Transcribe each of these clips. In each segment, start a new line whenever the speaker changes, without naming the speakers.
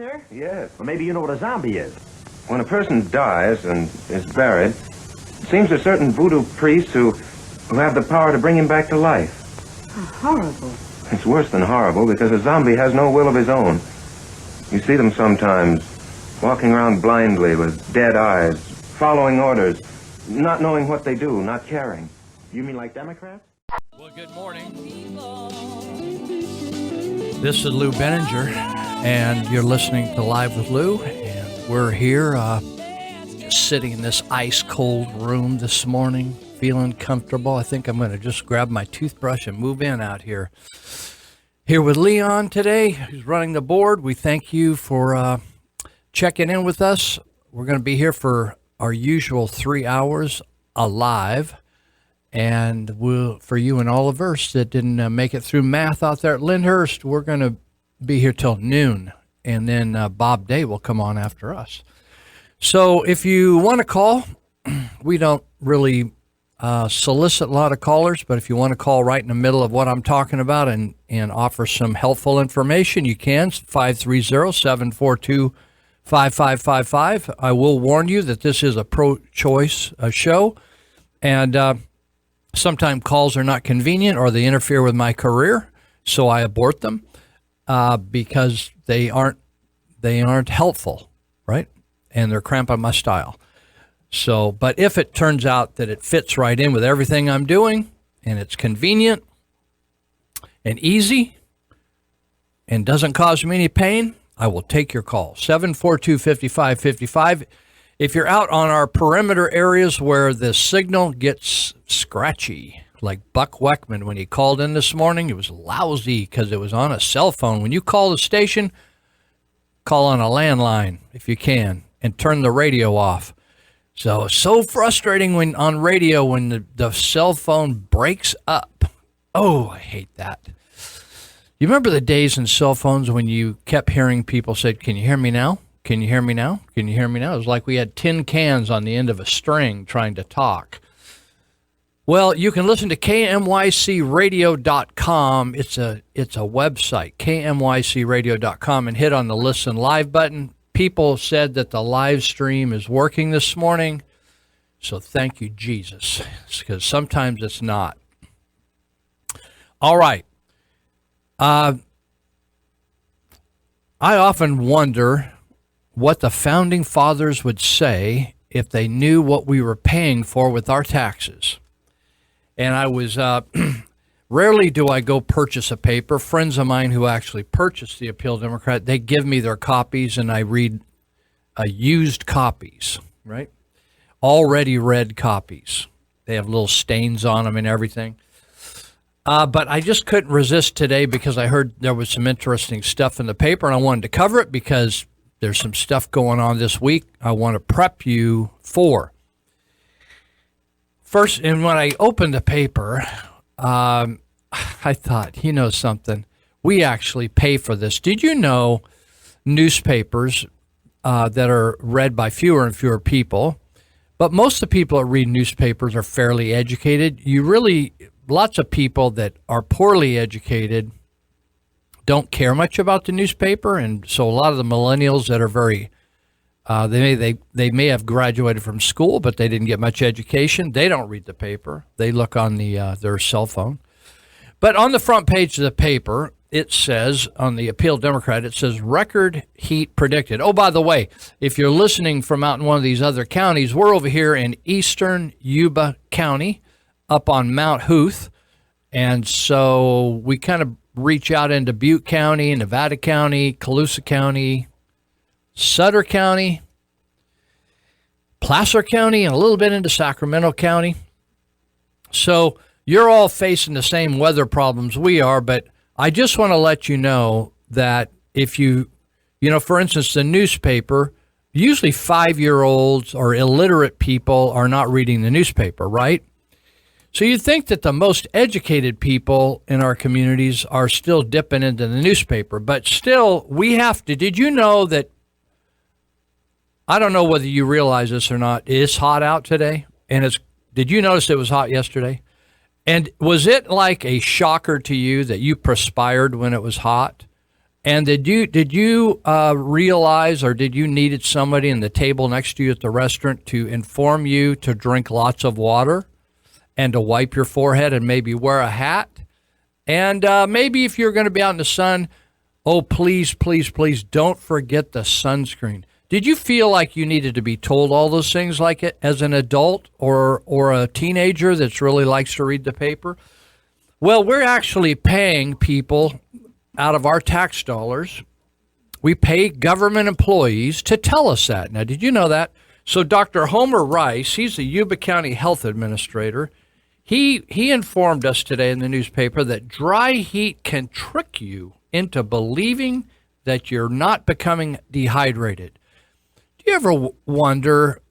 sir?
Yes. Well, maybe you know what a zombie is. When a person dies and is buried, it seems there's certain voodoo priests who have the power to bring him back to life.
Oh, horrible.
It's worse than horrible because a zombie has no will of his own. You see them sometimes walking around blindly with dead eyes, following orders, not knowing what they do, not caring. You mean like Democrats?
Well, good morning. This is Lou Benninger, and you're listening to Live with Lou, and we're here just sitting in this ice-cold room this morning, feeling comfortable. I think I'm going to just grab my toothbrush and move in out here. Here with Leon today, who's running the board. We thank you for checking in with us. We're going to be here for our usual 3 hours alive. And for you and Oliver's that didn't make it through math out there at Lyndhurst, we're going to be here till noon. And then Bob Day will come on after us. So if you want to call, we don't really solicit a lot of callers, but if you want to call right in the middle of what I'm talking about and offer some helpful information, you can. 530-742-5555. I will warn you that this is a pro-choice show, and sometimes calls are not convenient or they interfere with my career, so I abort them because they aren't helpful, right? And they're cramping my style. So, but if it turns out that it fits right in with everything I'm doing and it's convenient and easy and doesn't cause me any pain, I will take your call. 742-5555. If you're out on our perimeter areas where the signal gets scratchy, like Buck Weckman, when he called in this morning, it was lousy because it was on a cell phone. When you call the station, call on a landline if you can and turn the radio off. So frustrating when on radio when the cell phone breaks up. Oh, I hate that. You remember the days in cell phones when you kept hearing people say, "Can you hear me now? Can you hear me now? Can you hear me now?" It was like we had tin cans on the end of a string trying to talk. Well, you can listen to KMYCradio.com. It's a website, KMYCradio.com, and hit on the Listen Live button. People said that the live stream is working this morning, so thank you, Jesus, because sometimes it's not. All right. I often wonder what the founding fathers would say if they knew what we were paying for with our taxes. And I was, rarely do I go purchase a paper. Friends of mine who actually purchased the Appeal Democrat, they give me their copies and I read used copies, right? Already read copies. They have little stains on them and everything. But I just couldn't resist today because I heard there was some interesting stuff in the paper and I wanted to cover it because there's some stuff going on this week I want to prep you for. First, and when I opened the paper, I thought, you know something, we actually pay for this. Did you know newspapers that are read by fewer and fewer people, but most of the people that read newspapers are fairly educated. Lots of people that are poorly educated don't care much about the newspaper, and so a lot of the millennials that are very, they may have graduated from school, but they didn't get much education. They don't read the paper. They look on their cell phone. But on the front page of the paper, it says, on the Appeal Democrat, it says record heat predicted. Oh, by the way, if you're listening from out in one of these other counties, we're over here in eastern Yuba County, up on Mount Huth, and so we kind of reach out into Butte County, Nevada County, Colusa County, Sutter County, Placer County, and a little bit into Sacramento County. So you're all facing the same weather problems we are, but I just want to let you know that if you for instance, the newspaper, usually 5-year-olds or illiterate people are not reading the newspaper, right? So you'd think that the most educated people in our communities are still dipping into the newspaper, but still we have to. Did you know that, I don't know whether you realize this or not, it's hot out today, and did you notice it was hot yesterday? And was it like a shocker to you that you perspired when it was hot? And did you realize, or did you needed somebody in the table next to you at the restaurant to inform you to drink lots of water and to wipe your forehead and maybe wear a hat? And maybe if you're going to be out in the sun, oh, please, please, please don't forget the sunscreen. Did you feel like you needed to be told all those things like it as an adult or a teenager that really likes to read the paper? Well, we're actually paying people out of our tax dollars. We pay government employees to tell us that. Now, did you know that? So Dr. Homer Rice, he's the Yuba County Health Administrator. He informed us today in the newspaper that dry heat can trick you into believing that you're not becoming dehydrated. Do you ever wonder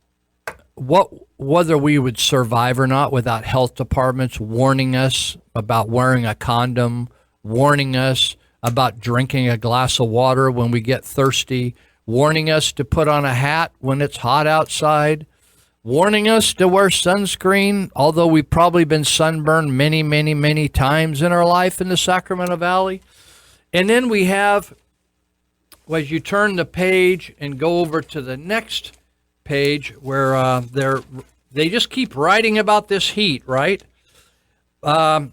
whether we would survive or not without health departments warning us about wearing a condom, warning us about drinking a glass of water when we get thirsty, warning us to put on a hat when it's hot outside, warning us to wear sunscreen, although we've probably been sunburned many, many, many times in our life in the Sacramento Valley. And then we have, as you turn the page and go over to the next page where they just keep writing about this heat, right? And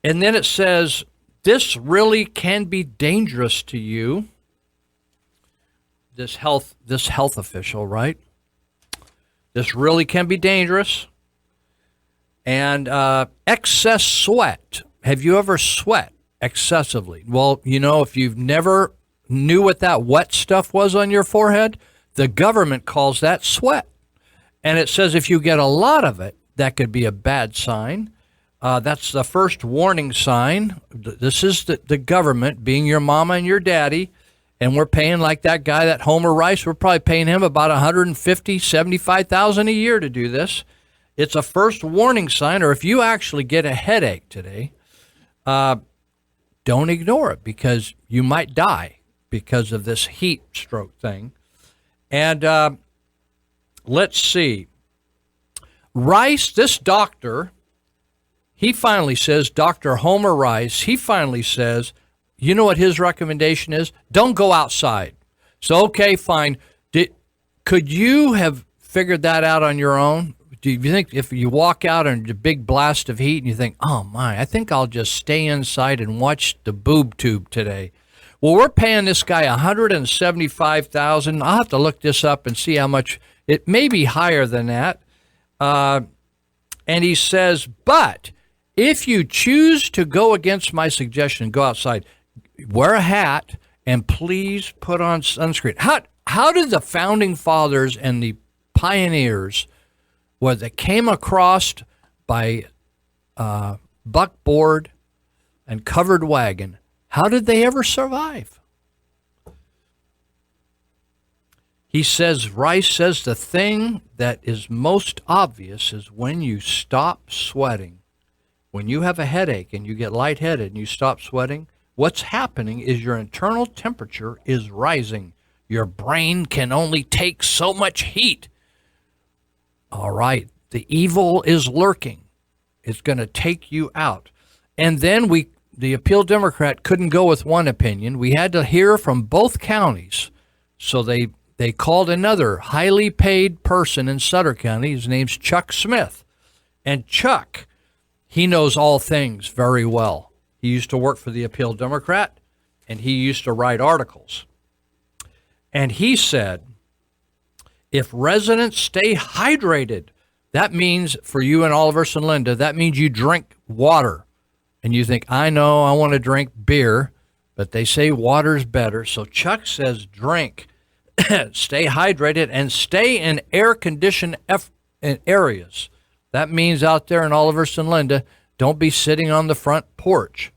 then it says, this really can be dangerous to you. This health official, right? This really can be dangerous. And excess sweat. Have you ever sweat excessively? Well, if you've never knew what that wet stuff was on your forehead, the government calls that sweat. And it says if you get a lot of it, that could be a bad sign. That's the first warning sign. This is the government being your mama and your daddy. And we're paying like that guy, that Homer Rice, we're probably paying him about $150,000, $75,000 a year to do this. It's a first warning sign, or if you actually get a headache today, don't ignore it because you might die because of this heat stroke thing. And let's see. Rice, this doctor, he finally says, Dr. Homer Rice, he finally says, you know what his recommendation is? Don't go outside. So, okay, fine. Could you have figured that out on your own? Do you think if you walk out in a big blast of heat and you think, oh my, I think I'll just stay inside and watch the boob tube today? Well, we're paying this guy $175,000. I'll have to look this up and see how much. It may be higher than that. And he says, but if you choose to go against my suggestion, go outside, wear a hat, and please put on sunscreen. How did the founding fathers and the pioneers, that came across by buckboard and covered wagon, how did they ever survive? Rice says the thing that is most obvious is when you stop sweating. When you have a headache and you get lightheaded and you stop sweating, what's happening is your internal temperature is rising. Your brain can only take so much heat. All right, the evil is lurking. It's going to take you out. And then the Appeal Democrat couldn't go with one opinion. We had to hear from both counties. So they called another highly paid person in Sutter County. His name's Chuck Smith. And Chuck, he knows all things very well. He used to work for the Appeal Democrat, and he used to write articles. And he said, if residents stay hydrated, that means, for you and Oliver and Linda, that means you drink water. And you think, I know, I want to drink beer, but they say water's better. So Chuck says drink, stay hydrated, and stay in air-conditioned areas. That means out there in Oliver and Linda, don't be sitting on the front porch.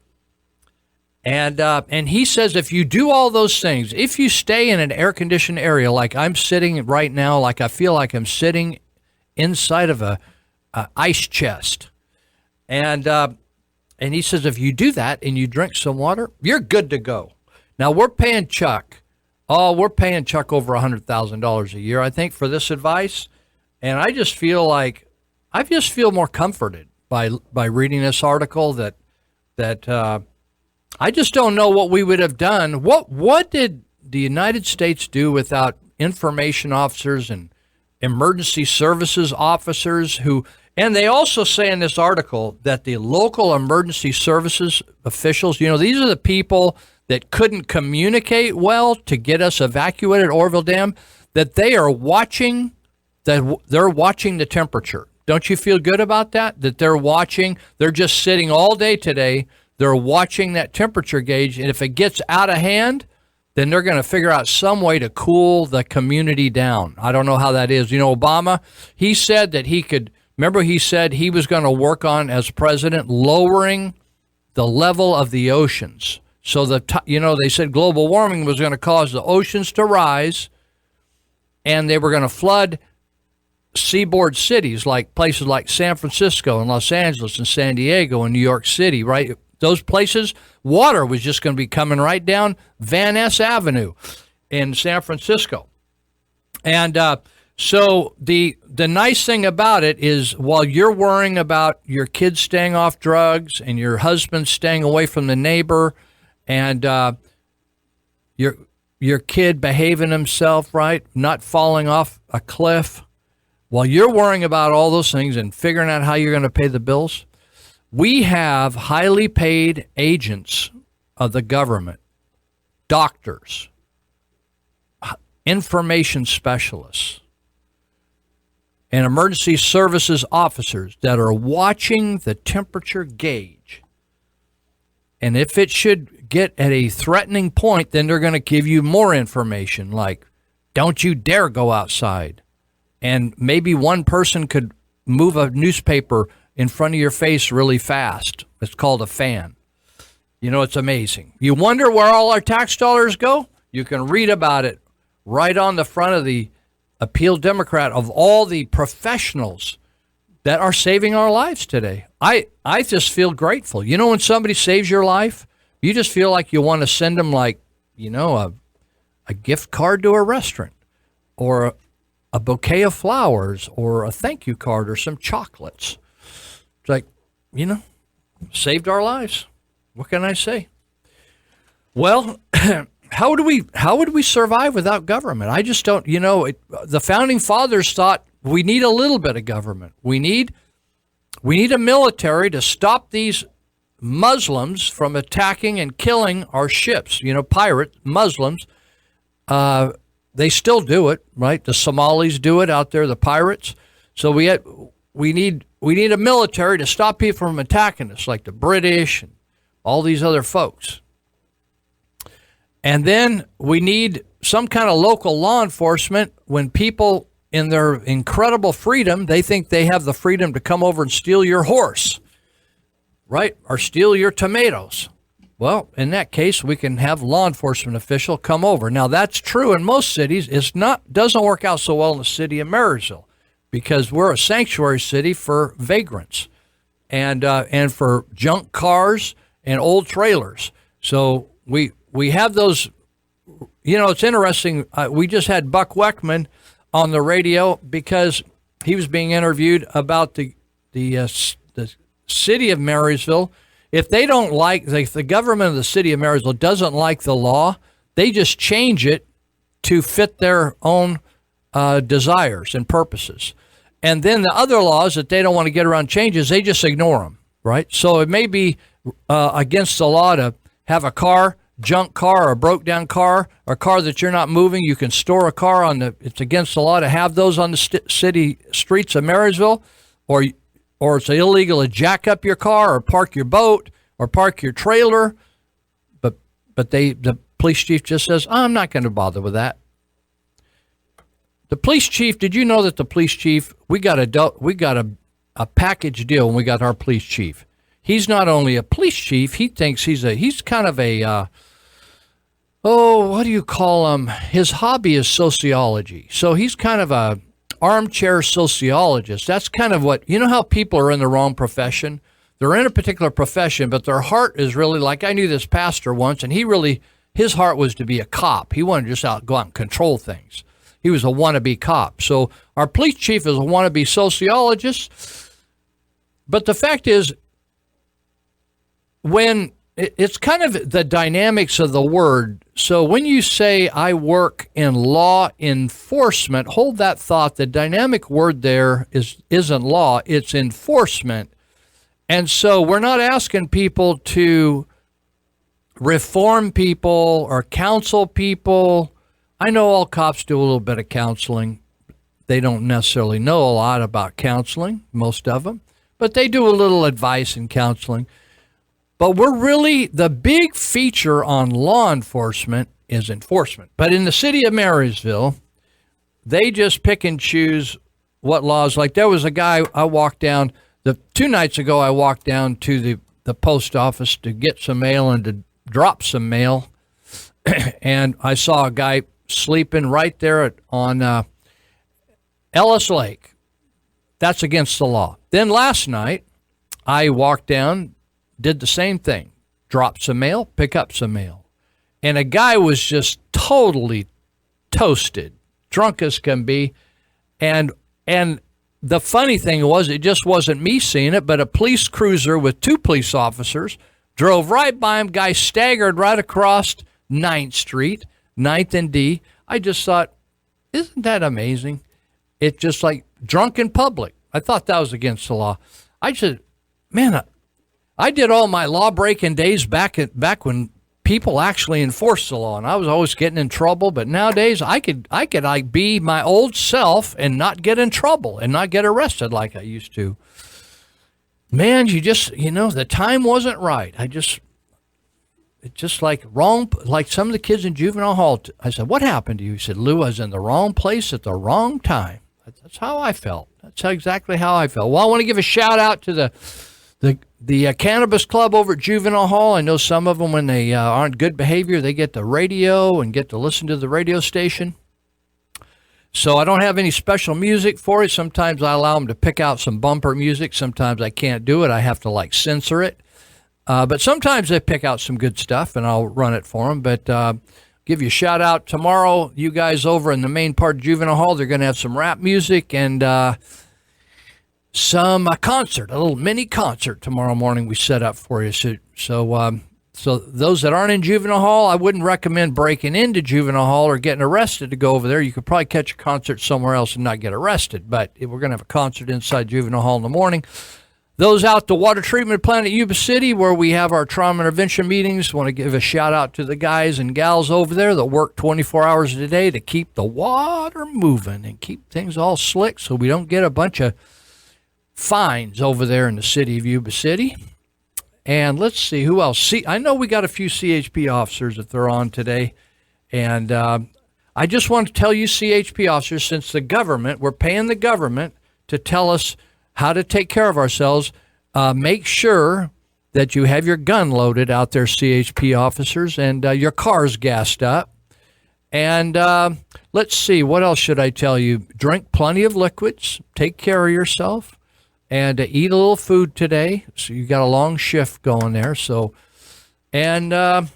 And he says if you do all those things, if you stay in an air-conditioned area like I'm sitting right now, like I feel like I'm sitting inside of a ice chest, and he says if you do that and you drink some water, you're good to go. Now we're paying Chuck over $100,000 a year, I think, for this advice, and I just feel more comforted by reading this article that I just don't know what we would have done. What did the United States do without information officers and emergency services officers who, and they also say in this article that the local emergency services officials, these are the people that couldn't communicate well to get us evacuated at Orville Dam, that they're watching the temperature. Don't you feel good about that? That they're just sitting all day today. They're watching that temperature gauge, and if it gets out of hand, then they're going to figure out some way to cool the community down. I don't know how that is. Obama, he said that he said he was going to work on, as president, lowering the level of the oceans. So they said global warming was going to cause the oceans to rise, and they were going to flood seaboard cities like places like San Francisco and Los Angeles and San Diego and New York City, right? Those places, water was just going to be coming right down Van Ness Avenue in San Francisco. And so the nice thing about it is, while you're worrying about your kids staying off drugs and your husband staying away from the neighbor and your kid behaving himself, right, not falling off a cliff, while you're worrying about all those things and figuring out how you're going to pay the bills, we have highly paid agents of the government, doctors, information specialists, and emergency services officers that are watching the temperature gauge. And if it should get at a threatening point, then they're going to give you more information, like, don't you dare go outside. And maybe one person could move a newspaper in front of your face really fast. It's called a fan. It's amazing. You wonder where all our tax dollars go? You can read about it right on the front of the Appeal Democrat, of all the professionals that are saving our lives today. I just feel grateful. When somebody saves your life, you just feel like you want to send them, like, a gift card to a restaurant, or a bouquet of flowers, or a thank you card, or some chocolates. It's like, saved our lives. What can I say? Well, how would we survive without government? I just don't, the founding fathers thought we need a little bit of government. We need a military to stop these Muslims from attacking and killing our ships. Pirate Muslims, they still do it, right? The Somalis do it out there, the pirates. So we need a military to stop people from attacking us, like the British and all these other folks. And then we need some kind of local law enforcement when people, in their incredible freedom, they think they have the freedom to come over and steal your horse, right? Or steal your tomatoes. Well, in that case, we can have law enforcement official come over. Now, that's true in most cities. Doesn't work out so well in the city of Marysville, because we're a sanctuary city for vagrants and for junk cars and old trailers. So we have those. It's interesting. We just had Buck Weckman on the radio because he was being interviewed about the city of Marysville. If they don't if the government of the city of Marysville doesn't like the law, they just change it to fit their own desires and purposes. And then the other laws that they don't want to get around changes, they just ignore them, right? So it may be against the law to have a junk car, or a broke down car, or a car that you're not moving. You can store a car it's against the law to have those on the city streets of Marysville, or it's illegal to jack up your car or park your boat or park your trailer. But the police chief just says, I'm not going to bother with that. The police chief, did you know that the police chief, we got a package deal when we got our police chief. He's not only a police chief, he thinks he's kind of a, what do you call him? His hobby is sociology. So he's kind of a armchair sociologist. That's kind of what, how people are in the wrong profession. They're in a particular profession, but their heart is really, like, I knew this pastor once, and his heart was to be a cop. He wanted to just go out and control things. He was a wannabe cop. So our police chief is a wannabe sociologist. But the fact is, when it's kind of the dynamics of the word. So when you say I work in law enforcement, hold that thought. The dynamic word there isn't law, it's enforcement. And so we're not asking people to reform people or counsel people. I know all cops do a little bit of counseling. They don't necessarily know a lot about counseling, most of them, but they do a little advice and counseling. But we're really, the big feature on law enforcement is enforcement. But in the city of Marysville, they just pick and choose what laws. Like there was a guy I walked down, 2 nights ago, I walked down to the post office to get some mail and to drop some mail. And I saw a guy sleeping right there on Ellis Lake. That's against the law. Then last night, I walked down, did the same thing. Drop some mail, pick up some mail. And a guy was just totally toasted, drunk as can be. And the funny thing was, it just wasn't me seeing it, but a police cruiser with 2 police officers drove right by him. Guy staggered right across 9th Street, 9th and D. I just thought, isn't that amazing? It's just like drunk in public. I thought that was against the law. I said, man, I did all my law-breaking days back when people actually enforced the law, and I was always getting in trouble. But nowadays, I could like be my old self and not get in trouble and not get arrested like I used to. Man, the time wasn't right. It's just like wrong, like some of the kids in juvenile hall. I said, what happened to you? He said, Lou, I was in the wrong place at the wrong time. That's how I felt. That's exactly how I felt. Well, I want to give a shout out to the Cannabis Club over at Juvenile Hall. I know some of them, when they aren't good behavior, they get the radio and get to listen to the radio station. So I don't have any special music for it. Sometimes I allow them to pick out some bumper music. Sometimes I can't do it. I have to censor it. But sometimes they pick out some good stuff, and I'll run it for them. But give you a shout out tomorrow. You guys over in the main part of Juvenile Hall, they're going to have some rap music and some concert, a little mini concert tomorrow morning we set up for you. So those that aren't in Juvenile Hall, I wouldn't recommend breaking into Juvenile Hall or getting arrested to go over there. You could probably catch a concert somewhere else and not get arrested, but we're going to have a concert inside Juvenile Hall in the morning. Those out the water treatment plant at Yuba City, where we have our trauma intervention meetings, want to give a shout out to the guys and gals over there that work 24 hours a day to keep the water moving and keep things all slick so we don't get a bunch of fines over there in the city of Yuba City. And let's see who else. I know we got a few CHP officers if they're on today. And I just want to tell you, CHP officers, since we're paying the government to tell us how to take care of ourselves, make sure that you have your gun loaded out there, CHP officers, and your car's gassed up. And let's see, what else should I tell you? Drink plenty of liquids, take care of yourself, and eat a little food today. So you got a long shift going there. So, and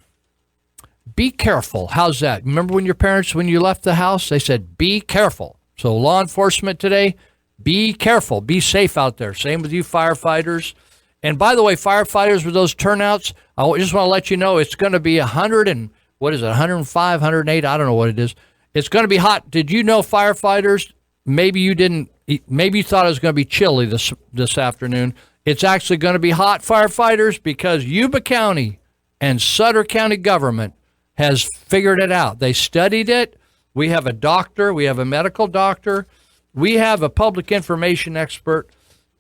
be careful. How's that? Remember when your parents, when you left the house, they said, be careful. So law enforcement today, be careful. Be safe out there. Same with you firefighters. And by the way, firefighters with those turnouts, I just want to let you know it's going to be 105, 108? I don't know what it is. It's going to be hot. Did you know, firefighters, maybe you didn't, maybe you thought it was going to be chilly this afternoon. It's actually going to be hot, firefighters, because Yuba County and Sutter County government has figured it out. They studied it. We have a doctor. We have a medical doctor. We have a public information expert,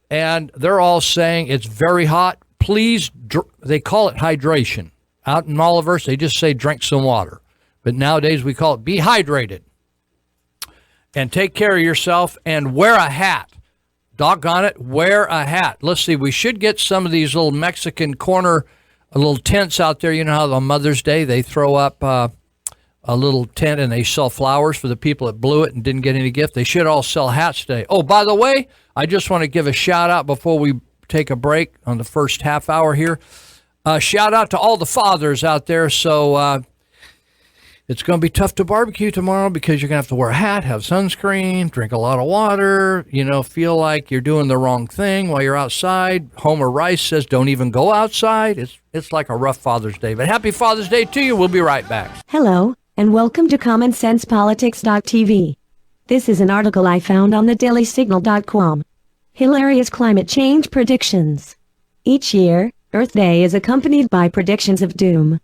and they're all saying it's very hot. Please, they call it hydration. Out in Oliver's, they just say drink some water. But nowadays we call it be hydrated. And take care of yourself and wear a hat. Doggone it, wear a hat. Let's see, we should get some of these little Mexican corner, little tents out there. You know how on Mother's Day they throw up a little tent and they sell flowers for the people that blew it and didn't get any gift. They should all sell hats today. Oh, by the way, I just want to give a shout out before we take a break on the first half hour here. Shout out to all the fathers out there. So it's going to be tough to barbecue tomorrow because you're going to have to wear a hat, have sunscreen, drink a lot of water, feel like you're doing the wrong thing while you're outside. Homer Rice says don't even go outside. It's like a rough Father's Day. But happy Father's Day to you. We'll be right back.
Hello, and welcome to CommonSensePolitics.tv. This is an article I found on thedailysignal.com. Hilarious climate change predictions. Each year, Earth Day is accompanied by predictions of doom.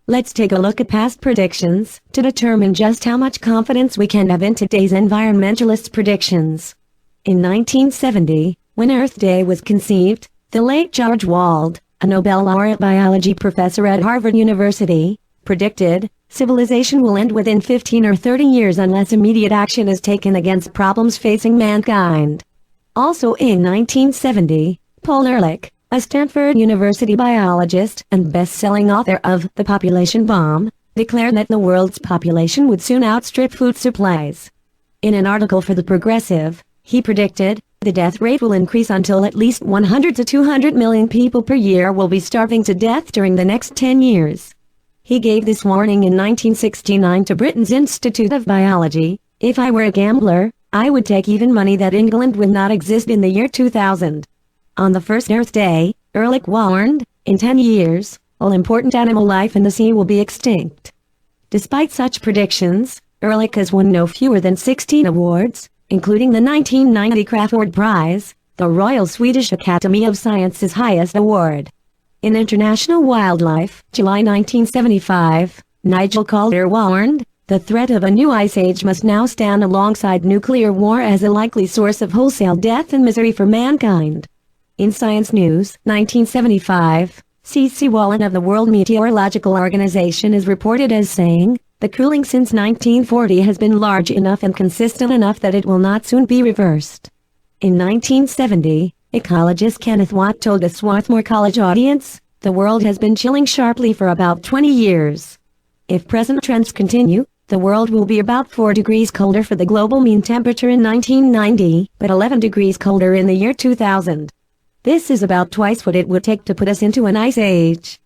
Let's take a look at past predictions to determine just how much confidence we can have in today's environmentalists' predictions. In 1970, when Earth Day was conceived, the late George Wald, a Nobel laureate biology professor at Harvard University, predicted civilization will end within 15 or 30 years unless immediate action is taken against problems facing mankind. Also in 1970, Paul Ehrlich, a Stanford University biologist and best-selling author of The Population Bomb, declared that the world's population would soon outstrip food supplies. In an article for The Progressive, he predicted, the death rate will increase until at least 100 to 200 million people per year will be starving to death during the next 10 years. He gave this warning in 1969 to Britain's Institute of Biology. If I were a gambler, I would take even money that England would not exist in the year 2000. On the first Earth Day, Ehrlich warned, in 10 years, all important animal life in the sea will be extinct. Despite such predictions, Ehrlich has won no fewer than 16 awards, including the 1990 Crafoord Prize, the Royal Swedish Academy of Science's highest award. In International Wildlife, July 1975, Nigel Calder warned, the threat of a new ice age must now stand alongside nuclear war as a likely source of wholesale death and misery for mankind. In Science News, 1975, C.C. Wallen of the World Meteorological Organization is reported as saying, the cooling since 1940 has been large enough and consistent enough that it will not soon be reversed. In 1970, ecologist Kenneth Watt told a Swarthmore College audience, the world has been chilling sharply for about 20 years. If present trends continue, the world will be about 4 degrees colder for the global mean temperature in 1990, but 11 degrees colder in the year 2000. This is about twice what it would take to put us into an ice age.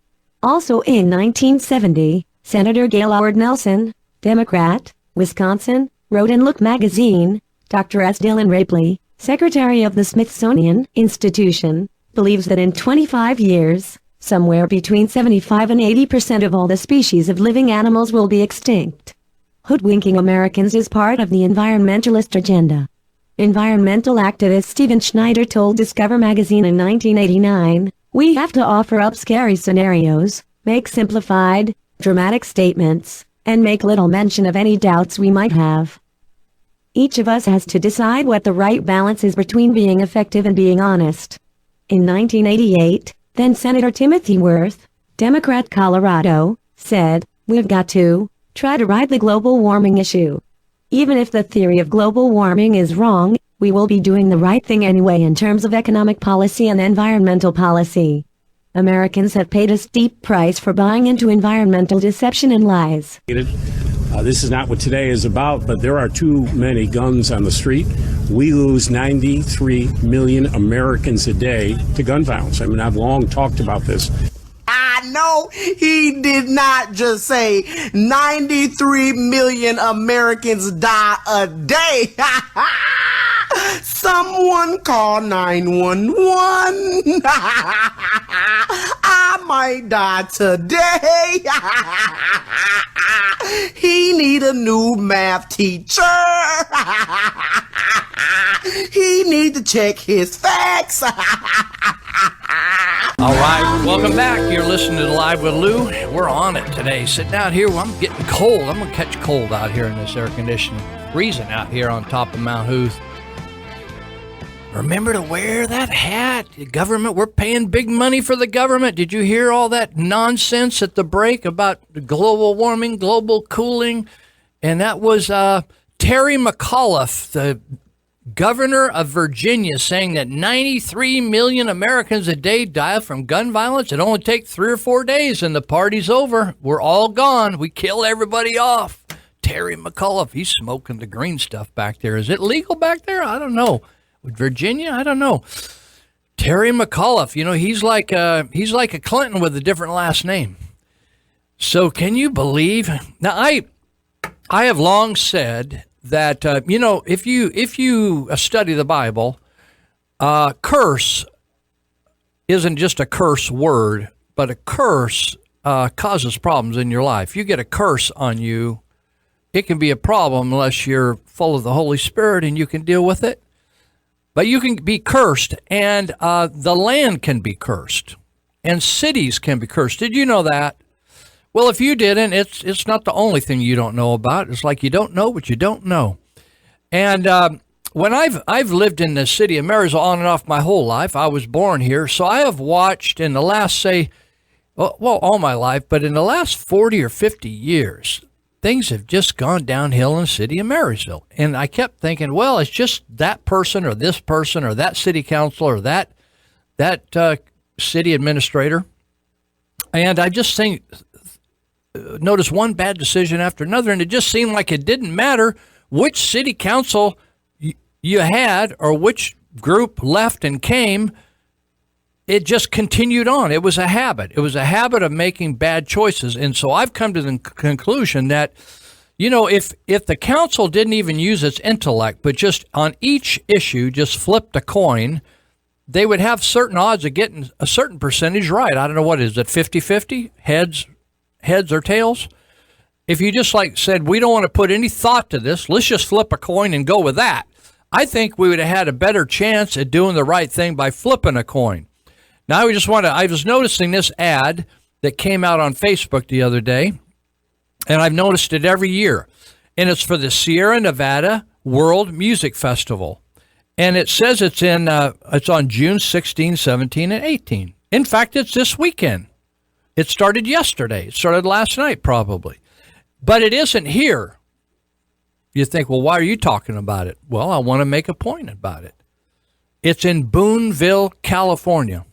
Also in 1970, Senator Gail Howard Nelson, Democrat, Wisconsin, wrote in Look magazine, Dr. S. Dillon Ripley, Secretary of the Smithsonian Institution, believes that in 25 years, somewhere between 75 and 80% of all the species of living animals will be extinct. Hoodwinking Americans is part of the environmentalist agenda. Environmental activist Stephen Schneider told Discover magazine in 1989, we have to offer up scary scenarios, make simplified, dramatic statements, and make little mention of any doubts we might have. Each of us has to decide what the right balance is between being effective and being honest. In 1988, then Senator Timothy Worth, Democrat Colorado, said, we've got to try to ride the global warming issue. Even if the theory of global warming is wrong, we will be doing the right thing anyway in terms of economic policy and environmental policy. Americans have paid a steep price for buying into environmental deception and lies.
This is not what today is about, but there are too many guns on the street. We lose 93 million Americans a day to gun violence. I mean, I've long talked about this.
No, he did not just say 93 million Americans die a day. Someone call 911. I might die today. He need a new math teacher. He need to check his facts.
All right, welcome back. You're listening to Live with Lou. We're on it today. Sitting out here, well, I'm getting cold. I'm going to catch cold out here in this air conditioning. Freezing out here on top of Mount Hooth. Remember to wear that hat. The government, we're paying big money for the government. Did you hear all that nonsense at the break about global warming, global cooling? And that was Terry McAuliffe, the governor of Virginia, saying that 93 million Americans a day die from gun violence. It only takes 3 or 4 days and the party's over. We're all gone. We kill everybody off. Terry McAuliffe, he's smoking the green stuff back there. Is it legal back there? I don't know. With Virginia, I don't know. Terry McAuliffe, he's like a Clinton with a different last name. So can you believe? Now, I have long said that if you study the Bible, curse isn't just a curse word, but a curse causes problems in your life. You get a curse on you, it can be a problem unless you're full of the Holy Spirit and you can deal with it. But you can be cursed, and the land can be cursed, and cities can be cursed. Did you know that? Well, if you didn't, it's not the only thing you don't know about. It's like you don't know what you don't know. And when I've lived in the city of Marysville on and off my whole life, I was born here, so I have watched in the last, all my life, but in the last 40 or 50 years, things have just gone downhill in the city of Marysville. And I kept thinking, well, it's just that person or this person or that city council or that city administrator. And I just noticed one bad decision after another, and it just seemed like it didn't matter which city council you had or which group left and came. It just continued on. It was a habit. It was a habit of making bad choices. And so I've come to the conclusion that, if the council didn't even use its intellect, but just on each issue, just flipped a coin, they would have certain odds of getting a certain percentage right. I don't know, what is it, 50-50? Heads or tails? If you just said, we don't want to put any thought to this, let's just flip a coin and go with that, I think we would have had a better chance at doing the right thing by flipping a coin. Now, I was noticing this ad that came out on Facebook the other day, and I've noticed it every year, and it's for the Sierra Nevada World Music Festival. And it says it's on June 16, 17, and 18. In fact, it's this weekend. It started yesterday. It started last night, probably. But it isn't here. You think, well, why are you talking about it? Well, I want to make a point about it. It's in Boonville, California.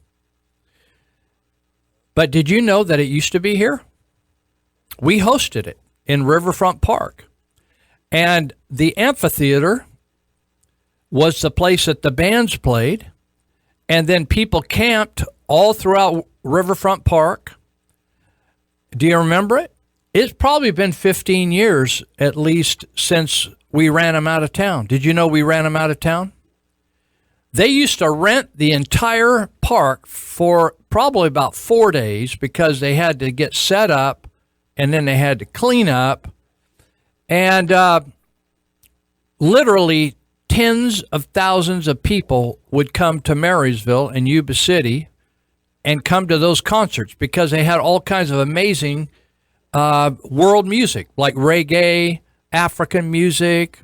But did you know that it used to be here? We hosted it in Riverfront Park. And the amphitheater was the place that the bands played. And then people camped all throughout Riverfront Park. Do you remember it? It's probably been 15 years at least since we ran them out of town. Did you know we ran them out of town? They used to rent the entire park for probably about 4 days because they had to get set up and then they had to clean up. And literally tens of thousands of people would come to Marysville and Yuba City and come to those concerts because they had all kinds of amazing world music, like reggae, African music,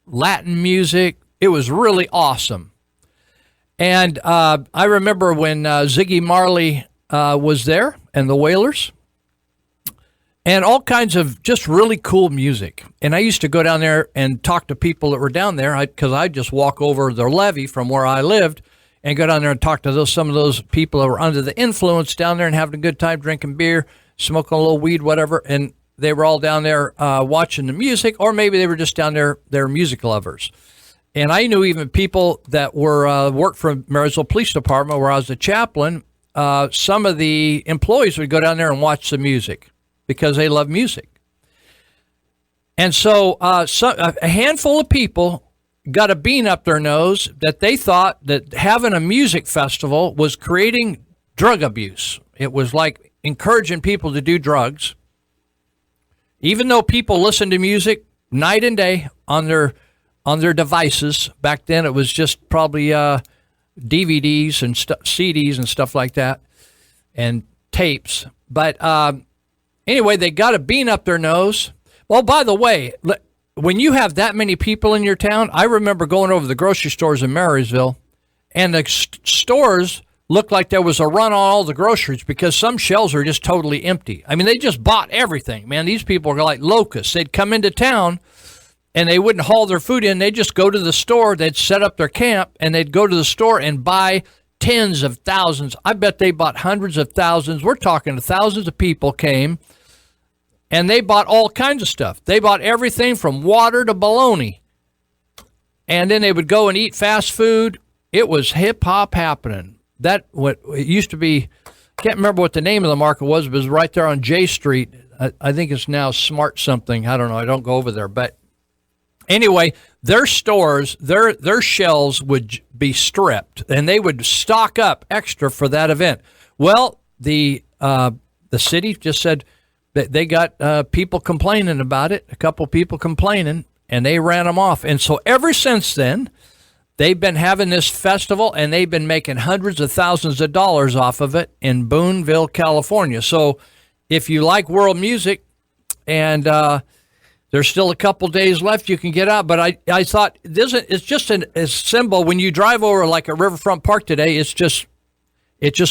Latin music. It was really awesome. And I remember when Ziggy Marley was there and the Wailers and all kinds of just really cool music. And I used to go down there and talk to people that were down there because I'd just walk over the levee from where I lived and go down there and talk to some of those people that were under the influence down there and having a good time drinking beer, smoking a little weed, whatever. And they were all down there watching the music, or maybe they were just down there, they're music lovers. And I knew even people that were worked for Marysville Police Department where I was a chaplain. Some of the employees would go down there and watch the music because they love music. And so a handful of people got a bean up their nose that they thought that having a music festival was creating drug abuse. It was like encouraging people to do drugs. Even though people listened to music night and day on their devices. Back then it was just probably DVDs and CDs and stuff like that and tapes. But anyway, they got a bean up their nose. Well, by the way, when you have that many people in your town, I remember going over the grocery stores in Marysville, and the stores looked like there was a run on all the groceries because some shelves are just totally empty. I mean, they just bought everything, man. These people are like locusts. They'd come into town, and they wouldn't haul their food in. They'd just go to the store. They'd set up their camp, and they'd go to the store and buy tens of thousands. I bet they bought hundreds of thousands. We're talking thousands of people came, and they bought all kinds of stuff. They bought everything from water to bologna. And then they would go and eat fast food. It was hip-hop happening. It used to be, I can't remember what the name of the market was, but it was right there on J Street. I think it's now Smart something. I don't know. I don't go over there. But anyway, their stores, their shelves would be stripped, and they would stock up extra for that event. Well, the city just said that they got people complaining about it, a couple people complaining, and they ran them off. And so ever since then, they've been having this festival, and they've been making hundreds of thousands of dollars off of it in Boonville, California. So if you like world music, and there's still a couple days left, you can get out. But I thought it's just a symbol. When you drive over like a Riverfront Park today, it's just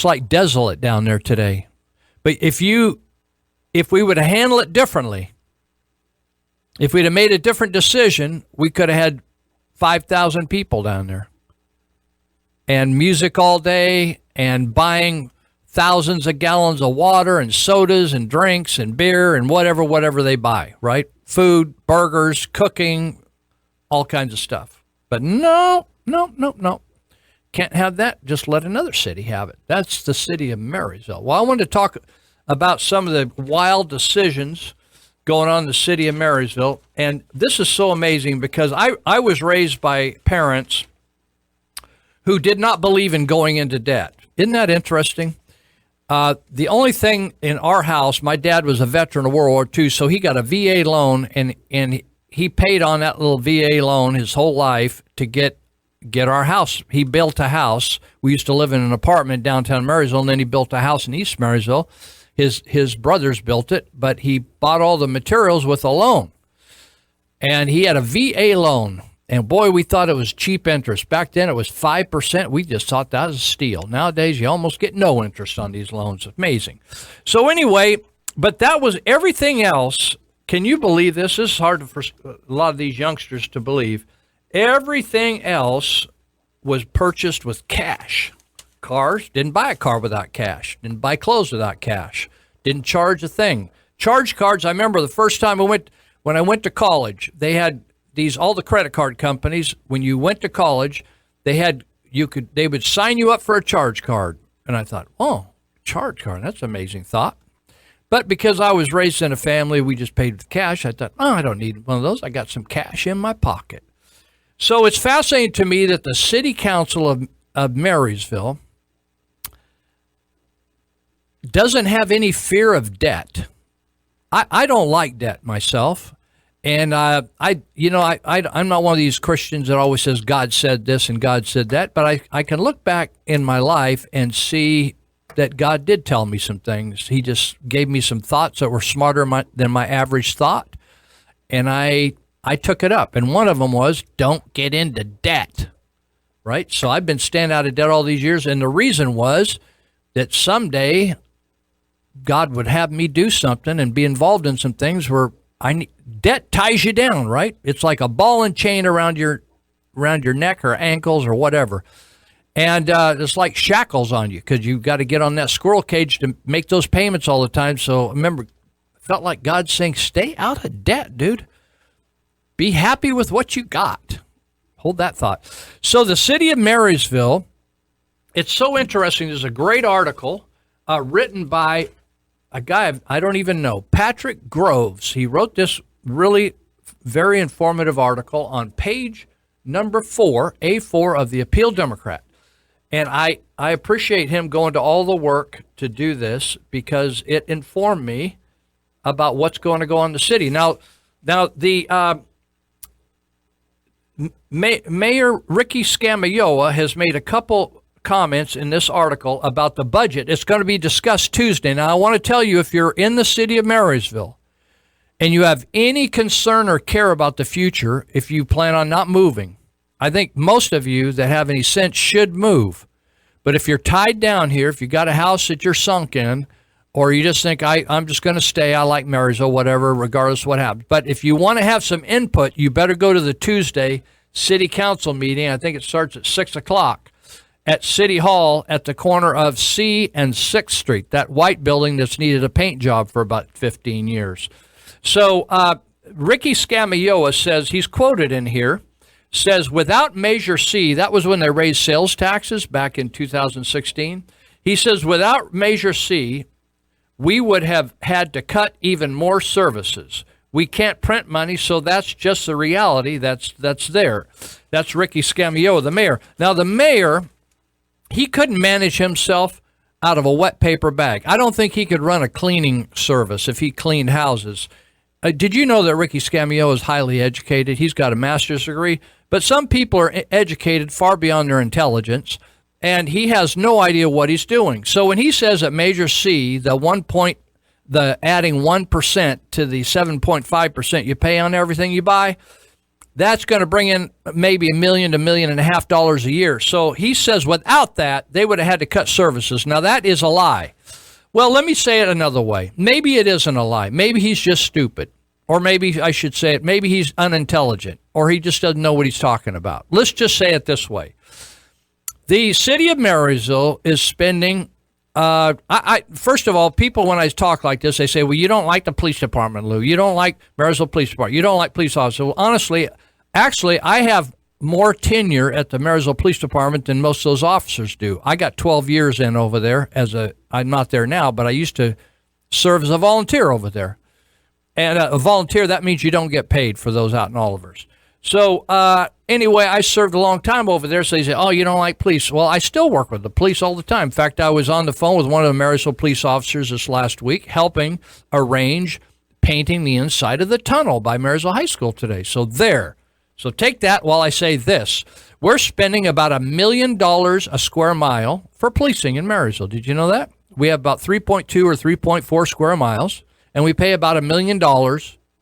like desolate down there today. But if we would have handled it differently, if we'd have made a different decision, we could have had 5,000 people down there, and music all day, and buying thousands of gallons of water and sodas and drinks and beer and whatever they buy, right? Food, burgers, cooking, all kinds of stuff. But no. Can't have that. Just let another city have it. That's the city of Marysville. Well, I wanted to talk about some of the wild decisions going on in the city of Marysville. And this is so amazing because I was raised by parents who did not believe in going into debt. Isn't that interesting? The only thing in our house, my dad was a veteran of World War II, so he got a VA loan, and he paid on that little VA loan his whole life to get our house. He built a house. We used to live in an apartment downtown Marysville, and then he built a house in East Marysville. His brothers built it, but he bought all the materials with a loan. And he had a VA loan. And boy, we thought it was cheap interest. Back then it was 5%. We just thought that was a steal. Nowadays, you almost get no interest on these loans. Amazing. So anyway, but that was everything else. Can you believe this? This is hard for a lot of these youngsters to believe. Everything else was purchased with cash. Cars, didn't buy a car without cash. Didn't buy clothes without cash. Didn't charge a thing. Charge cards, I remember the first time when I went to college, they had all the credit card companies, when you went to college, they would sign you up for a charge card. And I thought, oh, charge card, that's an amazing thought. But because I was raised in a family, we just paid with cash. I thought, oh, I don't need one of those. I got some cash in my pocket. So it's fascinating to me that the city council of Marysville doesn't have any fear of debt. I don't like debt myself. And I'm not one of these Christians that always says God said this and God said that, but I can look back in my life and see that God did tell me some things. He just gave me some thoughts that were smarter than my average thought, and I took it up. And one of them was, don't get into debt, right? So I've been staying out of debt all these years, and the reason was that someday God would have me do something and be involved in some things where debt ties you down, right? It's like a ball and chain around your neck or ankles or whatever. And it's like shackles on you because you've got to get on that squirrel cage to make those payments all the time. So remember, I felt like God saying, stay out of debt, dude. Be happy with what you got. Hold that thought. So the city of Marysville, it's so interesting. There's a great article written by a guy I don't even know, Patrick Groves. He wrote this really very informative article on page number 4, A4 of the Appeal Democrat. And I appreciate him going to all the work to do this because it informed me about what's going to go on in the city. Now the Mayor Ricky Scamilloa has made a couple comments in this article about the budget. It's going to be discussed Tuesday. Now, I want to tell you, if you're in the city of Marysville and you have any concern or care about the future, if you plan on not moving, I think most of you that have any sense should move. But if you're tied down here, if you got a house that you're sunk in, or you just think, I'm just going to stay, I like Marysville, whatever, regardless of what happens. But if you want to have some input, you better go to the Tuesday city council meeting. I think it starts at 6 o'clock. At City Hall at the corner of C and 6th Street, that white building that's needed a paint job for about 15 years. So Ricky Scamilloa says, he's quoted in here, says, without Measure C, that was when they raised sales taxes back in 2016. He says, without Measure C, we would have had to cut even more services. We can't print money, so that's just the reality that's there. That's Ricky Scamillo, the mayor. Now, the mayor, he couldn't manage himself out of a wet paper bag. I don't think he could run a cleaning service if he cleaned houses. Did you know that Ricky Scamillo is highly educated? He's got a master's degree, but some people are educated far beyond their intelligence, and he has no idea what he's doing. So when he says at Measure C, the adding 1% to the 7.5% you pay on everything you buy, that's going to bring in maybe $1 million to $1.5 million a year. So he says without that, they would have had to cut services. Now, that is a lie. Well, let me say it another way. Maybe it isn't a lie. Maybe he's just stupid. Or maybe I should say it, maybe he's unintelligent, or he just doesn't know what he's talking about. Let's just say it this way. The city of Marysville is spending, first of all, people, when I talk like this, they say, well, you don't like the police department, Lou. You don't like Marysville Police Department. You don't like police officers. Well, honestly, actually, I have more tenure at the Marysville Police Department than most of those officers do. I got 12 years in over there I'm not there now, but I used to serve as a volunteer over there. And a volunteer, that means you don't get paid for those out in Olivers. So anyway, I served a long time over there. So they say, oh, you don't like police. Well, I still work with the police all the time. In fact, I was on the phone with one of the Marysville police officers this last week, helping arrange painting the inside of the tunnel by Marysville High School today. So there. So take that while I say this. We're spending about $1 million a square mile for policing in Marysville. Did you know that? We have about 3.2 or 3.4 square miles, and we pay about $1 million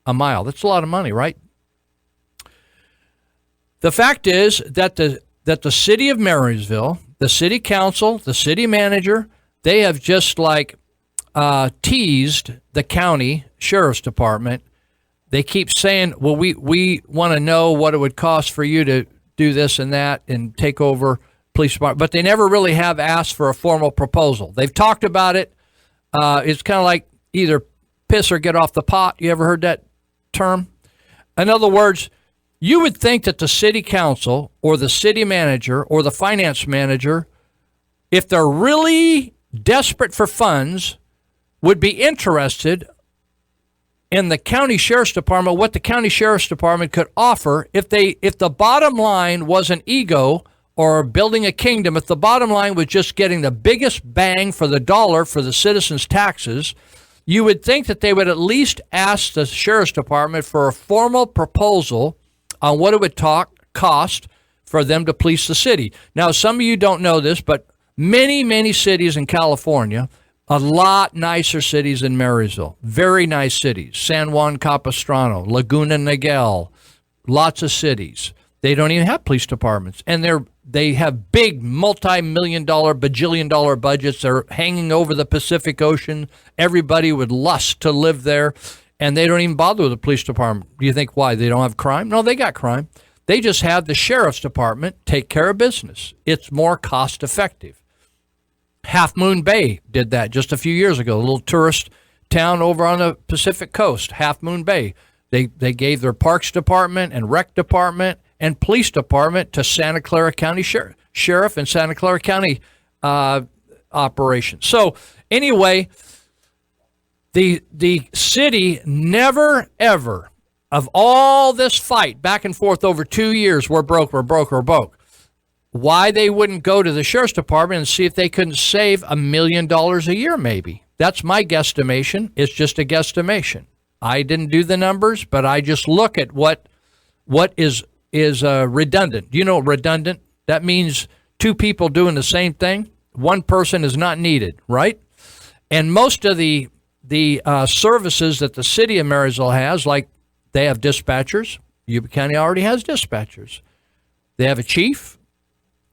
a mile. That's a lot of money, right? The fact is that the city of Marysville, the city council, the city manager, they have just teased the county sheriff's department. They keep saying, well, we want to know what it would cost for you to do this and that and take over police department, but they never really have asked for a formal proposal. They've talked about it. It's kind of like either piss or get off the pot. You ever heard that term? In other words, you would think that the city council or the city manager or the finance manager, if they're really desperate for funds, would be interested in the county sheriff's department, what the county sheriff's department could offer if the bottom line wasn't ego or building a kingdom, if the bottom line was just getting the biggest bang for the dollar for the citizens' taxes. You would think that they would at least ask the sheriff's department for a formal proposal on what it would cost for them to police the city. Now, some of you don't know this, but many, many cities in California, a lot nicer cities than Marysville, very nice cities, San Juan Capistrano, Laguna Niguel, lots of cities. They don't even have police departments, and they have big multi-million-dollar, bajillion-dollar budgets. They're hanging over the Pacific Ocean. Everybody would lust to live there, and they don't even bother with the police department. Do you think why? They don't have crime? No, they got crime. They just have the sheriff's department take care of business. It's more cost-effective. Half Moon Bay did that just a few years ago, a little tourist town over on the Pacific coast, Half Moon Bay. They gave their parks department and rec department and police department to Santa Clara County Sheriff and Santa Clara County operations. So anyway, the city never, ever, of all this fight back and forth over 2 years, we're broke. Why they wouldn't go to the sheriff's department and see if they couldn't save $1 million a year, maybe. That's my guesstimation. It's just a guesstimation. I didn't do the numbers, but I just look at what is redundant. Do you know redundant? That means two people doing the same thing. One person is not needed, right? And most of the services that the city of Marysville has, like they have dispatchers. Yuba County already has dispatchers. They have a chief.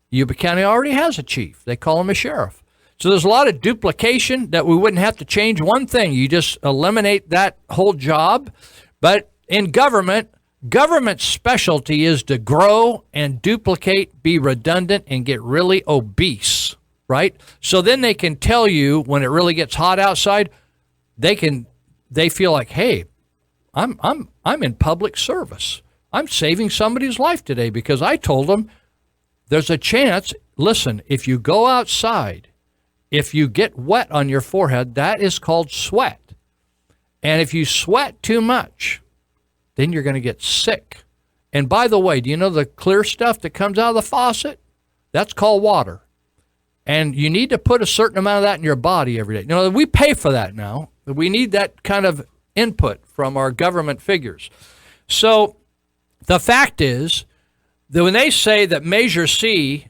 Yuba County already has a chief. They call him a sheriff. So there's a lot of duplication that we wouldn't have to change one thing. You just eliminate that whole job. But in government specialty is to grow and duplicate, be redundant, and get really obese, right? So then they can tell you when it really gets hot outside, they feel like, hey, I'm in public service. I'm saving somebody's life today because I told them there's a chance. Listen, if you go outside if you get wet on your forehead, that is called sweat. And if you sweat too much, then you're going to get sick. And by the way, do you know the clear stuff that comes out of the faucet? That's called water. And you need to put a certain amount of that in your body every day. You know, we pay for that now. We need that kind of input from our government figures. So the fact is that when they say that Measure C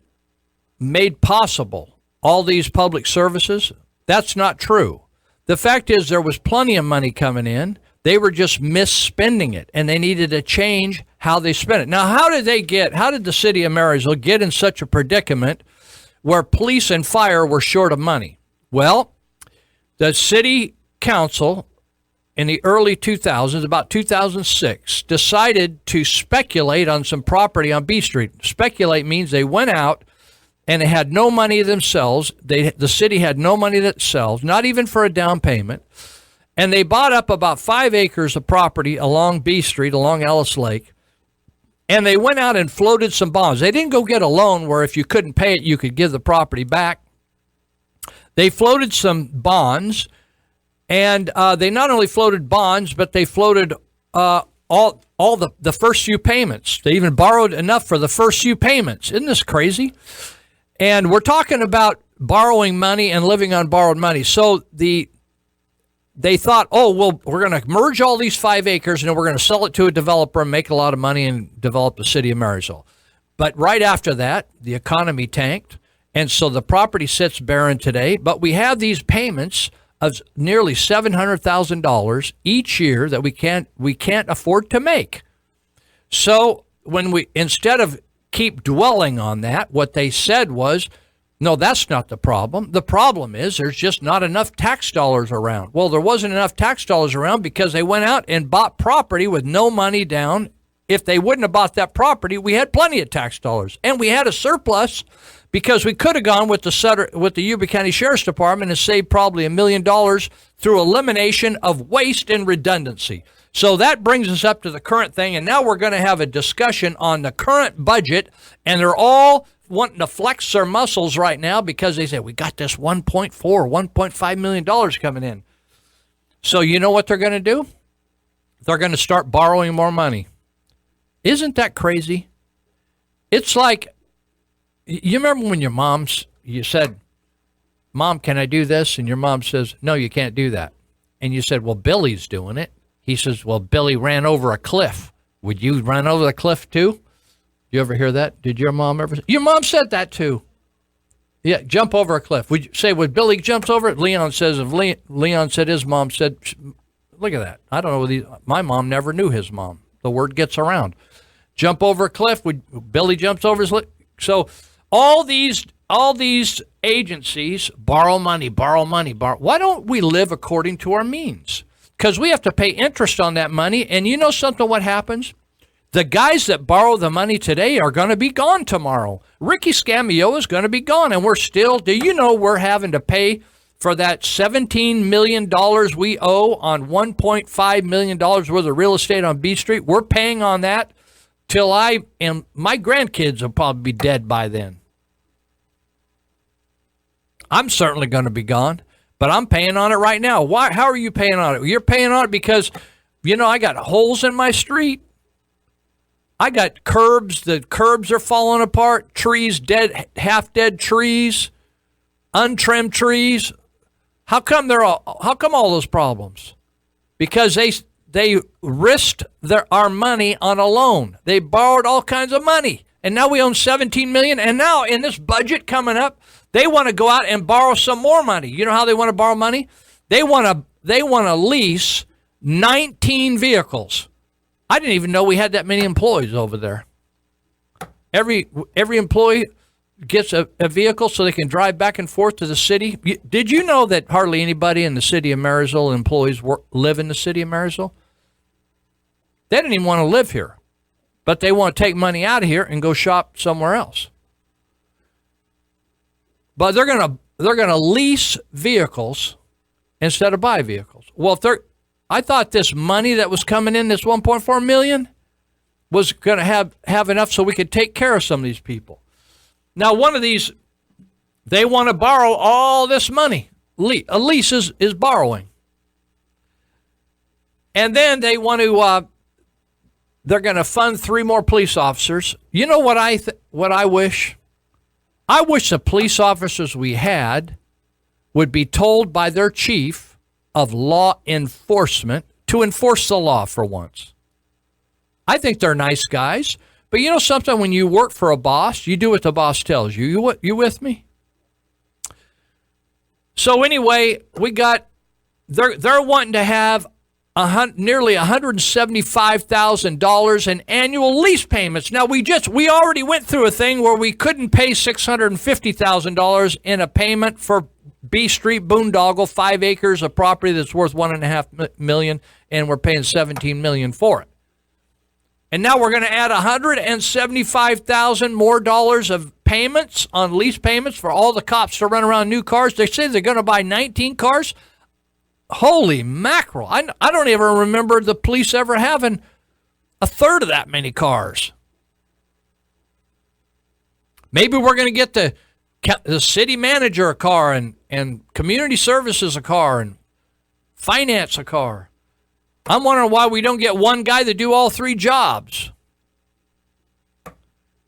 made possible all these public services, that's not true. The fact is there was plenty of money coming in. They were just misspending it, and they needed to change how they spent it. Now, how did the city of Marysville get in such a predicament where police and fire were short of money? Well, the city council in the early 2000s, about 2006, decided to speculate on some property on B Street. Speculate means they went out and they had no money themselves. The city had no money themselves, not even for a down payment. And they bought up about 5 acres of property along B Street, along Ellis Lake. And they went out and floated some bonds. They didn't go get a loan where if you couldn't pay it, you could give the property back. They floated some bonds. And they not only floated bonds, but they floated all the first few payments. They even borrowed enough for the first few payments. Isn't this crazy? And we're talking about borrowing money and living on borrowed money. So they thought, oh, well, we're going to merge all these 5 acres and we're going to sell it to a developer and make a lot of money and develop the city of Marysville. But right after that, the economy tanked. And so the property sits barren today. But we have these payments of nearly $700,000 each year that we can't afford to make. So instead of keep dwelling on that, what they said was, no, that's not the problem. The problem is there's just not enough tax dollars around. Well, there wasn't enough tax dollars around because they went out and bought property with no money down. If they wouldn't have bought that property, we had plenty of tax dollars. And we had a surplus because we could have gone with the Yuba County Sheriff's Department and saved probably $1 million through elimination of waste and redundancy. So that brings us up to the current thing, and now we're going to have a discussion on the current budget, and they're all wanting to flex their muscles right now because they say, we got this $1.5 million coming in. So you know what they're going to do? They're going to start borrowing more money. Isn't that crazy? It's like, you remember when you said, Mom, can I do this? And your mom says, no, you can't do that. And you said, well, Billy's doing it. He says, well, Billy ran over a cliff. Would you run over the cliff too? You ever hear that? Did your mom ever? Your mom said that too. Yeah, jump over a cliff. Would you say, when Billy jumps over it? Leon says, if Leon said his mom said, look at that. I don't know. My mom never knew his mom. The word gets around. Jump over a cliff. Billy jumps over his. So all these agencies borrow money. Why don't we live according to our means? Because we have to pay interest on that money. And you know something, what happens? The guys that borrow the money today are going to be gone tomorrow. Ricky Scamio is going to be gone. And do you know we're having to pay for that $17 million we owe on $1.5 million worth of real estate on B Street? We're paying on that till my grandkids will probably be dead by then. I'm certainly going to be gone. But I'm paying on it right now. Why? How are you paying on it? You're paying on it because, I got holes in my street. I got curbs. The curbs are falling apart. Trees, half-dead trees, untrimmed trees. How come all those problems? Because they risked our money on a loan. They borrowed all kinds of money. And now we own $17 million. And now in this budget coming up, they want to go out and borrow some more money. You know how they want to borrow money? They want to lease 19 vehicles. I didn't even know we had that many employees over there. Every employee gets a vehicle so they can drive back and forth to the city. Did you know that hardly anybody in the city of Marysville, employees live in the city of Marysville? They didn't even want to live here, but they want to take money out of here and go shop somewhere else. But they're gonna lease vehicles instead of buy vehicles. Well, I thought this money that was coming in, this $1.4 million, was going to have enough so we could take care of some of these people. Now, one of these They want to borrow all this money. A lease is borrowing. And then they want to, they're going to fund 3 more police officers. You know what I wish? I wish the police officers we had would be told by their chief of law enforcement to enforce the law for once. I think they're nice guys. But you know something? When you work for a boss, you do what the boss tells you. You with me? So anyway, they're wanting to have nearly $175,000 in annual lease payments. Now we already went through a thing where we couldn't pay $650,000 in a payment for B Street Boondoggle, 5 acres of property that's worth $1.5 million, and we're paying $17 million for it. And now we're going to add $175,000 more dollars of payments on lease payments for all the cops to run around new cars. They say they're going to buy 19 cars. Holy mackerel. I don't even remember the police ever having a third of that many cars. Maybe we're going to get the city manager a car and community services a car and finance a car. I'm wondering why we don't get one guy to do all 3 jobs.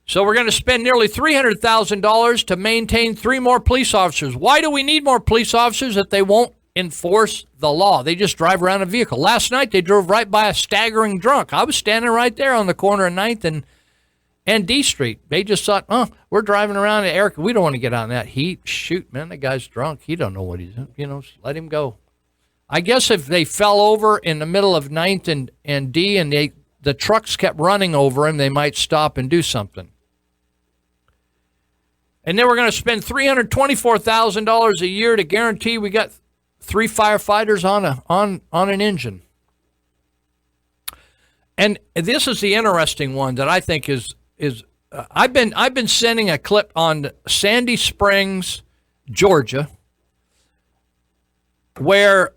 So we're going to spend nearly $300,000 to maintain 3 more police officers. Why do we need more police officers if they won't enforce the law? They just drive around a vehicle. Last night they drove right by a staggering drunk. I was standing right there on the corner of 9th and D Street. They just thought, we're driving around at Eric. We don't want to get on that heat. Shoot, man, the guy's drunk. He don't know what he's doing. Let him go. I guess if they fell over in the middle of 9th and D and the trucks kept running over him, they might stop and do something. And then we're going to spend $324,000 a year to guarantee we got 3 firefighters on an engine. And this is the interesting one that I think is I've been sending a clip on Sandy Springs, Georgia, where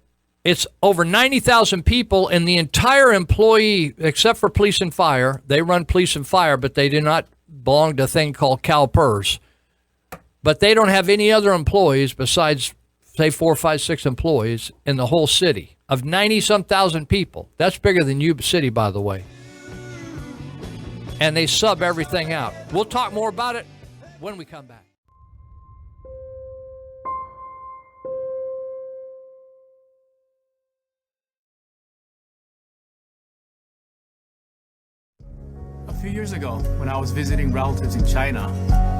it's over 90,000 people, and the entire employee, except for police and fire, they run police and fire, but they do not belong to a thing called CalPERS. But they don't have any other employees besides, say, 4, 5, 6 employees in the whole city of 90-some thousand people. That's bigger than Yuba City, by the way. And they sub everything out. We'll talk more about it when we come back.
A few years ago, when I was visiting relatives in China,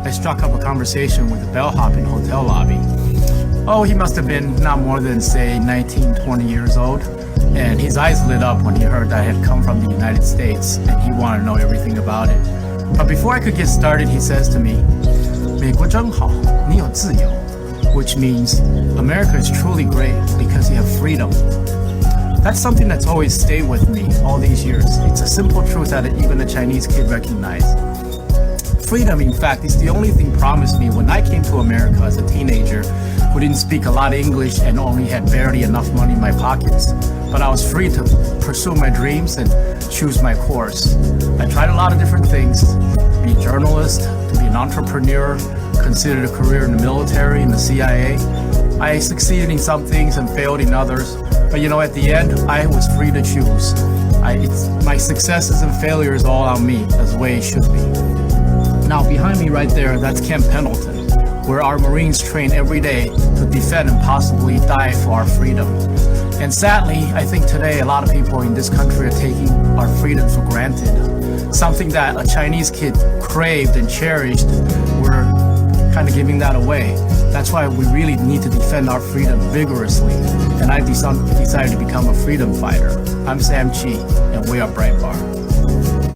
I struck up a conversation with a bellhop in a hotel lobby. Oh, he must have been not more than, say, 19, 20 years old. And his eyes lit up when he heard I had come from the United States, and he wanted to know everything about it. But before I could get started, he says to me, 美国真好，你有自由, which means America is truly great because you have freedom. That's something that's always stayed with me all these years. It's a simple truth that even a Chinese kid recognized. Freedom, in fact, is the only thing promised me when I came to America as a teenager who didn't speak a lot of English and only had barely enough money in my pockets. But I was free to pursue my dreams and choose my course. I tried a lot of different things, to be a journalist, to be an entrepreneur, considered a career in the military, in the CIA. I succeeded in some things and failed in others. But at the end, I was free to choose. My successes and failures all on me, as the way it should be. Now, behind me right there, that's Camp Pendleton, where our Marines train every day to defend and possibly die for our freedom. And sadly, I think today a lot of people in this country are taking our freedom for granted. Something that a Chinese kid craved and cherished, we're kind of giving that away. That's why we really need to defend our freedom vigorously. And I decided to become a freedom fighter. I'm Sam Chi, and we are Breitbart.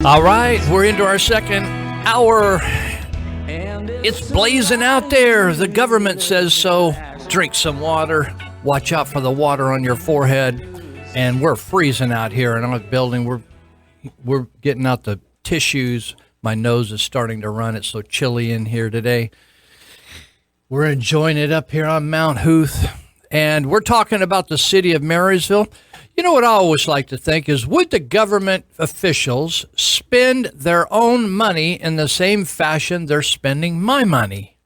All right, we're into our second hour. It's blazing out there. The government says so. Drink some water. Watch out for the water on your forehead. And we're freezing out here in our building. We're getting out the tissues. My nose is starting to run. It's so chilly in here today. We're enjoying it up here on Mount Huth. And we're talking about the city of Marysville. You know what I always like to think is, would the government officials spend their own money in the same fashion they're spending my money?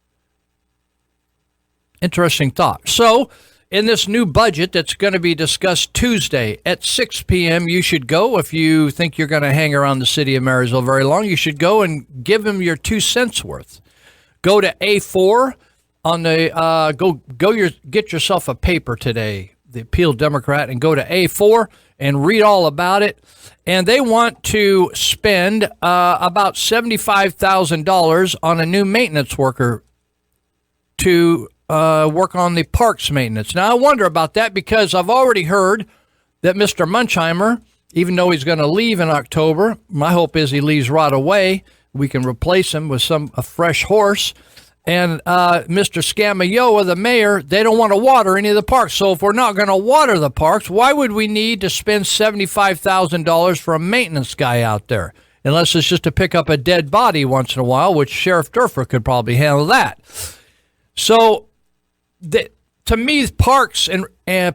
Interesting thought. So, in this new budget that's going to be discussed Tuesday at 6 p.m., you should go. If you think you're going to hang around the city of Marysville very long, you should go and give them your 2 cents worth. Go to A4 on the get yourself a paper today, the Appeal Democrat, and go to A4 and read all about it. And they want to spend about $75,000 on a new maintenance worker to work on the parks maintenance. Now, I wonder about that because I've already heard that Mr. Munchheimer, even though he's going to leave in October, my hope is he leaves right away. We can replace him with a fresh horse. And Mr. Scamayoa, the mayor, they don't want to water any of the parks. So if we're not going to water the parks, why would we need to spend $75,000 for a maintenance guy out there? Unless it's just to pick up a dead body once in a while, which Sheriff Durfer could probably handle that. So to me, parks and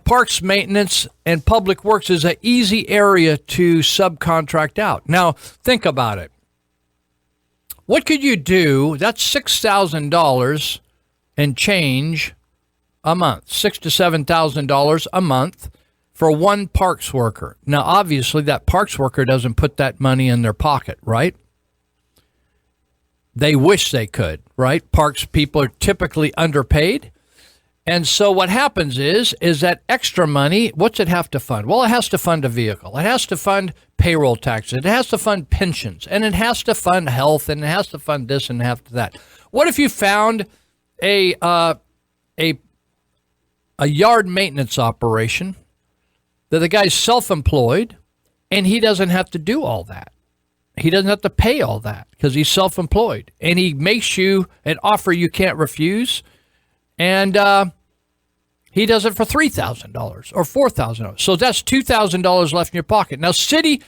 parks maintenance and public works is an easy area to subcontract out. Now, think about it. What could you do? That's $6,000 and change a month, $6,000 to $7,000 a month for one parks worker. Now, obviously, that parks worker doesn't put that money in their pocket, right? They wish they could, right? Parks people are typically underpaid. And so what happens is that extra money, what's it have to fund? Well, it has to fund a vehicle. It has to fund payroll taxes. It has to fund pensions. And it has to fund health. And it has to fund this and half to that. What if you found a yard maintenance operation that the guy's self-employed and he doesn't have to do all that? He doesn't have to pay all that because he's self-employed. And he makes you an offer you can't refuse. And he does it for $3,000 or $4,000. So that's $2,000 left in your pocket. Now, city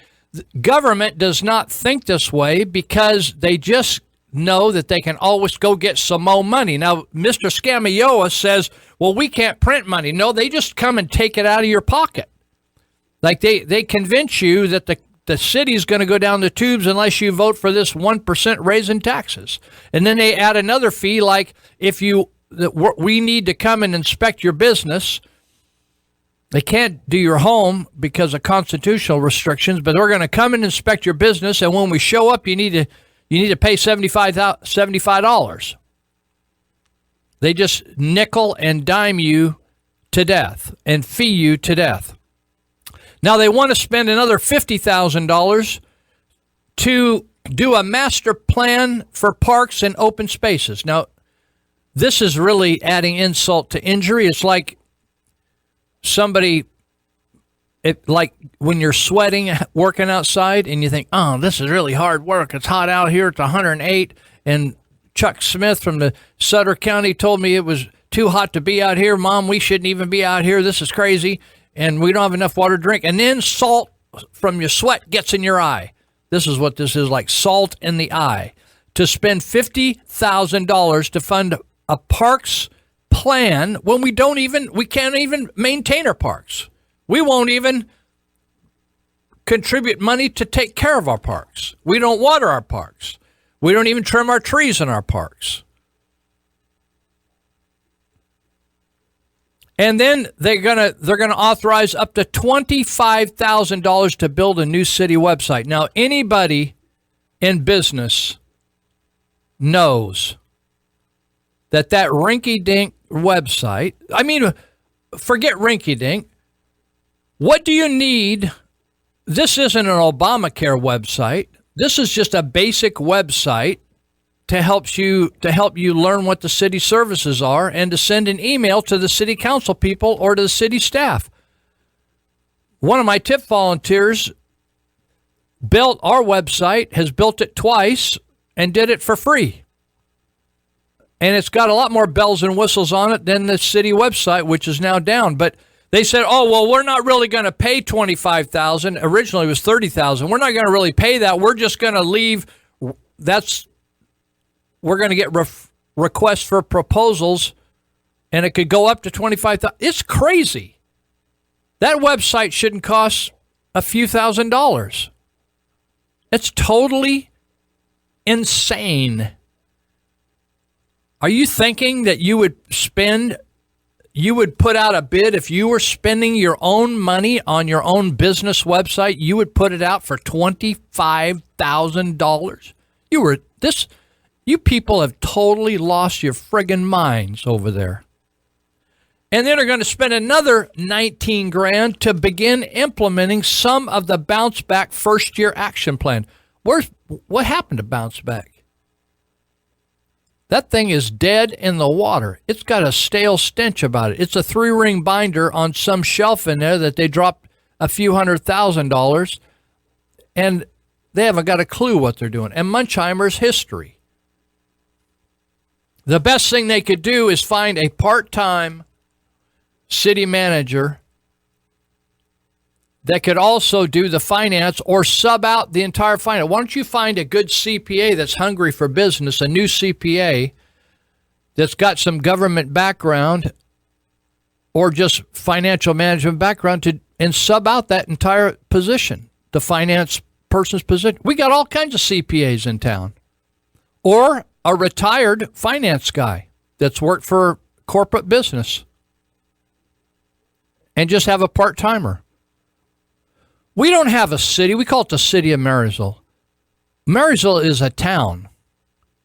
government does not think this way because they just know that they can always go get some more money. Now, Mr. Scamayoa says, well, we can't print money. No, they just come and take it out of your pocket. Like they convince you that the city's going to go down the tubes unless you vote for this 1% raise in taxes. And then they add another fee like if we need to come and inspect your business. They can't do your home because of constitutional restrictions, but we're going to come and inspect your business. And when we show up, you need to pay $75. They just nickel and dime you to death and fee you to death. Now they want to spend another $50,000 to do a master plan for parks and open spaces. Now, this is really adding insult to injury. It's like like when you're sweating, working outside, and you think, oh, this is really hard work. It's hot out here. It's 108. And Chuck Smith from the Sutter County told me it was too hot to be out here. Mom, we shouldn't even be out here. This is crazy. And we don't have enough water to drink. And then salt from your sweat gets in your eye. This is what this is like, salt in the eye. To spend $50,000 to fund a parks plan when we can't even maintain our parks. We won't even contribute money to take care of our parks. We don't water our parks. We don't even trim our trees in our parks. And then they're gonna authorize up to $25,000 to build a new city website. Now, anybody in business knows that rinky-dink website, I mean, forget rinky-dink. What do you need? This isn't an Obamacare website. This is just a basic website to help you learn what the city services are and to send an email to the city council people or to the city staff. One of my tip volunteers built our website, has built it twice, and did it for free. And it's got a lot more bells and whistles on it than the city website, which is now down. But they said, oh, well, we're not really going to pay $25,000. Originally it was $30,000. We're not going to really pay that. We're just going to leave. We're going to get requests for proposals, and it could go up to $25,000. It's crazy. That website shouldn't cost a few $1,000s. It's totally insane. Are you thinking that you would put out a bid if you were spending your own money on your own business website? You would put it out for $25,000. You people have totally lost your friggin' minds over there. And then are going to spend another 19 grand to begin implementing some of the Bounce Back first year action plan. What happened to Bounce Back? That thing is dead in the water. It's got a stale stench about it. It's a 3-ring binder on some shelf in there that they dropped a few $100,000, and they haven't got a clue what they're doing. And Muncheimer's history. The best thing they could do is find a part-time city manager that could also do the finance or sub out the entire finance. Why don't you find a good CPA that's hungry for business, a new CPA that's got some government background or just financial management background and sub out that entire position, the finance person's position. We got all kinds of CPAs in town. Or a retired finance guy that's worked for corporate business and just have a part-timer. We don't have a city. We call it the city of Marysville. Marysville is a town.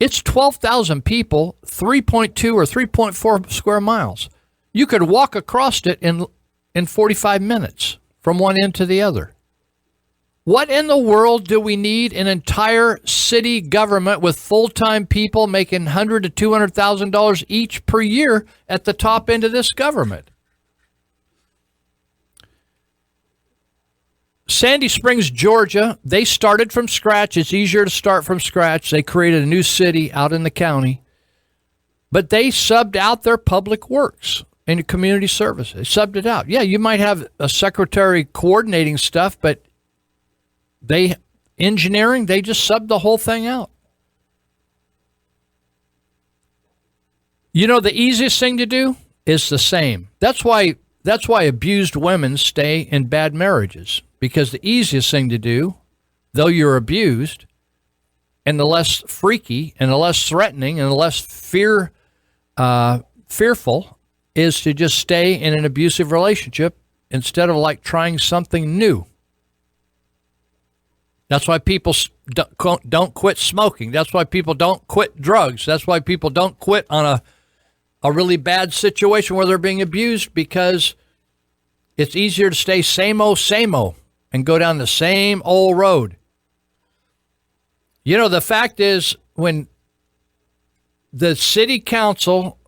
It's 12,000 people, 3.2 or 3.4 square miles. You could walk across it in 45 minutes from one end to the other. What in the world do we need an entire city government with full-time people making $100,000 to $200,000 each per year at the top end of this government? Sandy Springs, Georgia, they started from scratch. It's easier to start from scratch. They created a new city out in the county. But they subbed out their public works and community service. They subbed it out. Yeah, you might have a secretary coordinating stuff, but engineering, they just subbed the whole thing out. You know, the easiest thing to do is the same. That's why abused women stay in bad marriages. Because the easiest thing to do, though you're abused, and the less freaky and the less threatening and the less fearful, is to just stay in an abusive relationship instead of like trying something new. That's why people don't quit smoking. That's why people don't quit drugs. That's why people don't quit on a really bad situation where they're being abused, because it's easier to stay same-o and go down the same old road. You know, the fact is, when the city council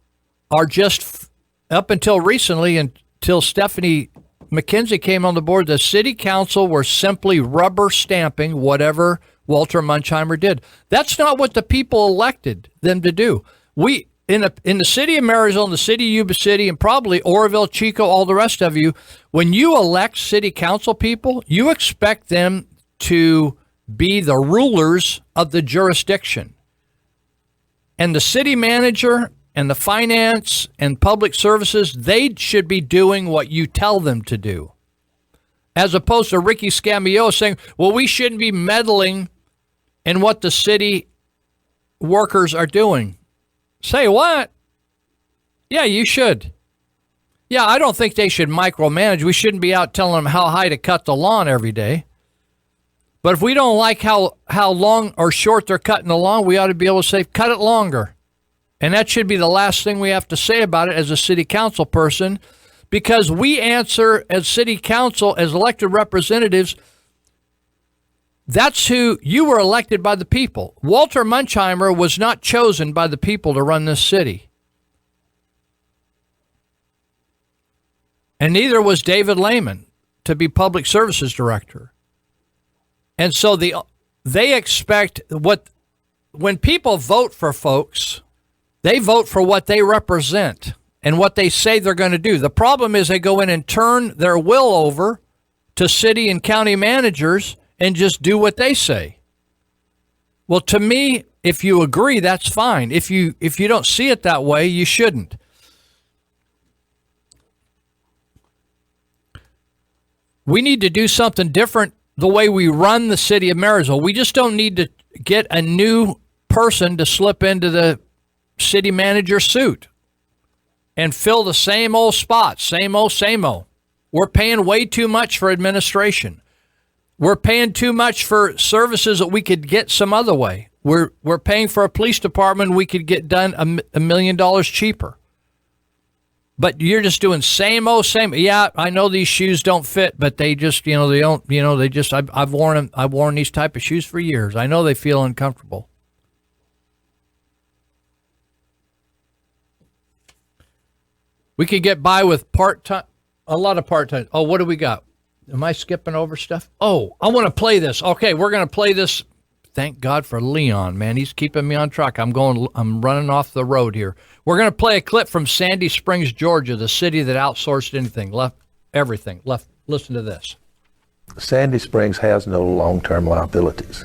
are just, up until recently, until Stephanie McKenzie came on the board, the city council were simply rubber stamping whatever Walter Muncheimer did. That's not what the people elected them to do. We, in the city of Marysville, in the city of Yuba City, and probably Oroville, Chico, all the rest of you, when you elect city council people, you expect them to be the rulers of the jurisdiction. And the city manager and the finance and public services, they should be doing what you tell them to do. As opposed to Ricky Scamillo saying, well, we shouldn't be meddling in what the city workers are doing. Say what? Yeah, you should. Yeah, I don't think they should micromanage. We shouldn't be out telling them how high to cut the lawn every day. But if we don't like how long or short they're cutting the lawn, we ought to be able to say, cut it longer. And that should be the last thing we have to say about it as a city council person, because we answer as city council, as elected representatives. That's who you were elected by the people. Walter Muncheimer was not chosen by the people to run this city. And neither was David Lehman to be public services director. And so they expect when people vote for folks, they vote for what they represent and what they say they're going to do. The problem is they go in and turn their will over to city and county managers and just do what they say. Well, to me, if you agree, that's fine. If you don't see it that way, you shouldn't. We need to do something different the way we run the city of Marysville. We just don't need to get a new person to slip into the city manager suit and fill the same old spots, same old, same old. We're paying way too much for administration. We're paying too much for services that we could get some other way. We're paying for a police department we could get done $1 million cheaper. But you're just doing same old, same. Yeah, I know these shoes don't fit, but they just, they don't, they just, I've worn them. I've worn these type of shoes for years. I know they feel uncomfortable. We could get by with a lot of part-time. Oh, what do we got? Am I skipping over stuff? Oh, I want to play this. Okay, we're going to play this. Thank God for Leon, man. He's keeping me on track. I'm running off the road here. We're going to play a clip from Sandy Springs, Georgia, the city that outsourced everything. Listen to this.
Sandy Springs has no long-term liabilities.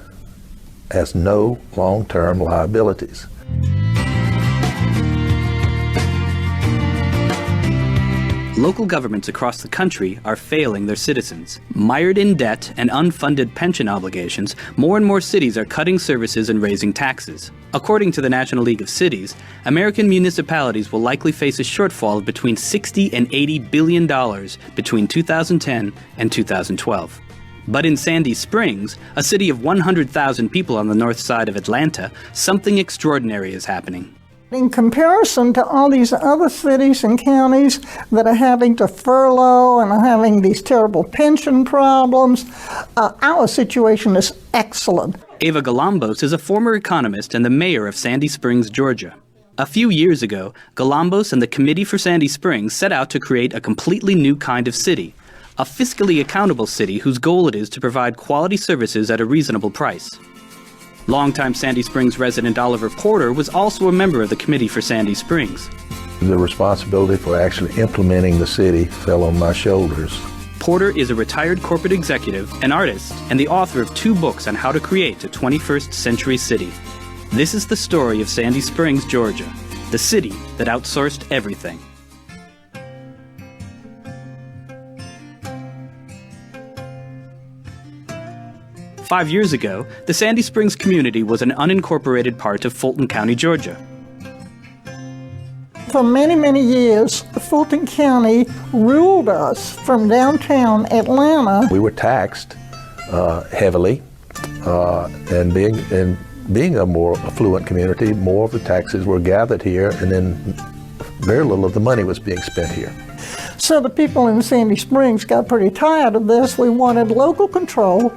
Local governments across the country are failing their citizens. Mired in debt and unfunded pension obligations, more and more cities are cutting services and raising taxes. According to the National League of Cities, American municipalities will likely face a shortfall of between $60 and $80 billion between 2010 and 2012. But in Sandy Springs, a city of 100,000 people on the north side of Atlanta, something extraordinary is happening.
In comparison to all these other cities and counties that are having to furlough and are having these terrible pension problems, our situation is excellent.
Ava Galambos is a former economist and the mayor of Sandy Springs, Georgia. A few years ago, Galambos and the Committee for Sandy Springs set out to create a completely new kind of city, a fiscally accountable city whose goal it is to provide quality services at a reasonable price. Longtime Sandy Springs resident Oliver Porter was also a member of the Committee for Sandy Springs.
The responsibility for actually implementing the city fell on my shoulders.
Porter is a retired corporate executive, an artist, and the author of 2 books on how to create a 21st century city. This is the story of Sandy Springs, Georgia, the city that outsourced everything. Five years ago, the Sandy Springs community was an unincorporated part of Fulton County, Georgia.
For many, many years, Fulton County ruled us from downtown Atlanta.
We were taxed heavily, and being a more affluent community, more of the taxes were gathered here, and then very little of the money was being spent here.
So the people in Sandy Springs got pretty tired of this. We wanted local control.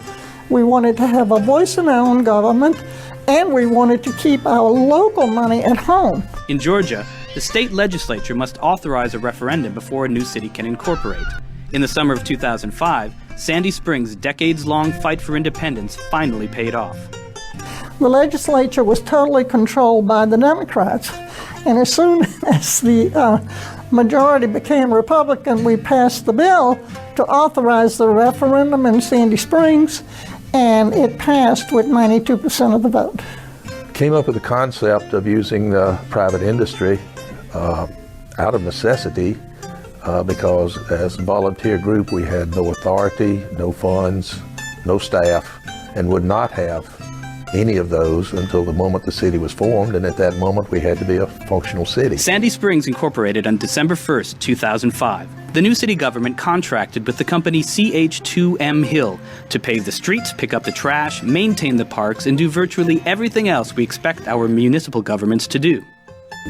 We wanted to have a voice in our own government, and we wanted to keep our local money at home.
In Georgia, the state legislature must authorize a referendum before a new city can incorporate. In the summer of 2005, Sandy Springs' decades-long fight for independence finally paid off.
The legislature was totally controlled by the Democrats, and as soon as the majority became Republican, we passed the bill to authorize the referendum in Sandy Springs, and it passed with 92% of the vote.
Came up with the concept of using private industry out of necessity because as a volunteer group we had no authority, no funds, no staff, and would not have any of those until the moment the city was formed, and at that moment we had to be a functional city.
Sandy Springs incorporated on December 1st, 2005. The new city government contracted with the company CH2M Hill to pave the streets, pick up the trash, maintain the parks, and do virtually everything else we expect our municipal governments to do.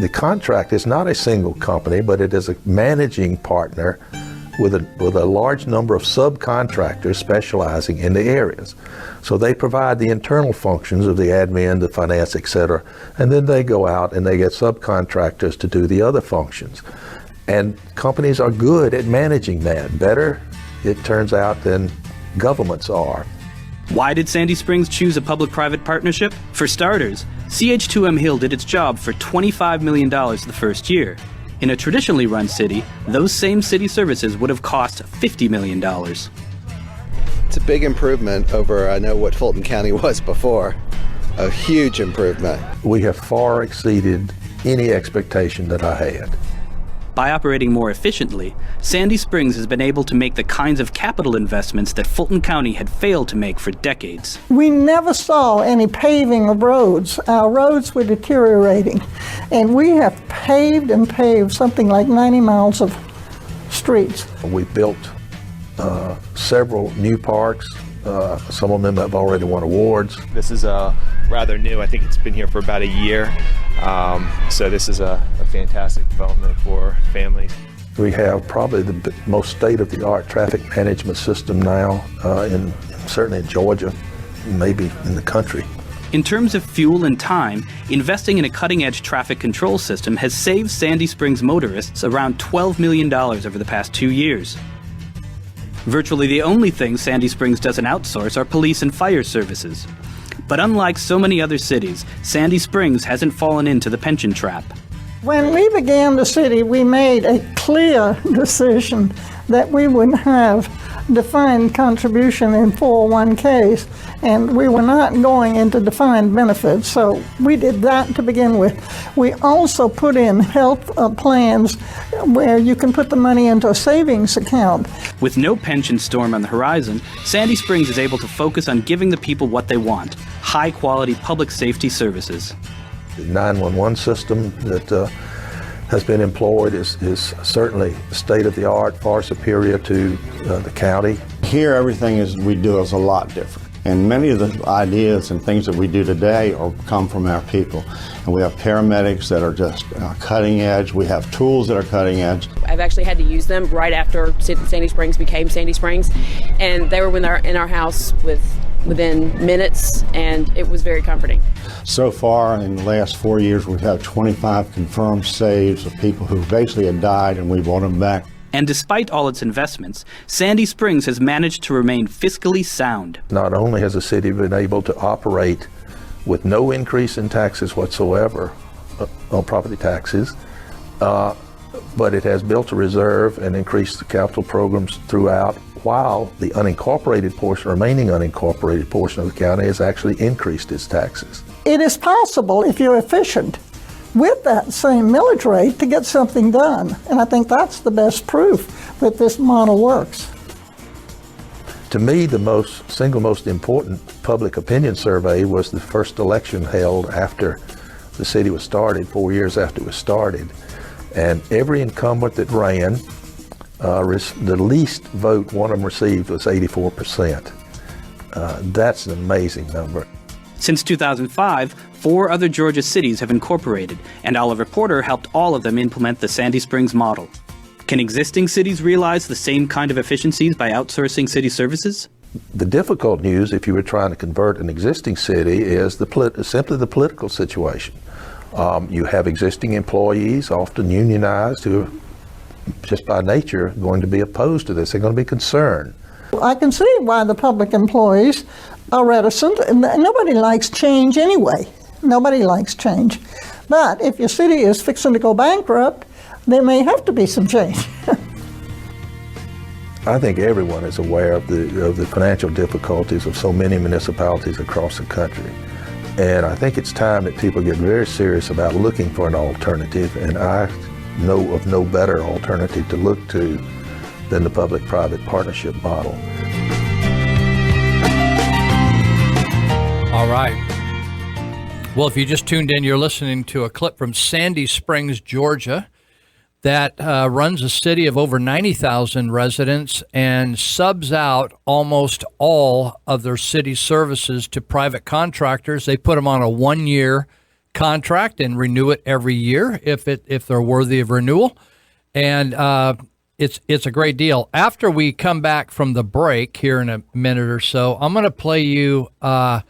The contract is not a single company, but it is a managing partner with a large number of subcontractors specializing in the areas. So they provide the internal functions of the admin, the finance, etc., and then they go out and they get subcontractors to do the other functions. And companies are good at managing that, better, it turns out, than governments are.
Why did Sandy Springs choose a public-private partnership? For starters, CH2M Hill did its job for $25 million the first year. In a traditionally run city, those same city services would have cost $50 million.
It's a big improvement over, I know, what Fulton County was before. A huge improvement.
We have far exceeded any expectation that I had.
By operating more efficiently, Sandy Springs has been able to make the kinds of capital investments that Fulton County had failed to make for decades.
We never saw any paving of roads. Our roads were deteriorating. And we have paved and paved something like 90 miles of streets.
We built several new parks. Some of them have already won awards.
This is rather new. I think it's been here for about a year. So this is a fantastic development for families.
We have probably the most state-of-the-art traffic management system now, certainly in Georgia, maybe in the country.
In terms of fuel and time, investing in a cutting-edge traffic control system has saved Sandy Springs motorists around $12 million over the past 2 years. Virtually the only things Sandy Springs doesn't outsource are police and fire services. But unlike so many other cities, Sandy Springs hasn't fallen into the pension trap.
When we began the city, we made a clear decision that we would have defined contribution in 401ks, and we were not going into defined benefits, so we did that to begin with. We also put in health plans where you can put the money into a savings account.
With no pension storm on the horizon, Sandy Springs is able to focus on giving the people what they want: high-quality public safety services.
The 911 system that has been employed is certainly state-of-the-art, far superior to the county.
Here, everything we do is a lot different. And many of the ideas and things that we do today come from our people. And we have paramedics that are just cutting edge. We have tools that are cutting edge.
I've actually had to use them right after Sandy Springs became Sandy Springs. And they were in our house within minutes, and it was very comforting.
So far, in the last 4 years, we've had 25 confirmed saves of people who basically had died, and we brought them back.
And despite all its investments, Sandy Springs has managed to remain fiscally sound.
Not only has the city been able to operate with no increase in taxes whatsoever on property taxes, but it has built a reserve and increased the capital programs throughout, while the remaining unincorporated portion of the county has actually increased its taxes.
It is possible, if you're efficient, with that same millage rate to get something done. And I think that's the best proof that this model works.
To me, the single most important public opinion survey was the first election held after the city was started, 4 years after it was started. And every incumbent that ran, the least vote one of them received was 84%. That's an amazing number.
Since 2005, 4 other Georgia cities have incorporated, and Oliver Porter helped all of them implement the Sandy Springs model. Can existing cities realize the same kind of efficiencies by outsourcing city services?
The difficult news, if you were trying to convert an existing city, is simply the political situation. You have existing employees, often unionized, who are just by nature going to be opposed to this. They're going to be concerned.
I can see why the public employees are reticent. Nobody likes change anyway. Nobody likes change. But if your city is fixing to go bankrupt, there may have to be some change.
I think everyone is aware of the financial difficulties of so many municipalities across the country. And I think it's time that people get very serious about looking for an alternative, and I know of no better alternative to look to than the public-private partnership model.
All right. Well, if you just tuned in, you're listening to a clip from Sandy Springs, Georgia, that runs a city of over 90,000 residents and subs out almost all of their city services to private contractors. They put them on a 1-year contract and renew it every year if they're worthy of renewal. And it's a great deal. After we come back from the break here in a minute or so, I'm going to play you a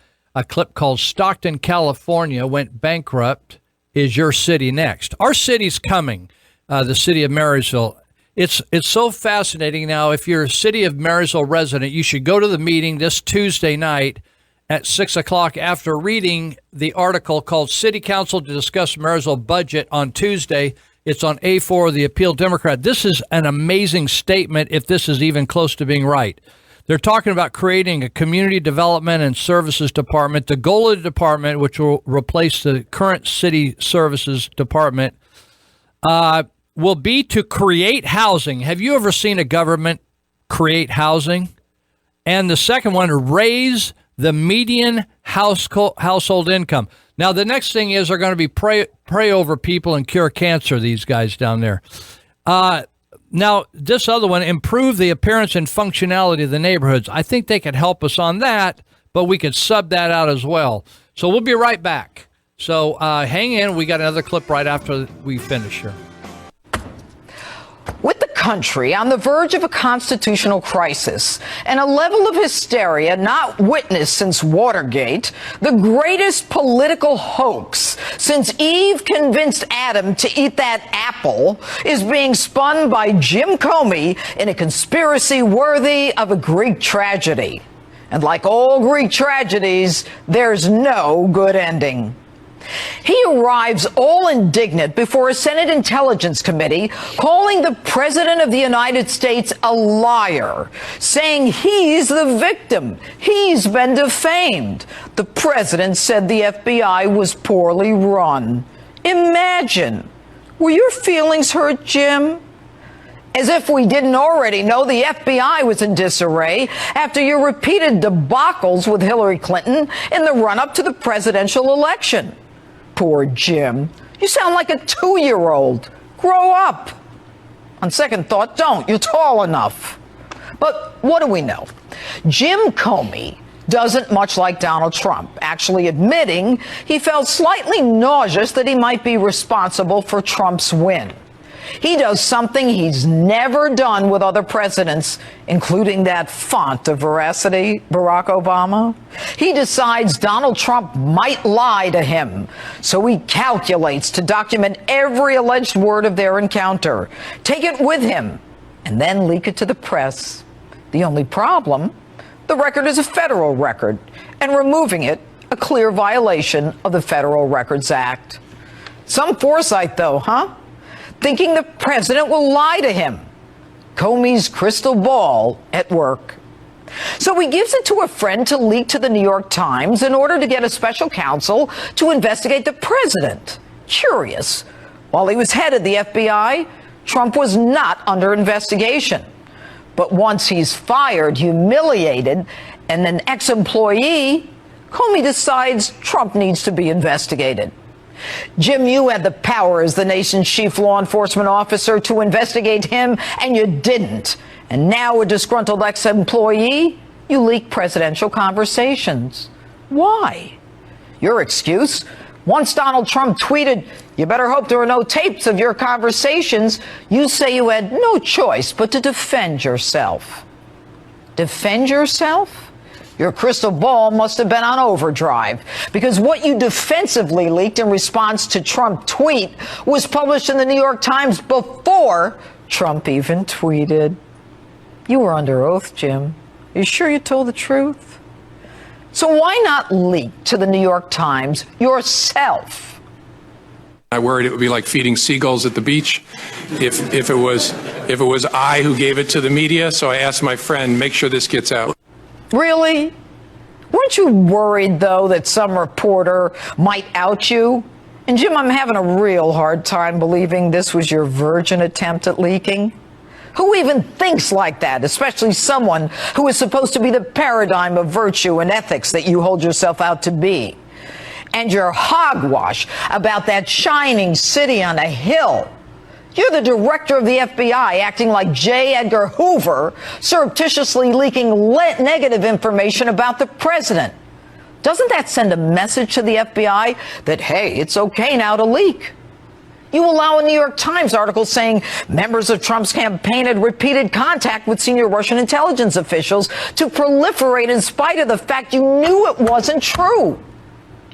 clip called Stockton, California Went Bankrupt. Is your city next? Our city's coming. The city of Marysville. It's so fascinating. Now, if you're a city of Marysville resident, you should go to the meeting this Tuesday night at 6 o'clock after reading the article called City Council to Discuss Marysville Budget on Tuesday. It's on A4 of the Appeal Democrat. This is an amazing statement if this is even close to being right. They're talking about creating a community development and services department. The goal of the department, which will replace the current city services department, will be to create housing. Have you ever seen a government create housing? And the second one, raise the median household income. Now, the next thing is they're going to be pray over people and cure cancer, these guys down there. Now, this other one, improve the appearance and functionality of the neighborhoods. I think they could help us on that, but we could sub that out as well. So we'll be right back. So hang in. We got another clip right after we finish here.
With the country on the verge of a constitutional crisis and a level of hysteria not witnessed since Watergate, the greatest political hoax since Eve convinced Adam to eat that apple is being spun by Jim Comey in a conspiracy worthy of a Greek tragedy. And like all Greek tragedies, there's no good ending. He arrives all indignant before a Senate Intelligence Committee, calling the President of the United States a liar, saying he's the victim. He's been defamed. The President said the FBI was poorly run. Imagine. Were your feelings hurt, Jim? As if we didn't already know the FBI was in disarray after your repeated debacles with Hillary Clinton in the run-up to the presidential election. Poor Jim. You sound like a 2-year-old. Grow up. On second thought, don't. You're tall enough. But what do we know? Jim Comey doesn't much like Donald Trump, actually admitting he felt slightly nauseous that he might be responsible for Trump's win. He does something he's never done with other presidents, including that font of veracity, Barack Obama. He decides Donald Trump might lie to him, so he calculates to document every alleged word of their encounter, take it with him, and then leak it to the press. The only problem, the record is a federal record, and removing it, a clear violation of the Federal Records Act. Some foresight, though, huh? Thinking the president will lie to him. Comey's crystal ball at work. So he gives it to a friend to leak to the New York Times in order to get a special counsel to investigate the president. Curious. While he was head of the FBI, Trump was not under investigation. But once he's fired, humiliated, and an ex-employee, Comey decides Trump needs to be investigated. Jim, you had the power as the nation's chief law enforcement officer to investigate him, and you didn't. And now, a disgruntled ex-employee, you leak presidential conversations. Why? Your excuse? Once Donald Trump tweeted, "You better hope there are no tapes of your conversations," you say you had no choice but to defend yourself. Defend yourself? Your crystal ball must have been on overdrive, because what you defensively leaked in response to Trump tweet was published in the New York Times before Trump even tweeted. You were under oath, Jim. Are you sure you told the truth? So why not leak to the New York Times yourself?
I worried it would be like feeding seagulls at the beach if it was I who gave it to the media. So I asked my friend, make sure this gets out.
Really? Weren't you worried, though, that some reporter might out you? And Jim, I'm having a real hard time believing this was your virgin attempt at leaking. Who even thinks like that, especially someone who is supposed to be the paradigm of virtue and ethics that you hold yourself out to be? And your hogwash about that shining city on a hill. You're the director of the FBI, acting like J. Edgar Hoover, surreptitiously leaking negative information about the president. Doesn't that send a message to the FBI that, hey, it's okay now to leak? You allow a New York Times article saying members of Trump's campaign had repeated contact with senior Russian intelligence officials to proliferate in spite of the fact you knew it wasn't true.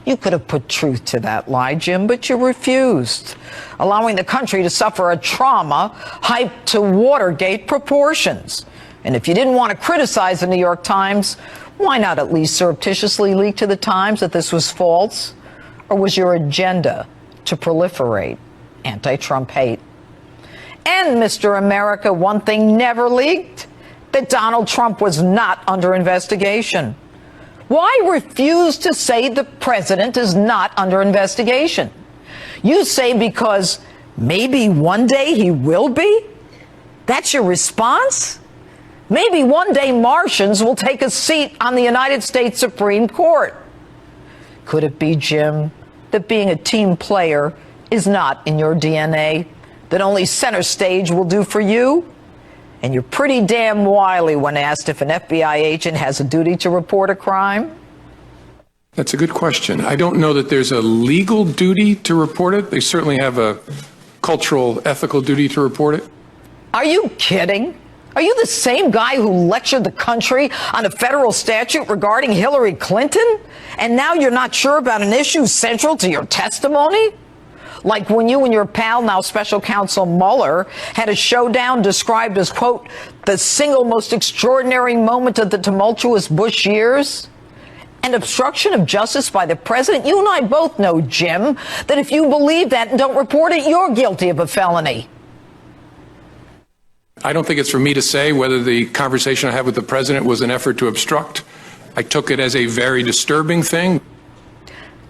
You could have put truth to that lie, Jim, but you refused, allowing the country to suffer a trauma hyped to Watergate proportions. And if you didn't want to criticize the New York Times, why not at least surreptitiously leak to the Times that this was false? Or was your agenda to proliferate anti-Trump hate? And, Mr. America, one thing never leaked, that Donald Trump was not under investigation. Why refuse to say the president is not under investigation? You say because maybe one day he will be? That's your response? Maybe one day Martians will take a seat on the United States Supreme Court. Could it be, Jim, that being a team player is not in your DNA, that only center stage will do for you? And you're pretty damn wily when asked if an FBI agent has a duty to report a crime?
That's a good question. I don't know that there's a legal duty to report it. They certainly have a cultural, ethical duty to report it.
Are you kidding? Are you the same guy who lectured the country on a federal statute regarding Hillary Clinton? And now you're not sure about an issue central to your testimony? Like when you and your pal, now special counsel Mueller, had a showdown described as, quote, the single most extraordinary moment of the tumultuous Bush years? And obstruction of justice by the president? You and I both know, Jim, that if you believe that and don't report it, you're guilty of a felony.
I don't think it's for me to say whether the conversation I had with the president was an effort to obstruct. I took it as a very disturbing thing.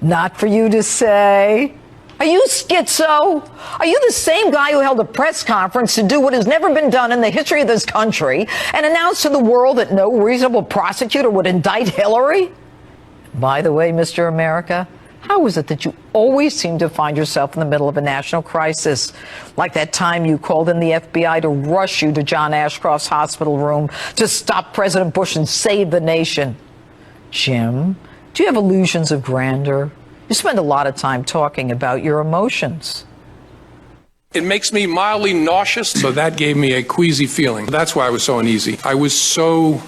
Not for you to say. Are you schizo? Are you the same guy who held a press conference to do what has never been done in the history of this country and announced to the world that no reasonable prosecutor would indict Hillary? By the way, Mr. America, how is it that you always seem to find yourself in the middle of a national crisis? Like that time you called in the FBI to rush you to John Ashcroft's hospital room to stop President Bush and save the nation. Jim, do you have illusions of grandeur? You spend a lot of time talking about your emotions.
It makes me mildly nauseous, so that gave me a queasy feeling. That's why I was so uneasy. I was so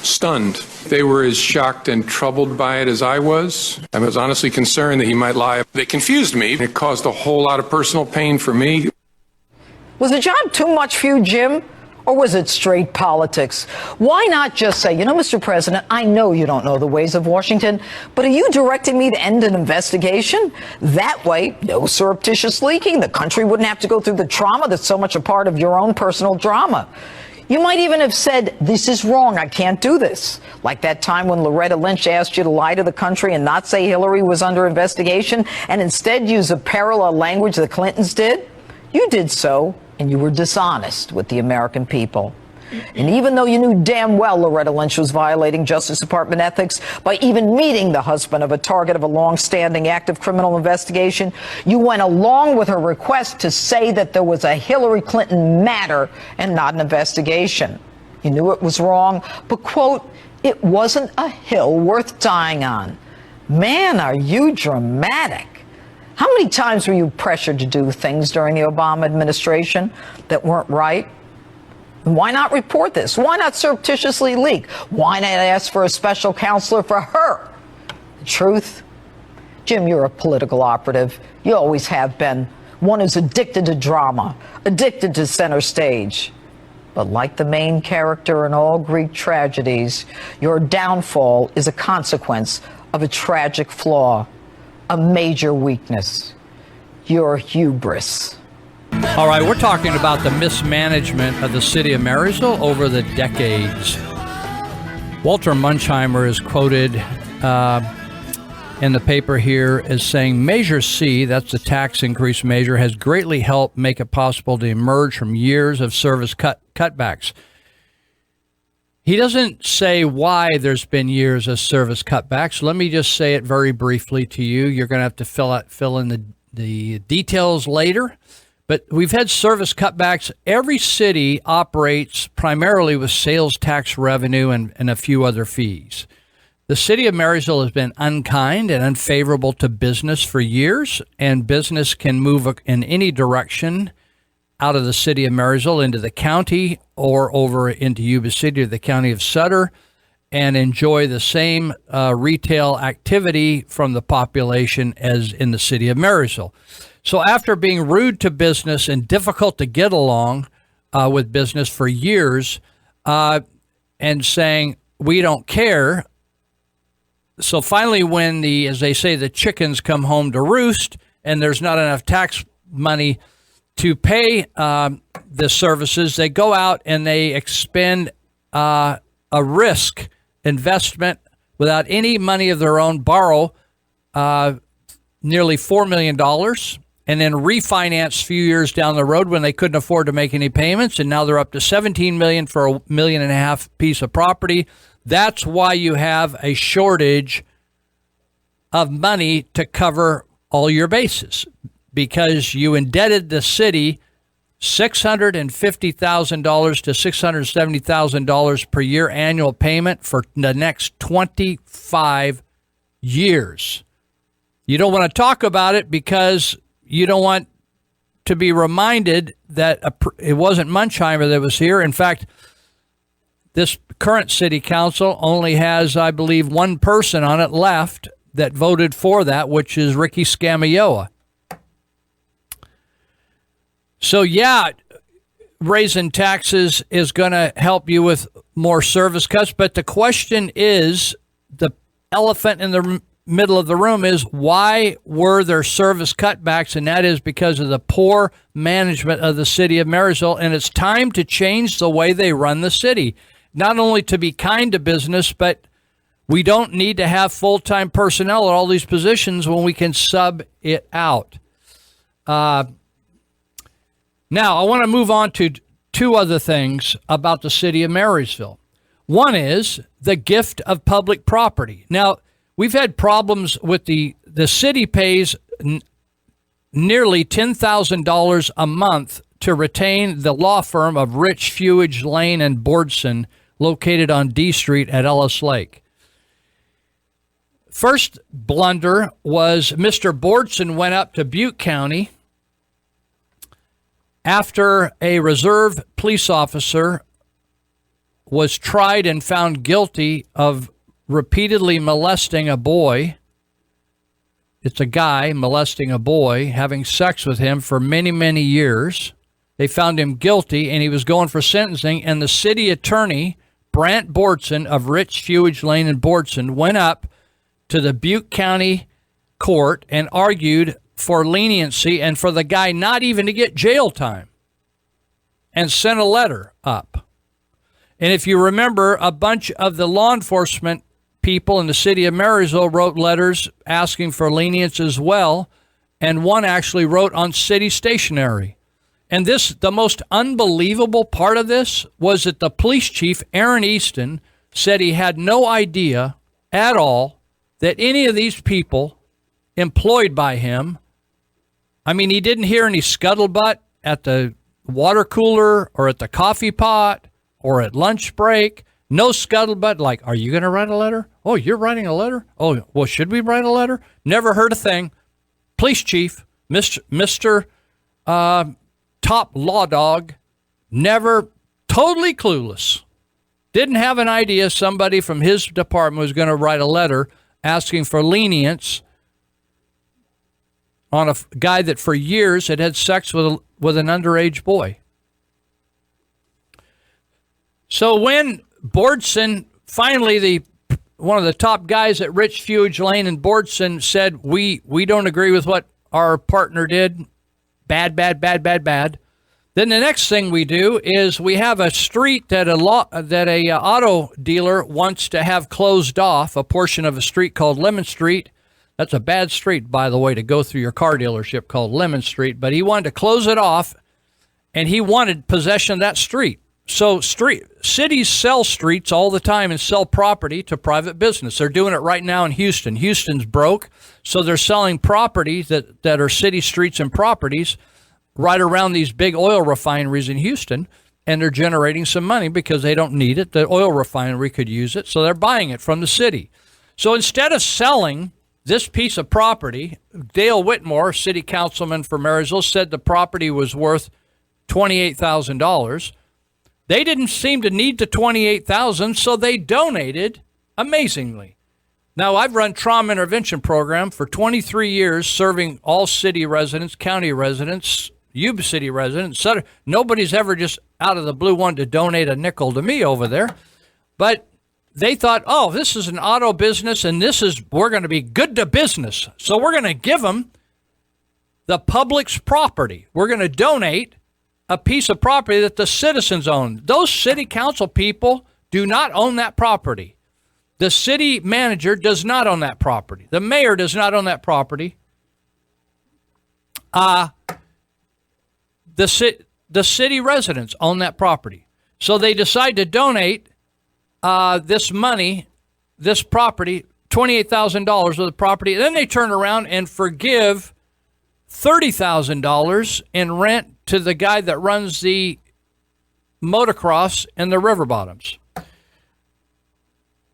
stunned. They were as shocked and troubled by it as I was. I was honestly concerned that he might lie. They confused me. It caused a whole lot of personal pain for me.
Was the job too much for you, Jim? Or was it straight politics? Why not just say, you know, Mr. President, I know you don't know the ways of Washington, but are you directing me to end an investigation? That way, no surreptitious leaking. The country wouldn't have to go through the trauma that's so much a part of your own personal drama. You might even have said, this is wrong, I can't do this. Like that time when Loretta Lynch asked you to lie to the country and not say Hillary was under investigation and instead use a parallel language the Clintons did. You did so, and you were dishonest with the American people. And even though you knew damn well Loretta Lynch was violating Justice Department ethics by even meeting the husband of a target of a long-standing active criminal investigation, you went along with her request to say that there was a Hillary Clinton matter and not an investigation. You knew it was wrong, but, quote, it wasn't a hill worth dying on. Man, are you dramatic. How many times were you pressured to do things during the Obama administration that weren't right? Why not report this? Why not surreptitiously leak? Why not ask for a special counselor for her? The truth? Jim, you're a political operative. You always have been. One who's addicted to drama, addicted to center stage. But like the main character in all Greek tragedies, your downfall is a consequence of a tragic flaw, a major weakness, your hubris.
All right, we're talking about the mismanagement of the city of Marysville over the decades. Walter Muncheimer is quoted in the paper here as saying, Measure C, that's the tax increase measure, has greatly helped make it possible to emerge from years of service cutbacks. He doesn't say why there's been years of service cutbacks. Let me just say it very briefly to you. You're going to have to fill in the details later. But we've had service cutbacks. Every city operates primarily with sales tax revenue and a few other fees. The city of Marysville has been unkind and unfavorable to business for years, and business can move in any direction out of the city of Marysville into the county or over into Yuba City or the county of Sutter and enjoy the same retail activity from the population as in the city of Marysville. So after being rude to business and difficult to get along with business for years and saying, we don't care. So finally, when as they say, the chickens come home to roost and there's not enough tax money to pay the services, they go out and they expend a risk investment without any money of their own, borrow nearly $4 million and then refinance a few years down the road when they couldn't afford to make any payments. And now they're up to $17 million for $1.5 million piece of property. That's why you have a shortage of money to cover all your bases because you indebted the city $650,000 to $670,000 per year annual payment for the next 25 years. You don't want to talk about it because you don't want to be reminded that it wasn't Munchheimer that was here. In fact, this current city council only has, I believe, one person on it left that voted for that, which is Ricky Scamioa. So, yeah, raising taxes is going to help you with more service cuts. But the question is, the elephant in the middle of the room is, why were there service cutbacks? And that is because of the poor management of the city of Marysville. And it's time to change the way they run the city. Not only to be kind to business, but we don't need to have full-time personnel at all these positions when we can sub it out. Now, I want to move on to two other things about the city of Marysville. One is the gift of public property. Now, we've had problems with the city pays nearly $10,000 a month to retain the law firm of Rich, Fewage, Lane, and Bordson, located on D Street at Ellis Lake. First blunder was Mr. Bordson went up to Butte County after a reserve police officer was tried and found guilty of repeatedly molesting a boy. It's a guy molesting a boy, having sex with him for many, many years. They found him guilty, and he was going for sentencing, and the city attorney, Brant Bordson of Rich, Fewage, Lane, and Bordson, went up to the Butte County Court and argued for leniency and for the guy not even to get jail time, and sent a letter up. And if you remember, a bunch of the law enforcement people in the city of Marysville wrote letters asking for lenience as well, and one actually wrote on city stationery. And the most unbelievable part of this was that the police chief, Aaron Easton, said he had no idea at all that any of these people employed by him, I mean, he didn't hear any scuttlebutt at the water cooler or at the coffee pot or at lunch break. No scuttlebutt like, are you going to write a letter? Oh, you're writing a letter? Oh, well, should we write a letter? Never heard a thing. Police chief, Mr. Top law dog, never, totally clueless. Didn't have an idea somebody from his department was going to write a letter asking for lenience on a guy that for years had sex with an underage boy. So when Bordson, finally one of the top guys at Rich, Fewage, Lane, and Bordson said, we don't agree with what our partner did, bad. Then the next thing we do is we have a street that a auto dealer wants to have closed off, a portion of a street called Lemon Street. That's a bad street, by the way, to go through your car dealership, called Lemon Street. But he wanted to close it off, and he wanted possession of that street. So cities sell streets all the time and sell property to private business. They're doing it right now in Houston. Houston's broke, so they're selling properties that are city streets and properties right around these big oil refineries in Houston, and they're generating some money because they don't need it. The oil refinery could use it, so they're buying it from the city. So instead of selling this piece of property, Dale Whitmore, city councilman for Marysville, said the property was worth $28,000. They didn't seem to need the $28,000, so they donated amazingly. Now, I've run trauma intervention program for 23 years, serving all city residents, county residents, Yuba City residents. Nobody's ever just out of the blue wanted to donate a nickel to me over there. But they thought, oh, this is an auto business, and we're going to be good to business. So we're going to give them the public's property. We're going to donate a piece of property that the citizens own. Those city council people do not own that property. The city manager does not own that property. The mayor does not own that property. The city residents own that property. So they decide to donate this money, this property, $28,000 of the property. Then they turn around and forgive $30,000 in rent to the guy that runs the motocross in the river bottoms.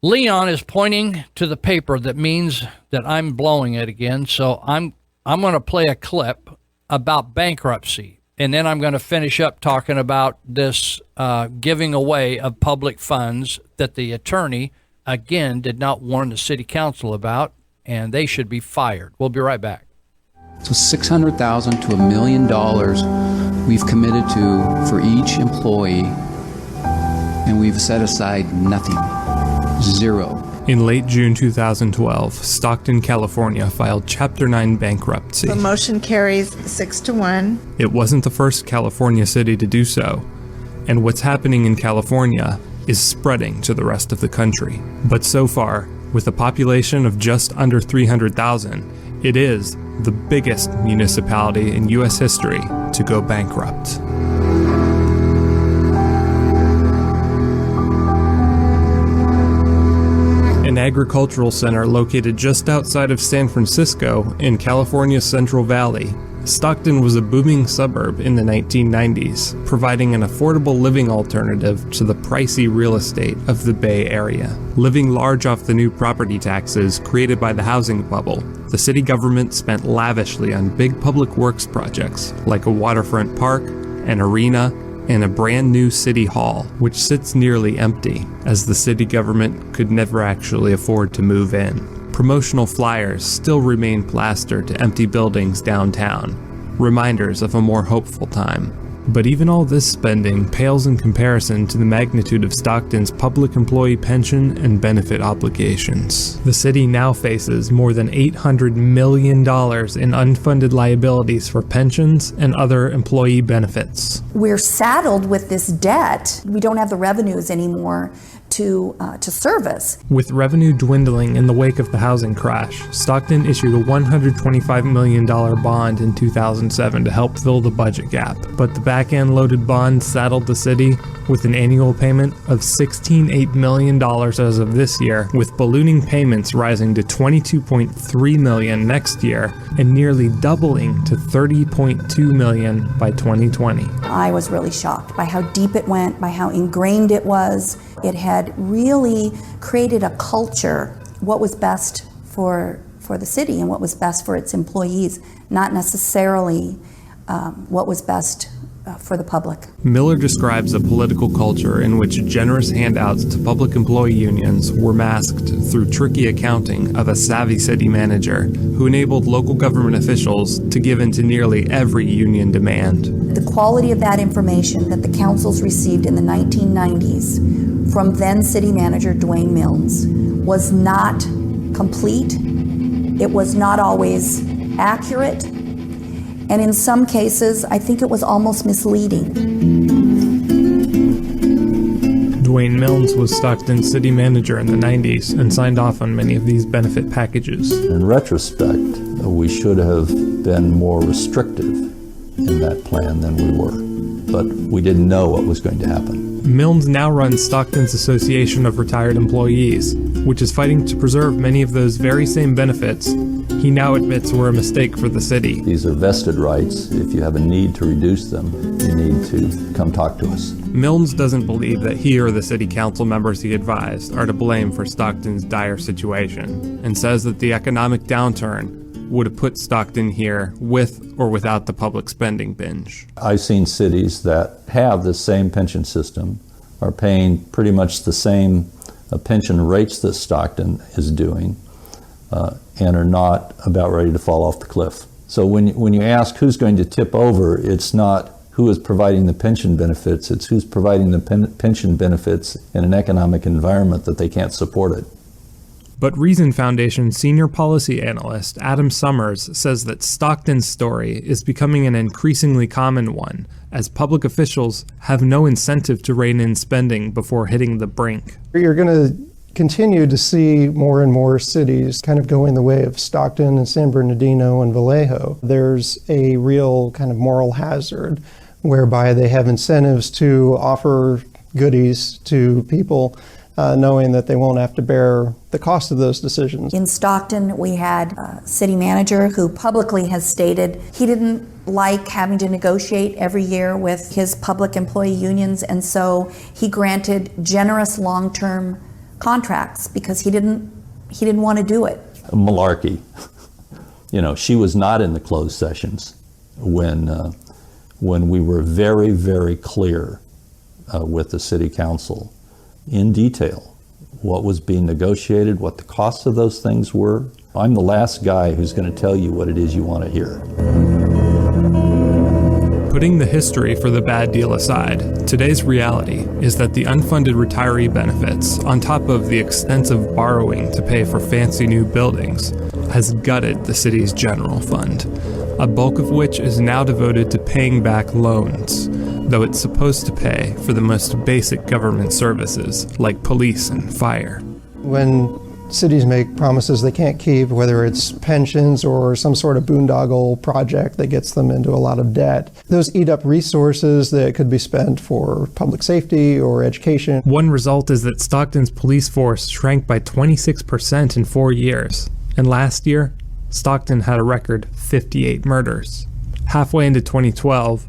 Leon is pointing to the paper. That means that I'm blowing it again. So I'm going to play a clip about bankruptcy, and then I'm going to finish up talking about this giving away of public funds that the attorney, again, did not warn the city council about, and they should be fired. We'll be right back.
So $600,000 to $1 million we've committed to for each employee, and we've set aside nothing. Zero.
In late June 2012, Stockton, California filed Chapter 9 bankruptcy.
The motion carries 6-1.
It wasn't the first California city to do so, and what's happening in California is spreading to the rest of the country. But so far, with a population of just under 300,000, it is the biggest municipality in U.S. history to go bankrupt. An agricultural center located just outside of San Francisco in California's Central Valley, Stockton was a booming suburb in the 1990s, providing an affordable living alternative to the pricey real estate of the Bay Area. Living large off the new property taxes created by the housing bubble, the city government spent lavishly on big public works projects like a waterfront park, an arena, and a brand new city hall, which sits nearly empty, as the city government could never actually afford to move in. Promotional flyers still remain plastered to empty buildings downtown, reminders of a more hopeful time. But even all this spending pales in comparison to the magnitude of Stockton's public employee pension and benefit obligations. The city now faces more than $800 million in unfunded liabilities for pensions and other employee benefits.
We're saddled with this debt. We don't have the revenues anymore to service.
With revenue dwindling in the wake of the housing crash, Stockton issued a $125 million bond in 2007 to help fill the budget gap. But the back-end loaded bond saddled the city with an annual payment of $16.8 million as of this year, with ballooning payments rising to $22.3 million next year and nearly doubling to $30.2 million by 2020.
I was really shocked by how deep it went, by how ingrained it was. It had really created a culture, what was best for the city and what was best for its employees, not necessarily what was best for the public.
Miller describes a political culture in which generous handouts to public employee unions were masked through tricky accounting of a savvy city manager who enabled local government officials to give in to nearly every union demand.
The quality of that information that the councils received in the 1990s from then city manager Dwayne Milnes was not complete. It was not always accurate. And in some cases, I think it was almost misleading.
Dwayne Milnes was Stockton's city manager in the 90s and signed off on many of these benefit packages.
In retrospect, we should have been more restrictive in that plan than we were, but we didn't know what was going to happen.
Milnes now runs Stockton's Association of Retired Employees, which is fighting to preserve many of those very same benefits he now admits were a mistake for the city.
These are vested rights. If you have a need to reduce them, you need to come talk to us.
Milnes doesn't believe that he or the city council members he advised are to blame for Stockton's dire situation, and says that the economic downturn would have put Stockton here with or without the public spending binge.
I've seen cities that have the same pension system, are paying pretty much the same pension rates that Stockton is doing, and are not about ready to fall off the cliff. So when you ask who's going to tip over, it's not who is providing the pension benefits, it's who's providing the pension benefits in an economic environment that they can't support it.
But Reason Foundation senior policy analyst Adam Summers says that Stockton's story is becoming an increasingly common one, as public officials have no incentive to rein in spending before hitting the brink.
You're going to continue to see more and more cities kind of going the way of Stockton and San Bernardino and Vallejo. There's a real kind of moral hazard whereby they have incentives to offer goodies to people knowing that they won't have to bear the cost of those decisions.
In Stockton, we had a city manager who publicly has stated he didn't like having to negotiate every year with his public employee unions, and so he granted generous long-term contracts because he didn't want to do it.
Malarkey. You know, she was not in the closed sessions when we were very, very clear with the city council in detail what was being negotiated, what the costs of those things were. I'm the last guy who's going to tell you what it is you want to hear.
Putting the history for the bad deal aside, today's reality is that the unfunded retiree benefits, on top of the extensive borrowing to pay for fancy new buildings, has gutted the city's general fund, a bulk of which is now devoted to paying back loans, though it's supposed to pay for the most basic government services like police and fire.
When cities make promises they can't keep, whether it's pensions or some sort of boondoggle project that gets them into a lot of debt, those eat up resources that could be spent for public safety or education.
One result is that Stockton's police force shrank by 26% in 4 years, and last year, Stockton had a record 58 murders. Halfway into 2012,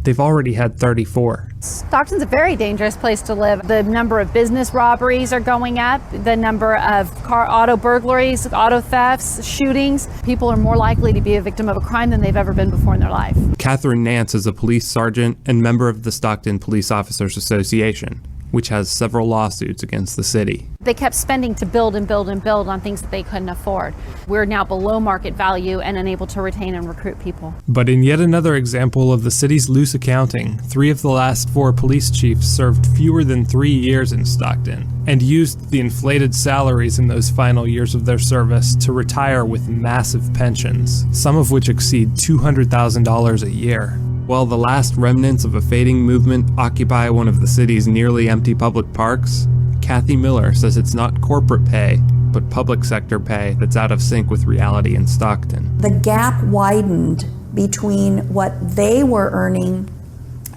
they've already had 34.
Stockton's a very dangerous place to live. The number of business robberies are going up, the number of auto burglaries, auto thefts, shootings. People are more likely to be a victim of a crime than they've ever been before in their life.
Catherine Nance is a police sergeant and member of the Stockton Police Officers Association, which has several lawsuits against the city.
They kept spending to build and build and build on things that they couldn't afford. We're now below market value and unable to retain and recruit people.
But in yet another example of the city's loose accounting, 3 of the last 4 police chiefs served fewer than 3 years in Stockton and used the inflated salaries in those final years of their service to retire with massive pensions, some of which exceed $200,000 a year. While the last remnants of a fading movement occupy one of the city's nearly empty public parks, Kathy Miller says it's not corporate pay, but public sector pay that's out of sync with reality in Stockton.
The gap widened between what they were earning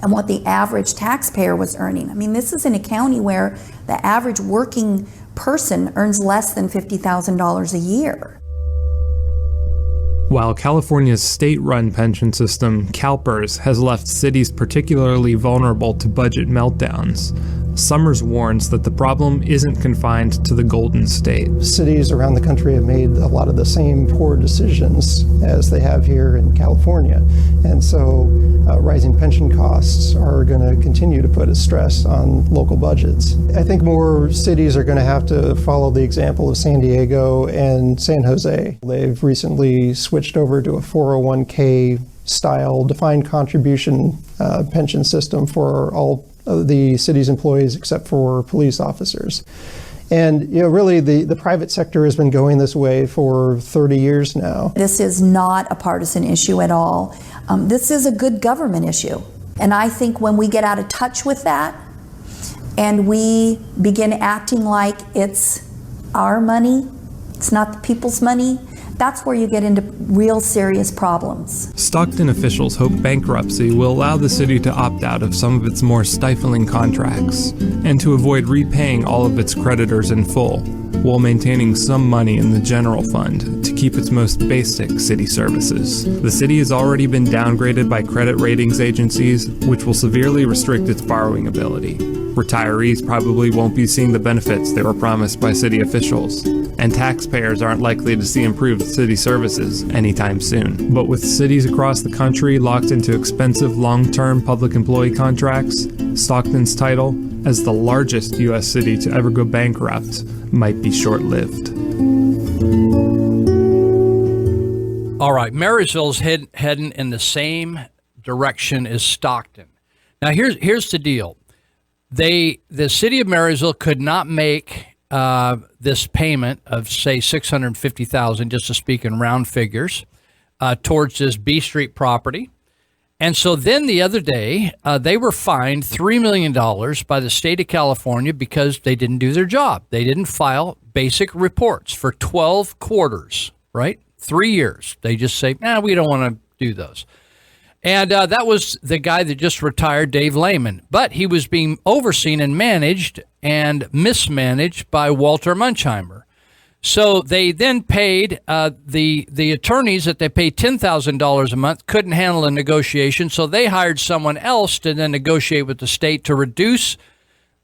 and what the average taxpayer was earning. I mean, this is in a county where the average working person earns less than $50,000 a year.
While California's state-run pension system, CalPERS, has left cities particularly vulnerable to budget meltdowns, Summers warns that the problem isn't confined to the Golden State.
Cities around the country have made a lot of the same poor decisions as they have here in California. And so rising pension costs are going to continue to put a stress on local budgets. I think more cities are going to have to follow the example of San Diego and San Jose. They've recently switched over to a 401k style defined contribution pension system for all the city's employees except for police officers. And really the private sector has been going this way for 30 years now.
This is not a partisan issue at all. This is a good government issue. And I think when we get out of touch with that and we begin acting like it's our money, it's not the people's money, that's where you get into real serious problems.
Stockton officials hope bankruptcy will allow the city to opt out of some of its more stifling contracts and to avoid repaying all of its creditors in full, while maintaining some money in the general fund to keep its most basic city services. The city has already been downgraded by credit ratings agencies, which will severely restrict its borrowing ability. Retirees probably won't be seeing the benefits they were promised by city officials, and taxpayers aren't likely to see improved city services anytime soon. But with cities across the country locked into expensive long-term public employee contracts, Stockton's title as the largest U.S. city to ever go bankrupt might be short-lived.
All right, Marysville's heading in the same direction as Stockton. Now, here's the deal. The city of Marysville could not make this payment of, say, $650,000, just to speak in round figures, towards this B Street property. And so then the other day, they were fined $3 million by the state of California because they didn't do their job. They didn't file basic reports for 12 quarters, right? 3 years. They just say, we don't want to do those. And that was the guy that just retired, Dave Lehman. But he was being overseen and managed and mismanaged by Walter Munchheimer. So they then paid the attorneys that they paid $10,000 a month couldn't handle a negotiation, so they hired someone else to then negotiate with the state to reduce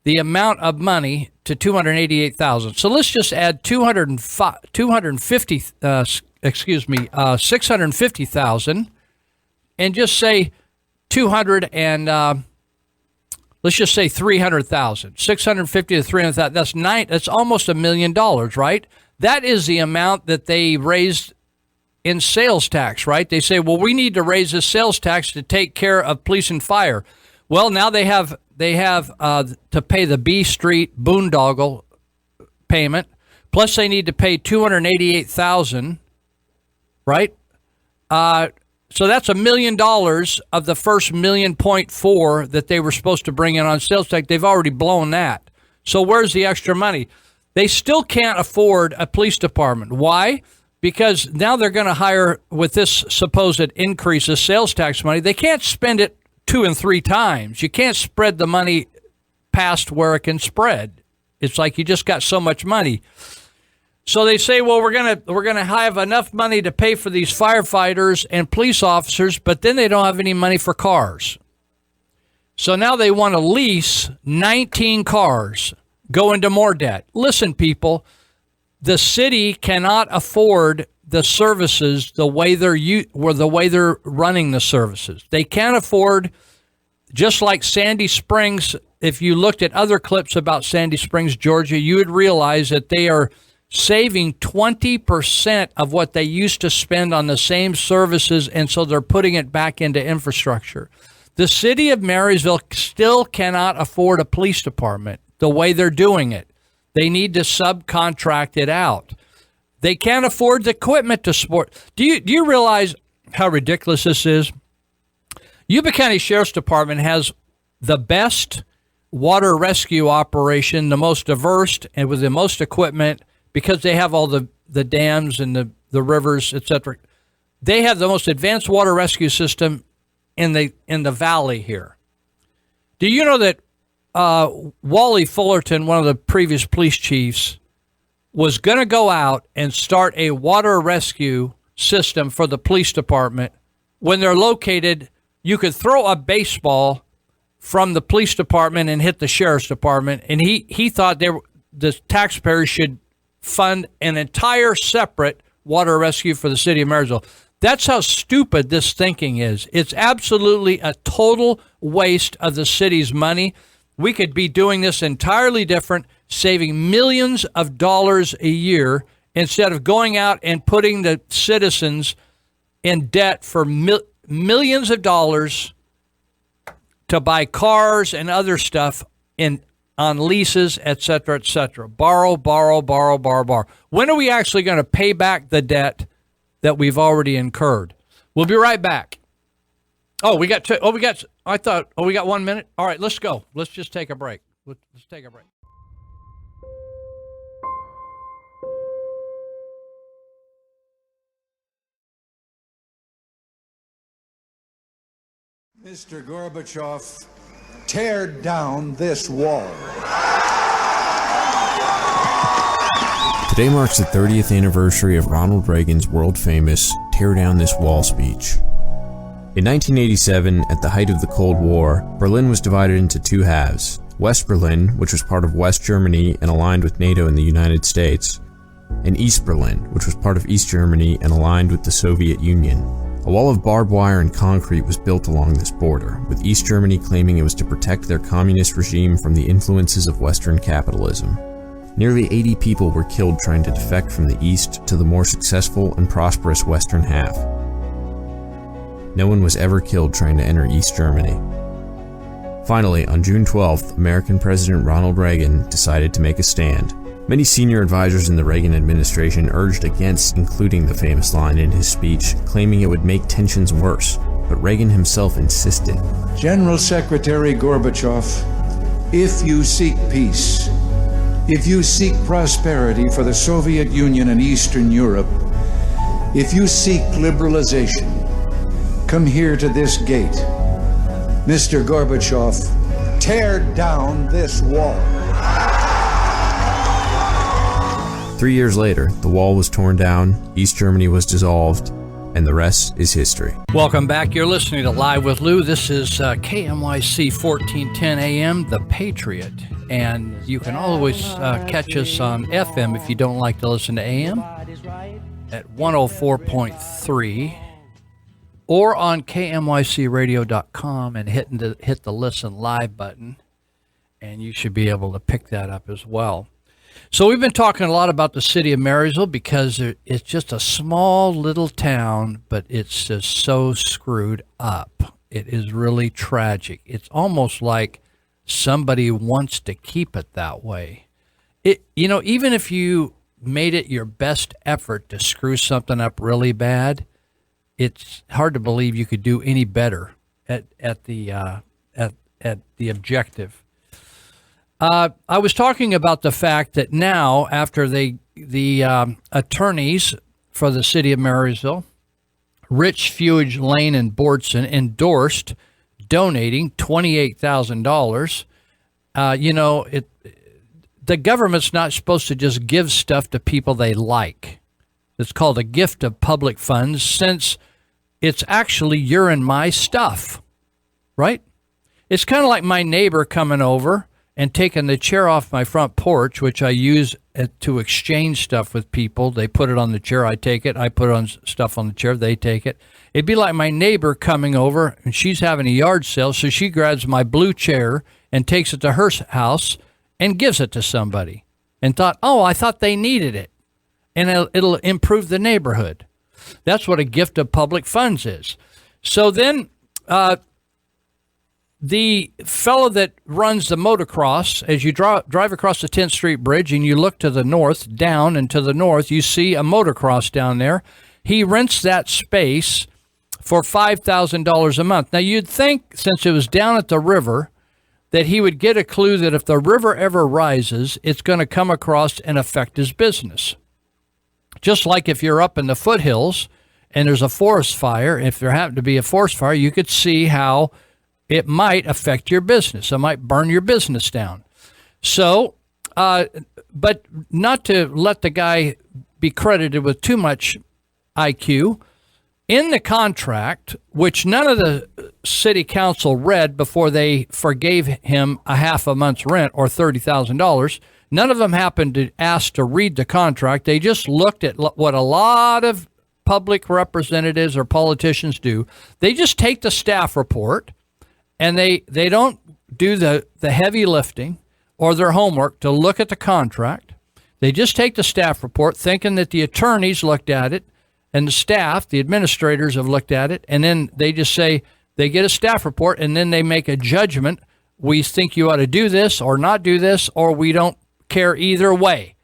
the amount of money to $288,000. So let's just add $650,000 and just say let's just say $300,000. $650,000 to $300,000. That's almost $1 million, right? That is the amount that they raised in sales tax, right? They say, well, we need to raise this sales tax to take care of police and fire. Well, now they have to pay the B Street boondoggle payment, plus they need to pay $288,000, right? So that's $1 million of the first $1.4 million that they were supposed to bring in on sales tax. They've already blown that. So where's the extra money? They still can't afford a police department. Why? Because now they're going to hire, with this supposed increase of sales tax money, they can't spend it 2 and 3 times. You can't spread the money past where it can spread. It's like you just got so much money. So they say, well, we're gonna have enough money to pay for these firefighters and police officers, but then they don't have any money for cars. So now they want to lease 19 cars, go into more debt. Listen, people, the city cannot afford the services the way they're running the services. They can't afford, just like Sandy Springs. If you looked at other clips about Sandy Springs, Georgia, you would realize that they are saving 20% of what they used to spend on the same services, and so they're putting it back into infrastructure. The city of Marysville still cannot afford a police department the way they're doing it. They need to subcontract it out. They can't afford the equipment to support. Do you realize how ridiculous this is? Yuba County Sheriff's Department has the best water rescue operation, the most diverse and with the most equipment, because they have all the dams and the rivers, etc. They have the most advanced water rescue system in the valley here. Do you know that Wally Fullerton, one of the previous police chiefs, was going to go out and start a water rescue system for the police department? When they're located, you could throw a baseball from the police department and hit the sheriff's department, and he thought the taxpayers should fund an entire separate water rescue for the city of Marysville. That's how stupid this thinking is. It's absolutely a total waste of the city's money. We could be doing this entirely different, saving millions of dollars a year, instead of going out and putting the citizens in debt for millions of dollars to buy cars and other stuff on leases, etc., etc. Borrow. When are we actually going to pay back the debt that we've already incurred? We'll be right back. We got 1 minute. All right, let's go. Let's just take a break. Let's take a break.
Mr. Gorbachev, tear down this wall.
Today marks the 30th anniversary of Ronald Reagan's world-famous Tear Down This Wall speech. In 1987, at the height of the Cold War, Berlin was divided into 2 halves. West Berlin, which was part of West Germany and aligned with NATO and the United States, and East Berlin, which was part of East Germany and aligned with the Soviet Union. A wall of barbed wire and concrete was built along this border, with East Germany claiming it was to protect their communist regime from the influences of Western capitalism. Nearly 80 people were killed trying to defect from the East to the more successful and prosperous Western half. No one was ever killed trying to enter East Germany. Finally, on June 12th, American President Ronald Reagan decided to make a stand. Many senior advisors in the Reagan administration urged against including the famous line in his speech, claiming it would make tensions worse, but Reagan himself insisted.
General Secretary Gorbachev, if you seek peace, if you seek prosperity for the Soviet Union and Eastern Europe, if you seek liberalization, come here to this gate. Mr. Gorbachev, tear down this wall.
3 years later, the wall was torn down, East Germany was dissolved, and the rest is history.
Welcome back. You're listening to Live with Lou. This is KMYC 1410 AM, The Patriot. And you can always catch us on FM if you don't like to listen to AM at 104.3 or on KMYCradio.com and hit the Listen Live button, and you should be able to pick that up as well. So we've been talking a lot about the city of Marysville because it's just a small little town, but it's just so screwed up. It is really tragic. It's almost like somebody wants to keep it that way. Even if you made it your best effort to screw something up really bad, it's hard to believe you could do any better at the objective. I was talking about the fact that now, after the attorneys for the city of Marysville, Rich, Fuge, Lane, and Bordson, endorsed donating $28,000. The government's not supposed to just give stuff to people they like. It's called a gift of public funds, since it's actually your and my stuff, right? It's kind of like my neighbor coming over and taking the chair off my front porch, which I use to exchange stuff with people. They put it on the chair, I take it. I put on stuff on the chair, they take it. It'd be like my neighbor coming over, and she's having a yard sale, so she grabs my blue chair and takes it to her house and gives it to somebody, and thought, I thought they needed it, and it'll improve the neighborhood. That's what a gift of public funds is. So then the fellow that runs the motocross, as you drive across the 10th Street Bridge and you look to the north, down and to the north, you see a motocross down there. He rents that space for $5,000 a month. Now, you'd think, since it was down at the river, that he would get a clue that if the river ever rises, it's going to come across and affect his business. Just like if you're up in the foothills and there's a forest fire, if there happened to be a forest fire, you could see how it might affect your business. It might burn your business down. So, but not to let the guy be credited with too much IQ, in the contract, which none of the city council read before they forgave him a half a month's rent or $30,000, none of them happened to ask to read the contract. They just looked at what a lot of public representatives or politicians do. They just take the staff report, and they don't do the heavy lifting or their homework to look at the contract. They just take the staff report, thinking that the attorneys looked at it, and the staff, the administrators, have looked at it, and then they just say, they get a staff report, and then they make a judgment. We think you ought to do this or not do this, or we don't care either way.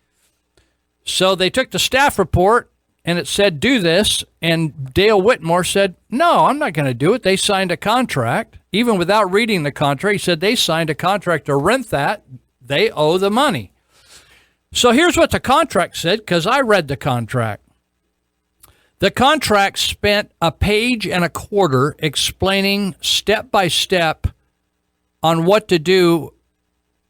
So they took the staff report, and it said, do this, and Dale Whitmore said, no, I'm not going to do it. They signed a contract. Even without reading the contract, he said they signed a contract to rent that. They owe the money. So here's what the contract said, because I read the contract. The contract spent a page and a quarter explaining step by step on what to do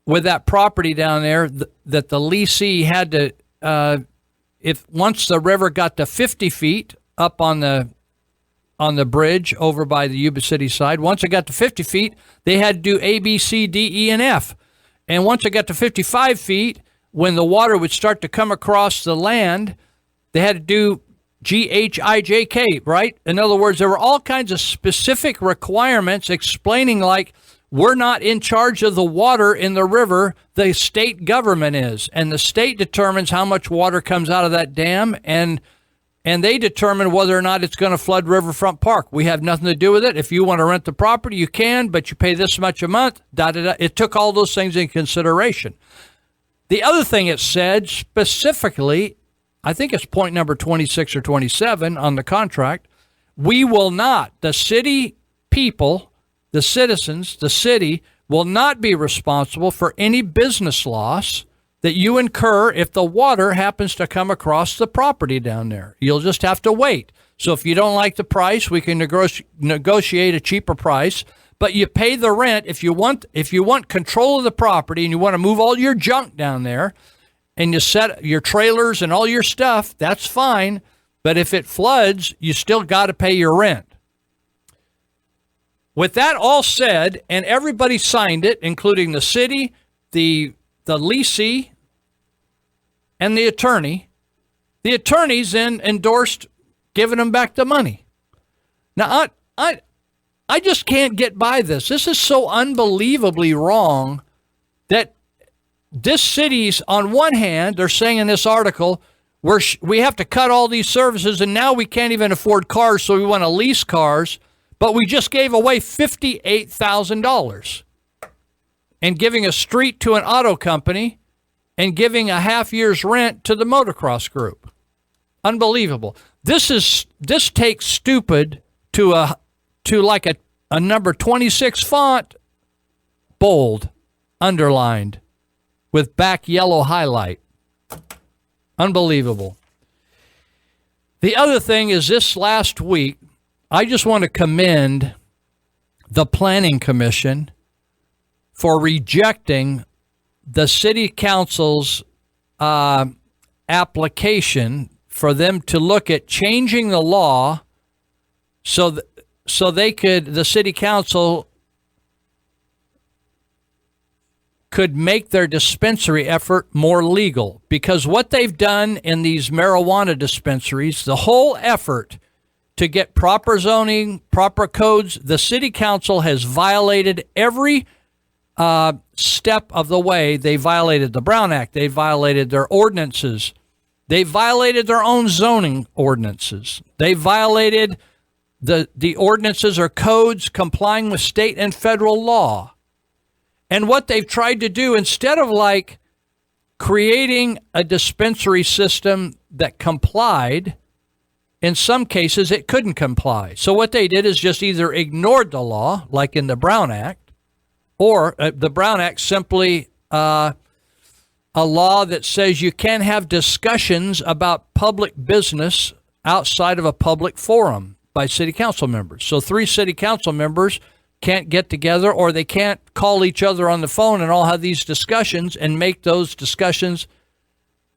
with that property down there, that the leasee had to, if once the river got to 50 feet up on the bridge over by the Yuba City side, once it got to 50 feet, they had to do A, B, C, D, E, and F. And once it got to 55 feet, when the water would start to come across the land, they had to do G, H, I, J, K, right? In other words, there were all kinds of specific requirements explaining, like, we're not in charge of the water in the river, the state government is. And the state determines how much water comes out of that dam, and they determine whether or not it's going to flood Riverfront Park. We have nothing to do with it. If you want to rent the property, you can, but you pay this much a month. It took all those things in consideration. The other thing it said specifically, I think it's point number 26 or 27 on the contract, we will not, the city people, the citizens, the city, will not be responsible for any business loss that you incur if the water happens to come across the property down there. You'll just have to wait. So if you don't like the price, we can negotiate a cheaper price, but you pay the rent if you want control of the property and you want to move all your junk down there, and you set your trailers and all your stuff, that's fine. But if it floods, you still got to pay your rent. With that all said, and everybody signed it, including the city, the leasee, and the attorney, the attorneys then endorsed giving them back the money. Now, I just can't get by this. This is so unbelievably wrong that this city's, on one hand, they're saying in this article, we have to cut all these services, and now we can't even afford cars, so we want to lease cars. But we just gave away $58,000 and giving a street to an auto company and giving a half year's rent to the motocross group. Unbelievable. This takes stupid to like a number 26 font, bold, underlined, with back yellow highlight. Unbelievable. The other thing is this last week, I just want to commend the Planning Commission for rejecting the City Council's application for them to look at changing the law so the City Council could make their dispensary effort more legal. Because what they've done in these marijuana dispensaries, the whole effort to get proper zoning, proper codes, the City Council has violated every step of the way. They violated the Brown Act. They violated their ordinances. They violated their own zoning ordinances. They violated the ordinances or codes complying with state and federal law. And what they've tried to do, instead of like creating a dispensary system that complied, in some cases it couldn't comply. So what they did is just either ignored the law, like in the Brown Act, or the Brown Act simply a law that says you can't have discussions about public business outside of a public forum by city council members. So 3 city council members can't get together, or they can't call each other on the phone and all have these discussions and make those discussions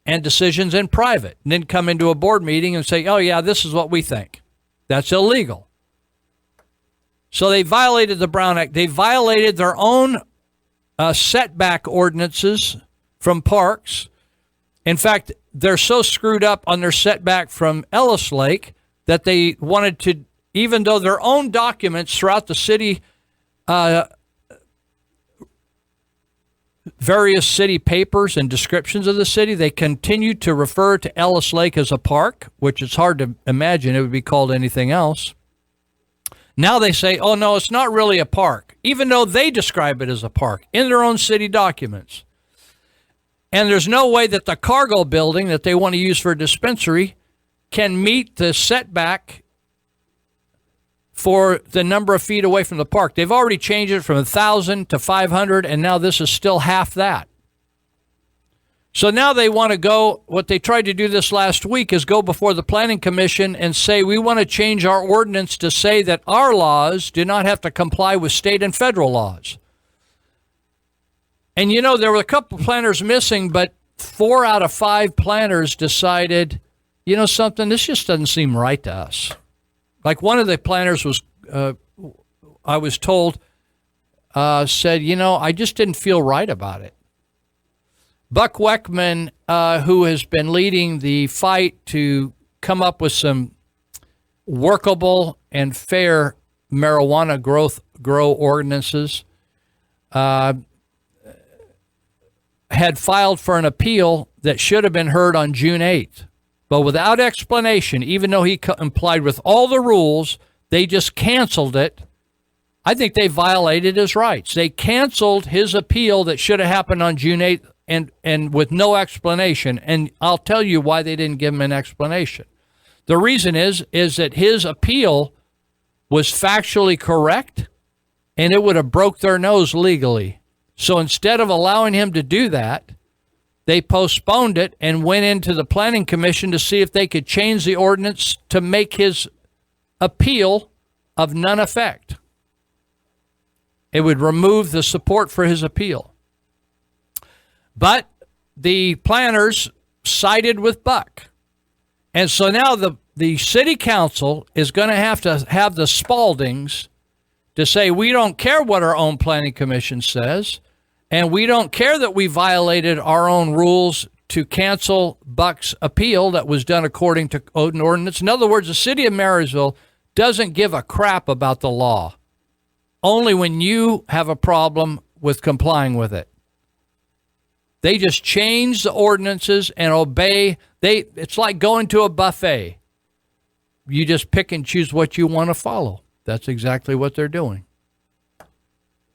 and decisions in private, and then come into a board meeting and say, oh yeah, this is what we think. That's illegal. So they violated the Brown Act. They violated their own setback ordinances from parks. In fact, they're so screwed up on their setback from Ellis Lake that they wanted to, even though their own documents throughout the city, various city papers and descriptions of the city, they continue to refer to Ellis Lake as a park, which it's hard to imagine it would be called anything else. Now they say, oh no, it's not really a park, even though they describe it as a park in their own city documents. And there's no way that the cargo building that they want to use for a dispensary can meet the setback for the number of feet away from the park. They've already changed it from 1,000 to 500, and now this is still half that. So now they want to go, what they tried to do this last week is go before the Planning Commission and say, we want to change our ordinance to say that our laws do not have to comply with state and federal laws. And you know, there were a couple planners missing, but 4 out of 5 planners decided, you know something, this just doesn't seem right to us. Like one of the planners was, I was told, said, you know, I just didn't feel right about it. Buck Weckman, who has been leading the fight to come up with some workable and fair marijuana grow ordinances, had filed for an appeal that should have been heard on June 8th. But without explanation, even though he complied with all the rules, they just canceled it. I think they violated his rights. They canceled his appeal that should have happened on June 8th and with no explanation. And I'll tell you why they didn't give him an explanation. The reason is that his appeal was factually correct, and it would have broke their nose legally. So instead of allowing him to do that, they postponed it and went into the Planning Commission to see if they could change the ordinance to make his appeal of none effect. It would remove the support for his appeal. But the planners sided with Buck. And so now the city council is going to have the Spaldings to say, we don't care what our own planning commission says, and we don't care that we violated our own rules to cancel Buck's appeal that was done according to code and ordinance. In other words, the city of Marysville doesn't give a crap about the law, only when you have a problem with complying with it. They just change the ordinances and obey. It's like going to a buffet. You just pick and choose what you want to follow. That's exactly what they're doing.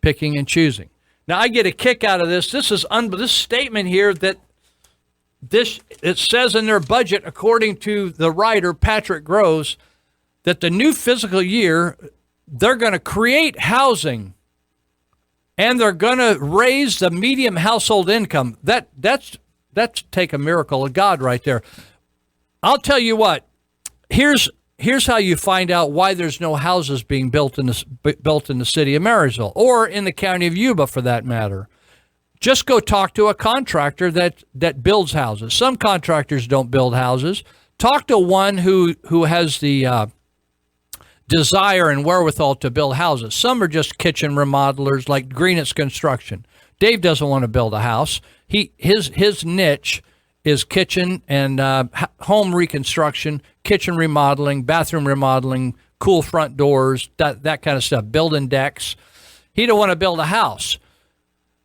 Picking and choosing. Now, I get a kick out of this. This statement here that it says in their budget, according to the writer, Patrick Groves, that the new fiscal year, they're going to create housing and they're going to raise the median household income. That's take a miracle of God right there. I'll tell you what. Here's how you find out why there's no houses being built in the city of Marysville or in the county of Yuba, for that matter. Just go talk to a contractor that builds houses. Some contractors don't build houses. Talk to one who has the desire and wherewithal to build houses. Some are just kitchen remodelers like Greenitz Construction. Dave doesn't want to build a house. His niche is kitchen and home reconstruction, kitchen remodeling, bathroom remodeling, cool front doors, that kind of stuff, building decks. He don't want to build a house.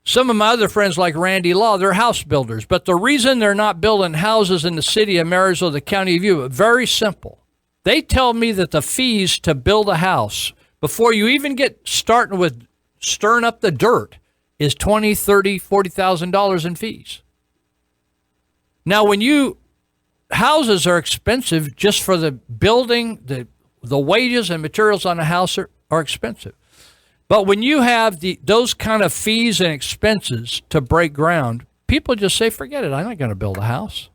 Some of my other friends like Randy Law, they're house builders. But the reason they're not building houses in the city of Marysville, the county of Yuba, very simple. They tell me that the fees to build a house, before you even get starting with stirring up the dirt, is $20,000, $30,000, $40,000 in fees. Now, houses are expensive just for the building, the wages and materials on a house are expensive. But when you have those kind of fees and expenses to break ground, people just say, forget it, I'm not going to build a house.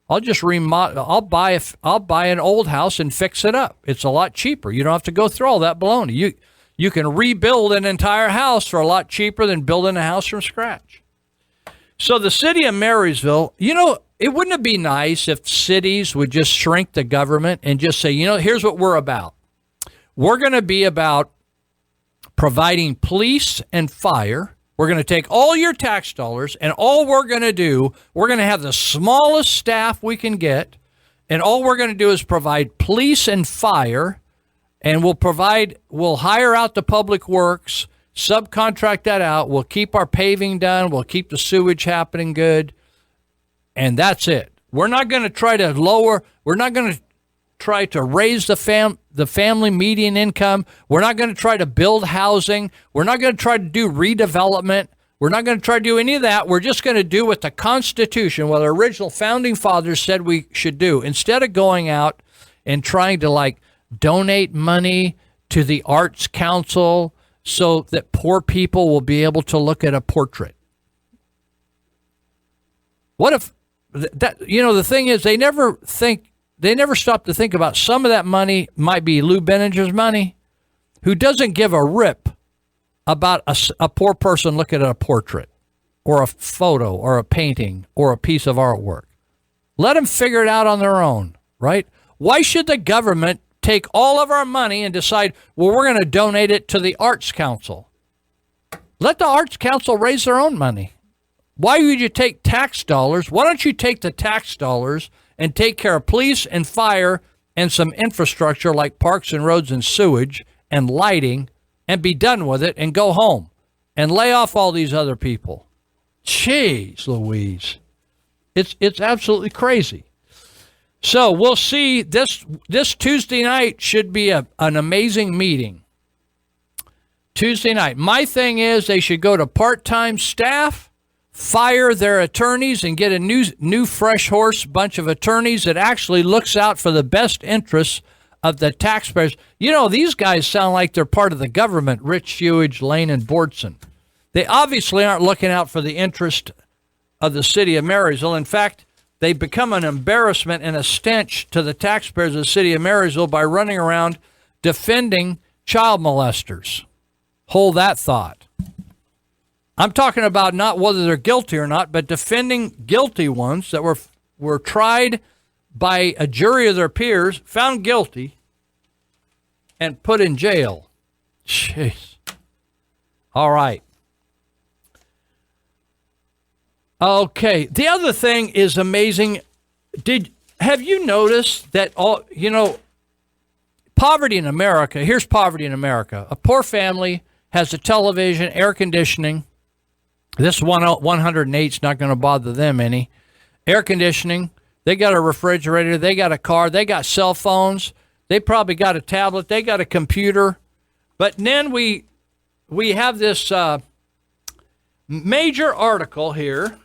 I'll just remodel. I'll buy an old house and fix it up. It's a lot cheaper. You don't have to go through all that baloney. You can rebuild an entire house for a lot cheaper than building a house from scratch. So the city of Marysville, it wouldn't it be nice if cities would just shrink the government and just say, here's what we're about. We're going to be about providing police and fire. We're going to take all your tax dollars, and all we're going to do, we're going to have the smallest staff we can get, and all we're going to do is provide police and fire, and we'll hire out the public works, subcontract that out, we'll keep our paving done, we'll keep the sewage happening good, and that's it. We're not going to try to raise the family median income. We're not going to try to build housing. We're not going to try to do redevelopment. We're not going to try to do any of that. We're just going to do what the Constitution, what our original founding fathers said we should do. Instead of going out and trying to donate money to the Arts Council so that poor people will be able to look at a portrait. What if the thing is, they never stop to think about some of that money might be Lou Benninger's money, who doesn't give a rip about a poor person looking at a portrait or a photo or a painting or a piece of artwork. Let them figure it out on their own, right? Why should the government take all of our money and decide, well, we're going to donate it to the Arts Council? Let the Arts Council raise their own money. Why would you take tax dollars? Why don't you take the tax dollars and take care of police and fire and some infrastructure like parks and roads and sewage and lighting and be done with it and go home and lay off all these other people? Jeez Louise. It's absolutely crazy. So we'll see. This Tuesday night should be an amazing meeting. Tuesday night. My thing is they should go to part-time staff, fire their attorneys, and get a new fresh horse bunch of attorneys that actually looks out for the best interests of the taxpayers. These guys sound like they're part of the government, Rich, Hewage, Lane, and Bordson. They obviously aren't looking out for the interest of the city of Marysville. In fact, they become an embarrassment and a stench to the taxpayers of the city of Marysville by running around defending child molesters. Hold that thought. I'm talking about not whether they're guilty or not, but defending guilty ones that were tried by a jury of their peers, found guilty, and put in jail. Jeez. All right. Okay. The other thing is amazing. Have you noticed that poverty in America, here's poverty in America. A poor family has a television, air conditioning. This 108 is not going to bother them any. Air conditioning. They got a refrigerator. They got a car. They got cell phones. They probably got a tablet. They got a computer. But then we have this major article here.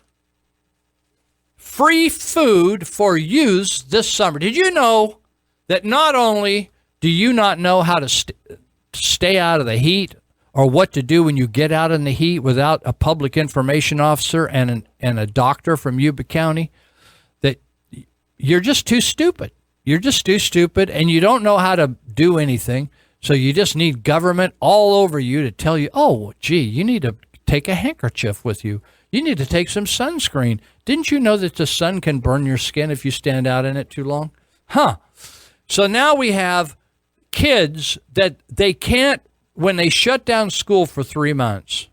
Free food for youths this summer. Did you know that not only do you not know how to stay out of the heat or what to do when you get out in the heat without a public information officer and a doctor from Yuba County, that you're just too stupid. You're just too stupid, and you don't know how to do anything, so you just need government all over you to tell you, oh, gee, you need to take a handkerchief with you. You need to take some sunscreen. Didn't you know that the sun can burn your skin if you stand out in it too long? Huh. So now we have kids that they can't, when they shut down school for 3 months,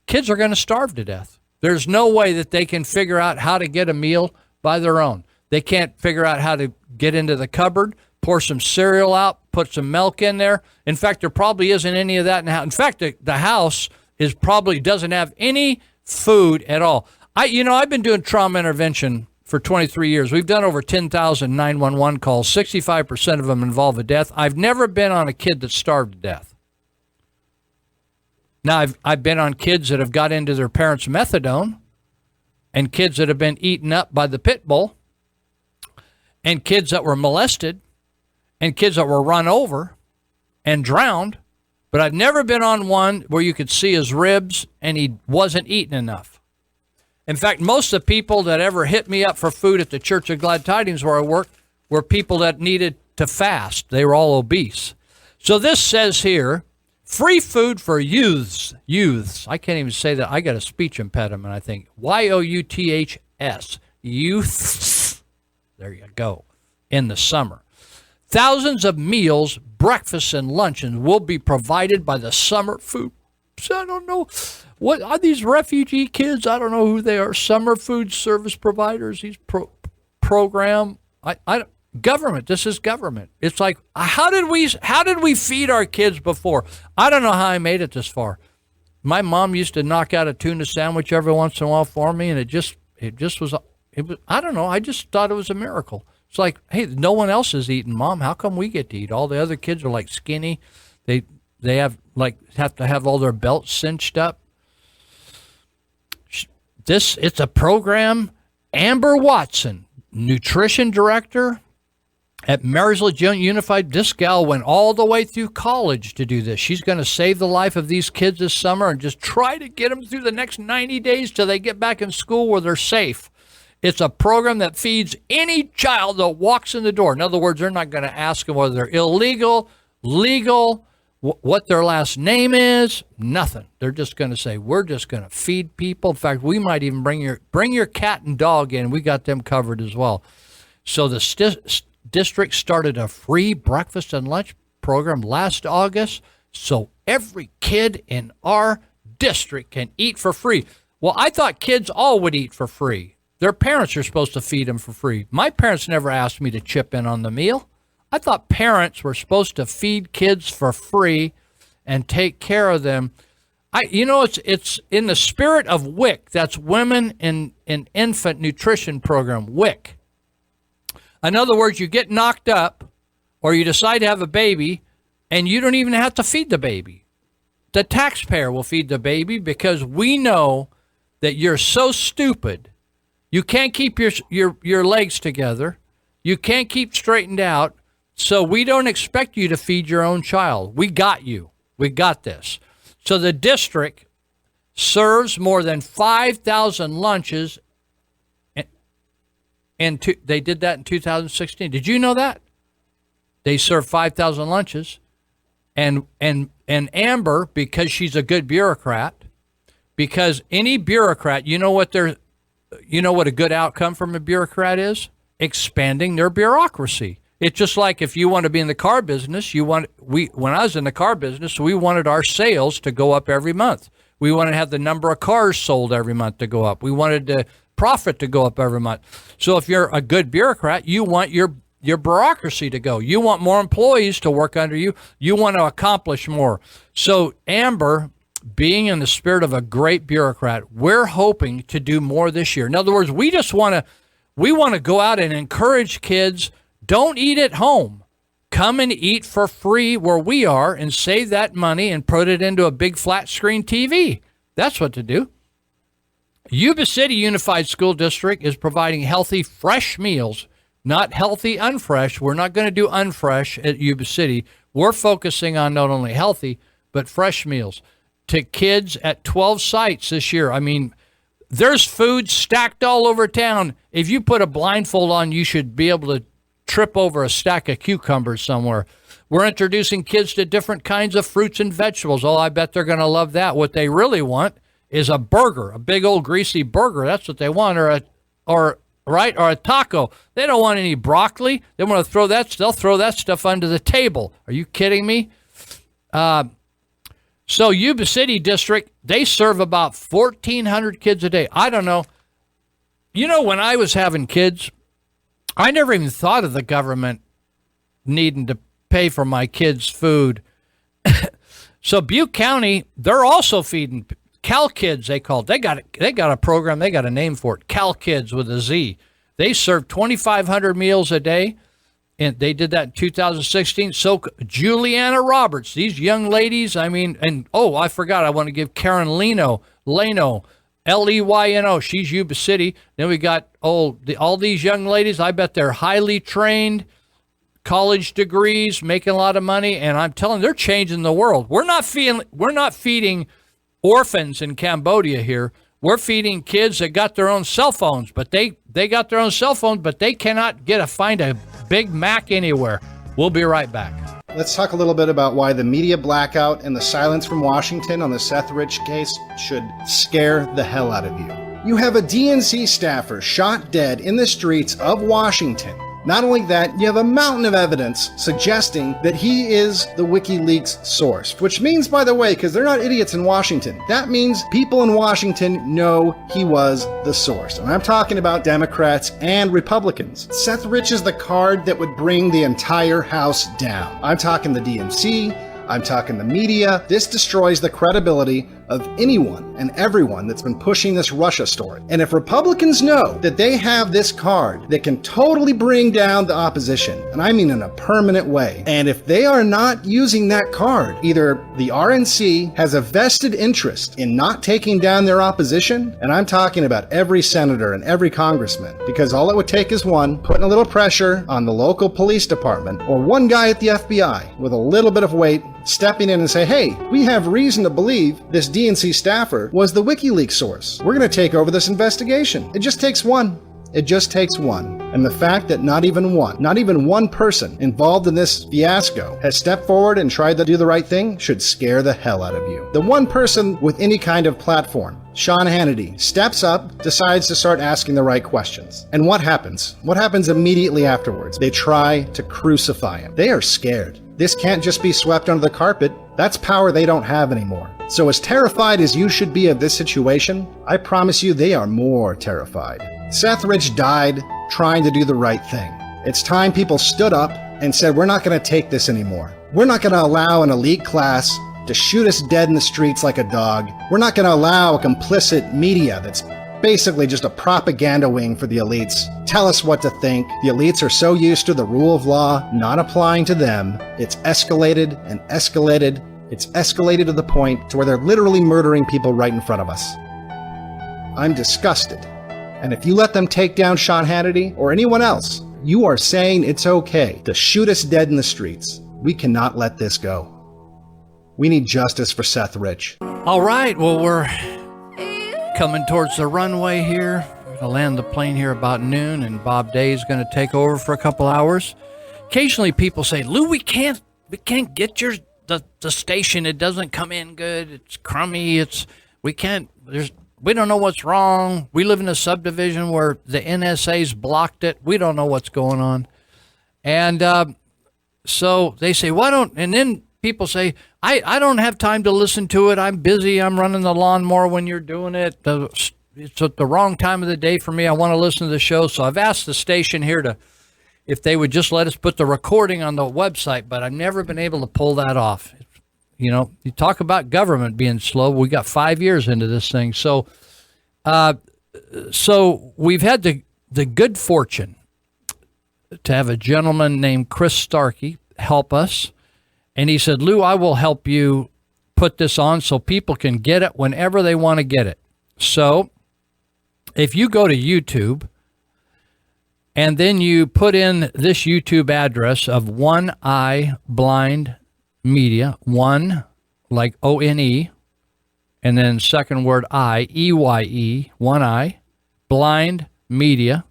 kids are going to starve to death. There's no way that they can figure out how to get a meal by their own. They can't figure out how to get into the cupboard, pour some cereal out, put some milk in there. In fact, there probably isn't any of that in the house. In fact, the house probably doesn't have any food at all. I've been doing trauma intervention for 23 years. We've done over 10,000 911 calls. 65% of them involve a death. I've never been on a kid that starved to death. Now, I've been on kids that have got into their parents' methadone, and kids that have been eaten up by the pit bull, and kids that were molested, and kids that were run over and drowned. But I've never been on one where you could see his ribs and he wasn't eating enough. In fact, most of the people that ever hit me up for food at the Church of Glad Tidings where I worked were people that needed to fast. They were all obese. So this says here, free food for youths. I can't even say that. I got a speech impediment, I think. Y-O-U-T-H-S. Youths. There you go. In the summer. Thousands of meals, breakfasts, and luncheons will be provided by the summer food. I don't know. What are these refugee kids? I don't know who they are. Summer food service providers. These program. Government. This is government. It's like, how did we feed our kids before? I don't know how I made it this far. My mom used to knock out a tuna sandwich every once in a while for me, and it was. I don't know. I just thought it was a miracle. It's like, hey, no one else is eating, Mom. How come we get to eat? All the other kids are like skinny. They have to have all their belts cinched up. It's a program. Amber Watson, nutrition director at Marysville Unified. This gal went all the way through college to do this. She's going to save the life of these kids this summer and just try to get them through the next 90 days till they get back in school where they're safe. It's a program that feeds any child that walks in the door. In other words, they're not going to ask them whether they're illegal, legal, what their last name is, nothing. They're just going to say, we're just going to feed people. In fact, we might even bring your cat and dog in. We got them covered as well. So the district started a free breakfast and lunch program last August, so every kid in our district can eat for free. Well, I thought kids all would eat for free. Their parents are supposed to feed them for free. My parents never asked me to chip in on the meal. I thought parents were supposed to feed kids for free and take care of them. It's in the spirit of WIC. That's Women in Infant Nutrition Program, WIC. In other words, you get knocked up or you decide to have a baby and you don't even have to feed the baby. The taxpayer will feed the baby because we know that you're so stupid. You can't keep your legs together. You can't keep straightened out. So we don't expect you to feed your own child. We got you. We got this. So the district serves more than 5,000 lunches. And they did that in 2016. Did you know that? They serve 5,000 lunches. And Amber, because she's a good bureaucrat, because any bureaucrat, you know what a good outcome from a bureaucrat is? Expanding their bureaucracy. It's just like if you want to be in the car business, when I was in the car business, we wanted our sales to go up every month. We wanted to have the number of cars sold every month to go up. We wanted the profit to go up every month. So if you're a good bureaucrat, you want your bureaucracy to go. You want more employees to work under you. You want to accomplish more. So Amber, being in the spirit of a great bureaucrat, we're hoping to do more this year. In other words, we want to go out and encourage kids. Don't eat at home. Come and eat for free where we are and save that money and put it into a big flat screen TV. That's what to do. Yuba City Unified School District is providing healthy, fresh meals, not healthy, unfresh. We're not going to do unfresh at Yuba City. We're focusing on not only healthy, but fresh meals to kids at 12 sites this year. I mean, there's food stacked all over town. If you put a blindfold on, you should be able to trip over a stack of cucumbers somewhere. We're introducing kids to different kinds of fruits and vegetables. Oh, I bet they're going to love that. What they really want is a burger, a big old greasy burger. That's what they want, or a taco. They don't want any broccoli. They want to they'll throw that stuff under the table. Are you kidding me? So Yuba City District, they serve about 1,400 kids a day. I don't know. You know, when I was having kids, I never even thought of the government needing to pay for my kids' food. So Butte County, they're also feeding Cal Kids, they call it. They got a program, they got a name for it, Cal Kids with a Z. They serve 2,500 meals a day, and they did that in 2016. So Juliana Roberts, these young ladies, I forgot, I want to give Karen Leno, Leyno, she's Yuba City. Then we got all these young ladies. I bet they're highly trained, college degrees, making a lot of money, and I'm telling you, they're changing the world. We're not feeding orphans in Cambodia here. We're feeding kids that got their own cell phones, but they got their own cell phones, but they cannot find a Big Mac anywhere. We'll be right back.
Let's talk a little bit about why the media blackout and the silence from Washington on the Seth Rich case should scare the hell out of you. You have a DNC staffer shot dead in the streets of Washington. Not only that, you have a mountain of evidence suggesting that he is the WikiLeaks source, which means, by the way, because they're not idiots in Washington, that means people in Washington know he was the source. And I'm talking about Democrats and Republicans. Seth Rich is the card that would bring the entire House down. I'm talking the DNC, I'm talking the media. This destroys the credibility of anyone and everyone that's been pushing this Russia story. And if Republicans know that they have this card that can totally bring down the opposition, and I mean in a permanent way, and if they are not using that card, either the RNC has a vested interest in not taking down their opposition, and I'm talking about every senator and every congressman, because all it would take is one, putting a little pressure on the local police department, or one guy at the FBI with a little bit of weight, stepping in and say, hey, we have reason to believe this DNC staffer was the WikiLeaks source. We're going to take over this investigation. It just takes one. It just takes one. And the fact that not even one person involved in this fiasco has stepped forward and tried to do the right thing should scare the hell out of you. The one person with any kind of platform, Sean Hannity, steps up, decides to start asking the right questions. And what happens? What happens immediately afterwards? They try to crucify him. They are scared. This can't just be swept under the carpet. That's power they don't have anymore. So as terrified as you should be of this situation, I promise you they are more terrified. Seth Rich died trying to do the right thing. It's time people stood up and said, we're not going to take this anymore. We're not going to allow an elite class to shoot us dead in the streets like a dog. We're not going to allow a complicit media that's basically just a propaganda wing for the elites tell us what to think. The elites are so used to the rule of law not applying to them, it's escalated and escalated. It's escalated to the point to where they're literally murdering people right in front of us. I'm disgusted. And if you let them take down Sean Hannity or anyone else, you are saying it's okay to shoot us dead in the streets. We cannot let this go. We need justice for Seth Rich.
All right, well, we're coming towards the runway here. We're going to land the plane here about noon, and Bob Day is going to take over for a couple hours. Occasionally people say, Lou, we can't get the station. It doesn't come in good. It's crummy. We don't know what's wrong. We live in a subdivision where the NSA's blocked it. We don't know what's going on. And so they say, and then people say, I don't have time to listen to it. I'm busy. I'm running the lawnmower when you're doing it. It's at the wrong time of the day for me. I want to listen to the show. So I've asked the station here if they would just let us put the recording on the website, but I've never been able to pull that off. You know, you talk about government being slow. We got 5 years into this thing. So we've had the good fortune to have a gentleman named Chris Starkey help us. And he said, Lou, I will help you put this on so people can get it whenever they want to get it. So if you go to YouTube and then you put in this YouTube address of One Eye Blind Media, one like O-N-E, and then second word I, E-Y-E, One Eye, Blind Media,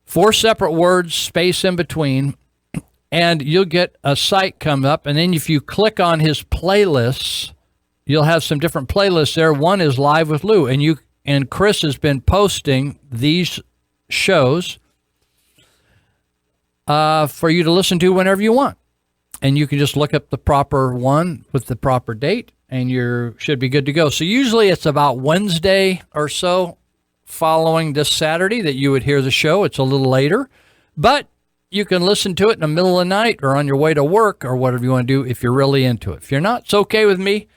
4 separate words, space in between, and you'll get a site come up, and then if you click on his playlists, you'll have some different playlists there. One is Live with Lou, and Chris has been posting these shows for you to listen to whenever you want. And you can just look up the proper one with the proper date, and you should be good to go. So usually it's about Wednesday or so following this Saturday that you would hear the show. It's a little later, but you can listen to it in the middle of the night or on your way to work or whatever you want to do if you're really into it. If you're not, it's okay with me.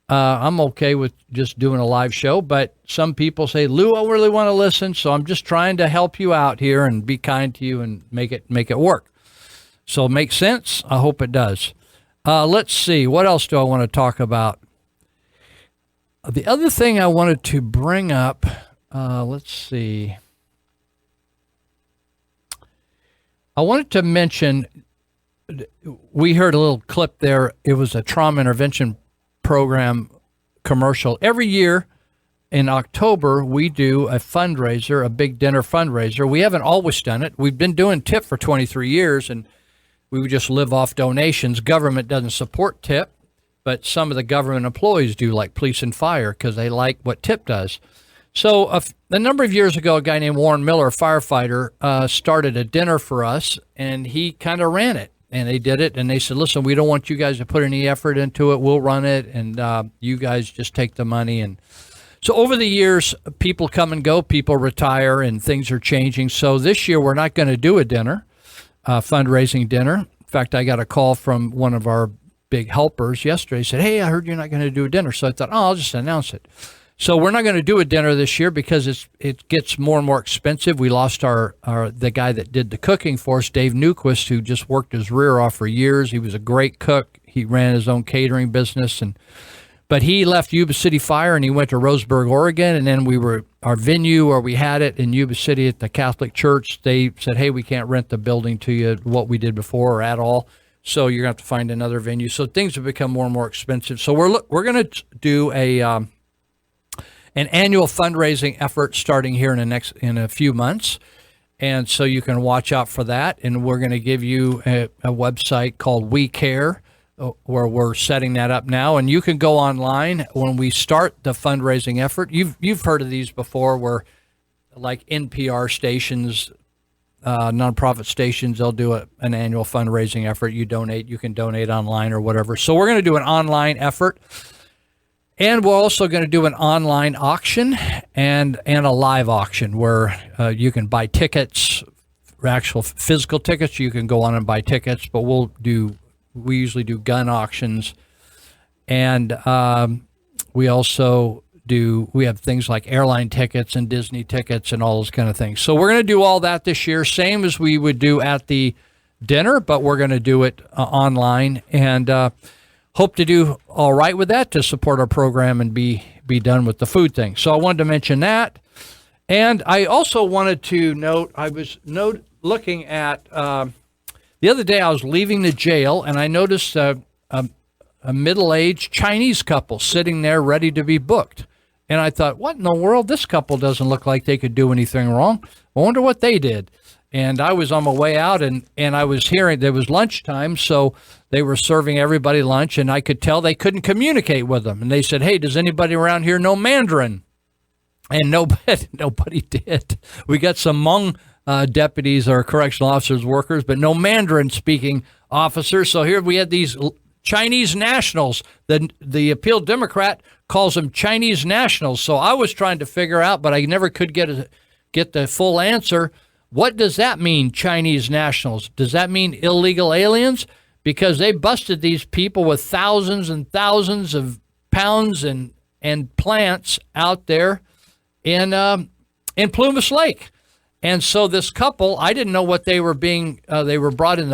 I'm okay with just doing a live show, but some people say, Lou, I really want to listen, so I'm just trying to help you out here and be kind to you and make it work. So it makes sense? I hope it does. Let's see. What else do I want to talk about? The other thing I wanted to bring up, let's see. I wanted to mention, we heard a little clip there. It was a trauma intervention program commercial. Every year in October, we do a fundraiser, a big dinner fundraiser. We haven't always done it. We've been doing TIP for 23 years, and we would just live off donations. Government doesn't support TIP, but some of the government employees do, like police and fire, because they like what TIP does. So a number of years ago, a guy named Warren Miller, a firefighter, started a dinner for us, and he kind of ran it. And they did it, and they said, listen, we don't want you guys to put any effort into it. We'll run it, and you guys just take the money. And so over the years, people come and go, people retire, and things are changing. So this year, we're not going to do a dinner. Fundraising dinner. In fact, I got a call from one of our big helpers yesterday. He said, hey, I heard you're not going to do a dinner. So I thought, I'll just announce it. So we're not going to do a dinner this year because it gets more and more expensive. We lost the guy that did the cooking for us, Dave Newquist, who just worked his rear off for years. He was a great cook. He ran his own catering business, but he left Yuba City Fire and he went to Roseburg, Oregon. And then our venue where we had it in Yuba City at the Catholic Church, they said, hey, we can't rent the building to you what we did before or at all. So you're going to have to find another venue. So things have become more and more expensive. So we're going to do an annual fundraising effort starting here in a few months. And so you can watch out for that. And we're going to give you a website called We Care, where we're setting that up now. And you can go online when we start the fundraising effort. You've heard of these before, where like NPR stations, nonprofit stations, they'll do an annual fundraising effort. You can donate online or whatever. So we're going to do an online effort. And we're also going to do an online auction and a live auction where you can buy tickets, actual physical tickets. You can go on and buy tickets, but we usually do gun auctions. And we have things like airline tickets and Disney tickets and all those kind of things. So we're going to do all that this year, same as we would do at the dinner, but we're going to do it online. And hope to do all right with that to support our program and be done with the food thing. So I wanted to mention that. And I also wanted to note, I was looking at, the other day I was leaving the jail and I noticed a middle-aged Chinese couple sitting there ready to be booked. And I thought, what in the world? This couple doesn't look like they could do anything wrong. I wonder what they did. And I was on my way out, and I was hearing there was lunchtime, so they were serving everybody lunch, and I could tell they couldn't communicate with them. And they said, hey, does anybody around here know Mandarin? And nobody did. We got some Hmong deputies or correctional officers, workers, but no Mandarin-speaking officers. So here we had these Chinese nationals. The appeal Democrat calls them Chinese nationals. So I was trying to figure out, but I never could get the full answer. What does that mean, Chinese nationals? Does that mean illegal aliens? Because they busted these people with thousands and thousands of pounds and plants out there in Plumas Lake. And so this couple, I didn't know what they were being, they were in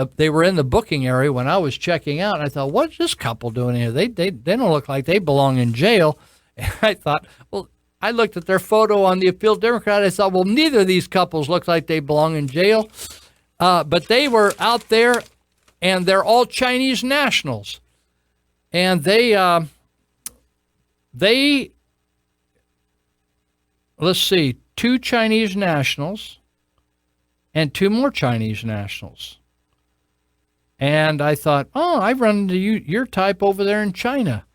the booking area when I was checking out. And I thought, what's this couple doing here? They don't look like they belong in jail. And I thought, well, I looked at their photo on the Appeal Democrat. I thought, well, neither of these couples look like they belong in jail. But they were out there, and they're all Chinese nationals. And they let's see, 2 Chinese nationals and 2 more Chinese nationals. And I thought, oh, I've run into your type over there in China.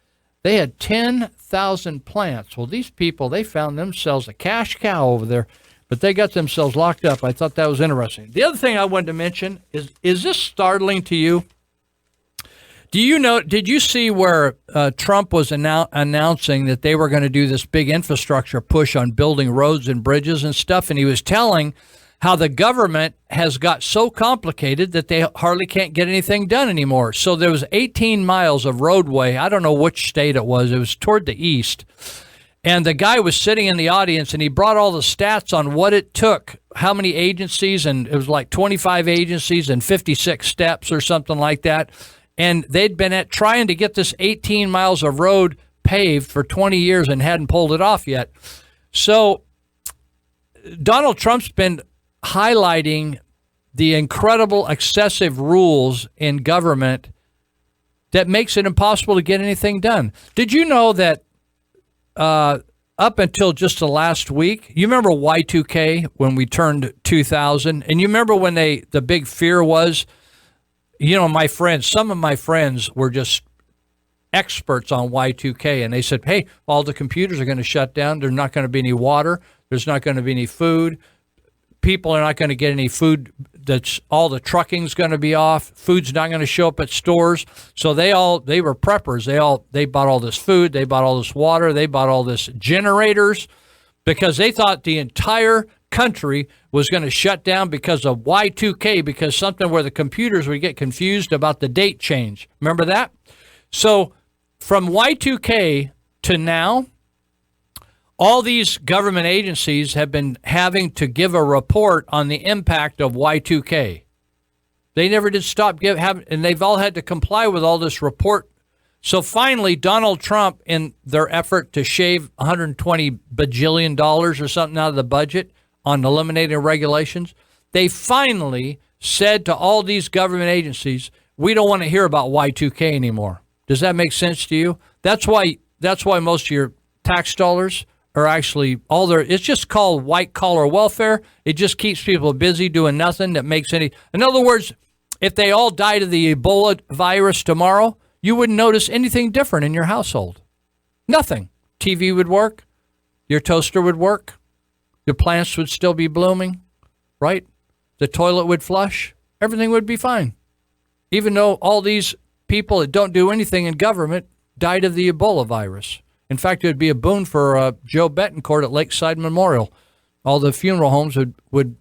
They had 10,000 plants. Well, these people, they found themselves a cash cow over there, but they got themselves locked up. I thought that was interesting. The other thing I wanted to mention is this startling to you? Did you see where Trump was announcing that they were going to do this big infrastructure push on building roads and bridges and stuff? And he was telling how the government has got so complicated that they hardly can't get anything done anymore. So there was 18 miles of roadway. I don't know which state it was. It was toward the east. And the guy was sitting in the audience, and he brought all the stats on what it took, how many agencies, and it was like 25 agencies and 56 steps or something like that. And they'd been trying to get this 18 miles of road paved for 20 years and hadn't pulled it off yet. So Donald Trump's been highlighting the incredible excessive rules in government that makes it impossible to get anything done. Did you know that up until just the last week, you remember Y2K when we turned 2000? And you remember when the big fear was, some of my friends were just experts on Y2K, and they said, hey, all the computers are going to shut down. There's not going to be any water. There's not going to be any food. People are not going to get any food. All the trucking's going to be off. Food's not going to show up at stores. So they were preppers. They bought all this food. They bought all this water. They bought all this generators because they thought the entire country was going to shut down because of Y2K, because something where the computers would get confused about the date change. Remember that? So from Y2K to now, all these government agencies have been having to give a report on the impact of Y2K. They never did stop and they've all had to comply with all this report. So finally, Donald Trump, in their effort to shave $120 bajillion or something out of the budget on eliminating regulations, they finally said to all these government agencies, we don't want to hear about Y2K anymore. Does that make sense to you? That's why most of your tax dollars are actually it's just called white collar welfare. It just keeps people busy doing nothing that makes any. In other words, if they all died of the Ebola virus tomorrow, you wouldn't notice anything different in your household. Nothing. TV would work. Your toaster would work. Your plants would still be blooming, right? The toilet would flush. Everything would be fine. Even though all these people that don't do anything in government died of the Ebola virus. In fact, it would be a boon for Joe Betancourt at Lakeside Memorial. All the funeral homes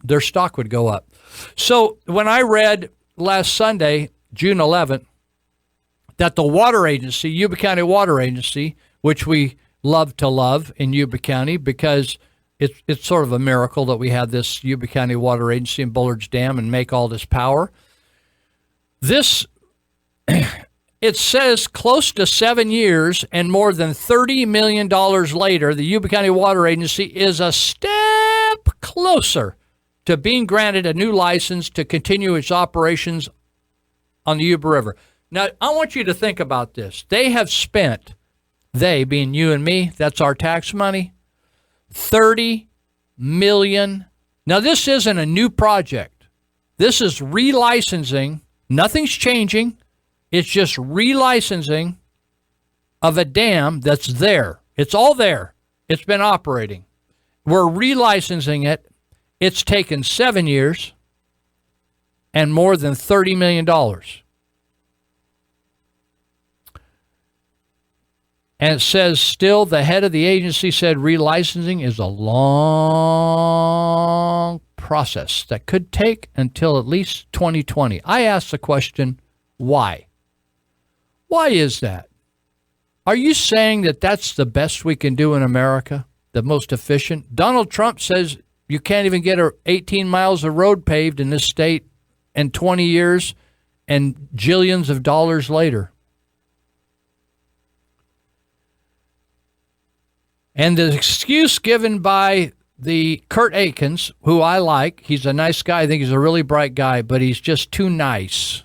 their stock would go up. So when I read last Sunday, June 11th, that the water agency, Yuba County Water Agency, which we love to love in Yuba County because it's sort of a miracle that we have this Yuba County Water Agency in Bullard's Dam and make all this power. It says close to 7 years and more than $30 million later, the Yuba County Water Agency is a step closer to being granted a new license to continue its operations on the Yuba River. Now, I want you to think about this. They have spent, they being you and me, that's our tax money, $30 million. Now, this isn't a new project. This is relicensing. Nothing's changing. It's just relicensing of a dam that's there. It's all there. It's been operating. We're relicensing it. It's taken 7 years and more than $30 million. And it says still the head of the agency said relicensing is a long process that could take until at least 2020. I asked the question, why? Why is that? Are you saying that that's the best we can do in America, the most efficient? Donald Trump says you can't even get 18 miles of road paved in this state in 20 years and jillions of dollars later. And the excuse given by the Kurt Akins, who I like, he's a nice guy, I think he's a really bright guy, but he's just too nice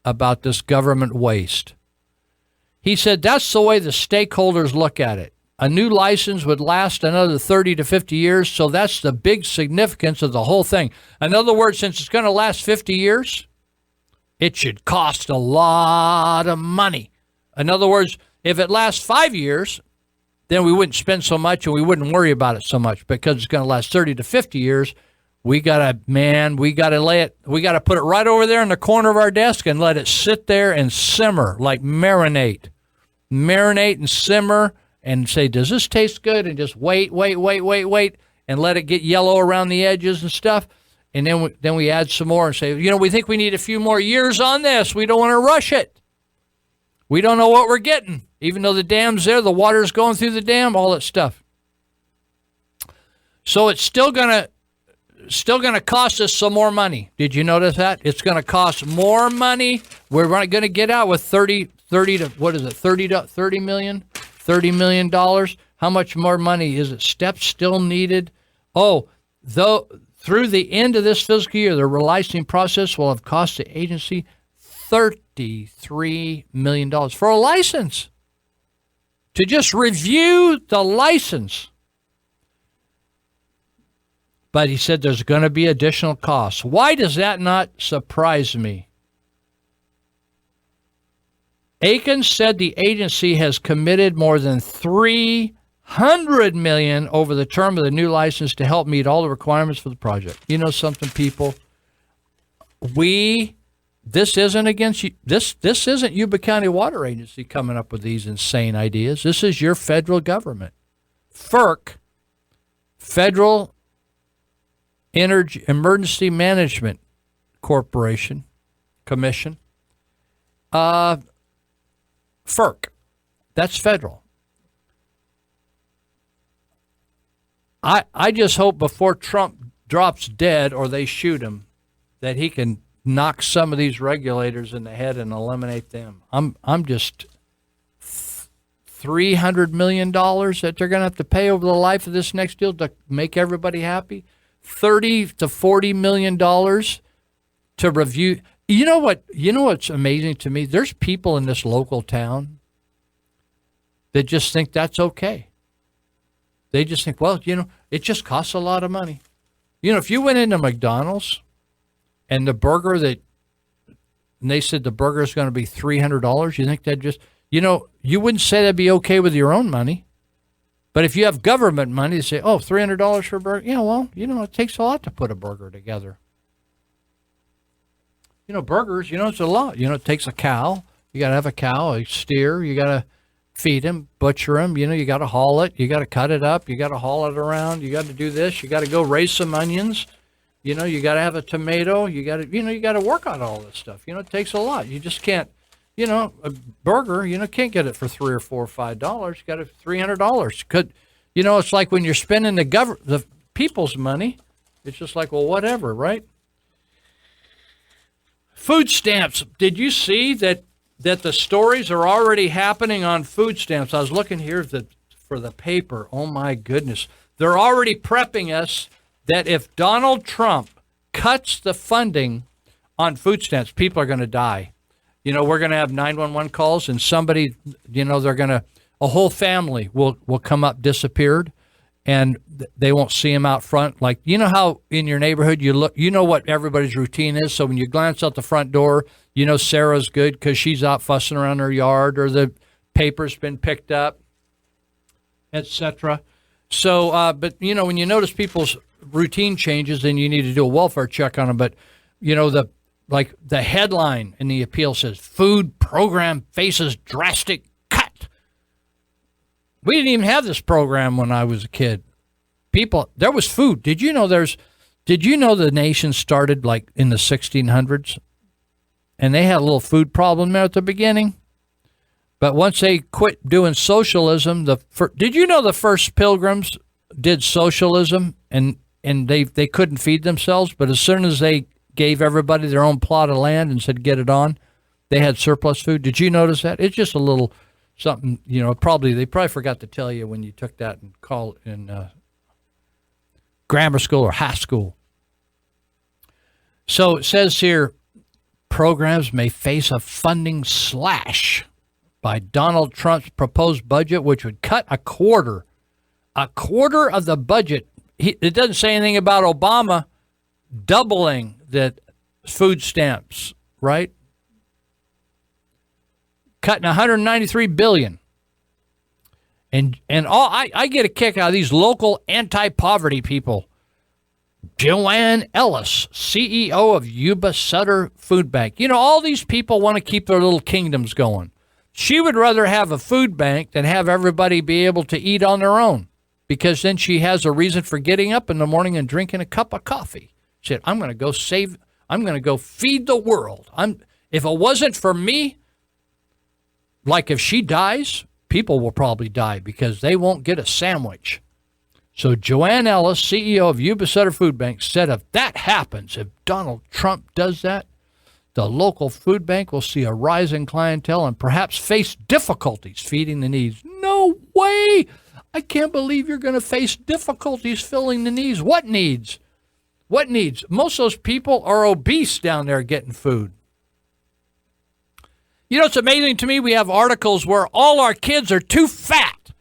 about this government waste. He said that's the way the stakeholders look at it. A new license would last another 30 to 50 years, so that's the big significance of the whole thing. In other words, since it's going to last 50 years, it should cost a lot of money. In other words, if it lasts 5 years, then we wouldn't spend so much and we wouldn't worry about it so much, because it's going to last 30 to 50 years. We got to put it right over there in the corner of our desk and let it sit there and simmer, like marinate and simmer and say, does this taste good? And just wait, and let it get yellow around the edges and stuff. And then we add some more and say, we think we need a few more years on this. We don't want to rush it. We don't know what we're getting. Even though the dam's there, the water's going through the dam, all that stuff. So it's still gonna cost us some more money. Did you notice that? It's going to cost more money. We're going to get out with $30 million. How much more money is it? Steps still needed. Through the end of this fiscal year, the relicensing process will have cost the agency $33 million for a license. To just review the license. But he said there's going to be additional costs. Why does that not surprise me? Akins said the agency has committed more than $300 million over the term of the new license to help meet all the requirements for the project. You know something, people? This isn't against you. This isn't Yuba County Water Agency coming up with these insane ideas. This is your federal government. FERC, Federal Energy Emergency Management Commission. FERC. That's federal. I just hope before Trump drops dead or they shoot him that he can knock some of these regulators in the head and eliminate them. I'm just $300 million that they're going to have to pay over the life of this next deal to make everybody happy. $30 to $40 million to review. You know what's amazing to me? There's people in this local town that just think that's okay. They just think, well, it just costs a lot of money. If you went into McDonald's and the burger and they said the burger is going to be $300, you think that just, you wouldn't say that'd be okay with your own money. But if you have government money, they say, oh, $300 for a burger. Yeah, well, it takes a lot to put a burger together. Burgers, it's a lot. It takes a cow. You got to have a cow, a steer. You got to feed him, butcher him. You got to haul it. You got to cut it up. You got to haul it around. You got to do this. You got to go raise some onions. You got to have a tomato. You got to work on all this stuff. It takes a lot. You just can't, a burger, can't get it for $3 or $4 or $5. You got it for $300. It's like when you're spending the people's money, it's just like, well, whatever, right? Food stamps. Did you see that the stories are already happening on food stamps? I was looking here for the paper. Oh my goodness. They're already prepping us that if Donald Trump cuts the funding on food stamps, people are going to die. We're going to have 911 calls and somebody, a whole family will come up disappeared. and they won't see them out front. Like, you know how in your neighborhood you look, you know what everybody's routine is. So when you glance out the front door, you know Sarah's good because she's out fussing around her yard, or the paper's been picked up, etc. So, but you know, when you notice people's routine changes, then you need to do a welfare check on them. But you know, the headline in the appeal says food program faces drastic cut. We didn't even have this program when I was a kid. There was food. Did you know the nation started like in the 1600s, and they had a little food problem there at the beginning? But once they quit doing socialism, did you know the first Pilgrims did socialism and they couldn't feed themselves? But as soon as they gave everybody their own plot of land and said, get it on, they had surplus food. Did you notice that? It's just a little something, you know, they probably forgot to tell you when you took that in grammar school or high school. So it says here, programs may face a funding slash by Donald Trump's proposed budget, which would cut a quarter of the budget. It doesn't say anything about Obama doubling the food stamps, right? Cutting $193 billion. And I get a kick out of these local anti-poverty people. Joanne Ellis, CEO of Yuba Sutter Food Bank. You know, all these people want to keep their little kingdoms going. She would rather have a food bank than have everybody be able to eat on their own, because then she has a reason for getting up in the morning and drinking a cup of coffee. She said, I'm going to go feed the world. If it wasn't for me, like if she dies, people will probably die because they won't get a sandwich. So Joanne Ellis, CEO of Yuba Sutter Food Bank, said if that happens, if Donald Trump does that, the local food bank will see a rise in clientele and perhaps face difficulties feeding the needs. No way! I can't believe you're going to face difficulties filling the needs. What needs? What needs? Most of those people are obese down there getting food. You know, it's amazing to me. We have articles where all our kids are too fat,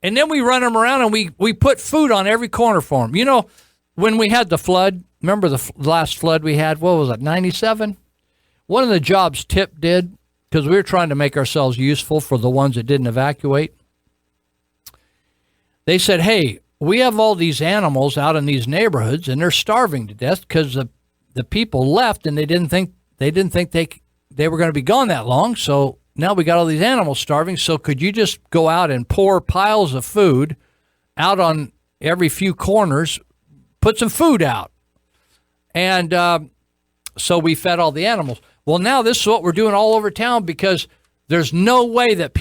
and then we run them around and we put food on every corner for them. You know, when we had the flood, remember the last flood we had? What was it, 97? One of the jobs TIP did, because we were trying to make ourselves useful for the ones that didn't evacuate, they said, hey, we have all these animals out in these neighborhoods and they're starving to death because the people left and they didn't think they were going to be gone that long. So now we got all these animals starving. So could you just go out and pour piles of food out on every few corners, put some food out? And so we fed all the animals. Well, now this is what we're doing all over town, because there's no way that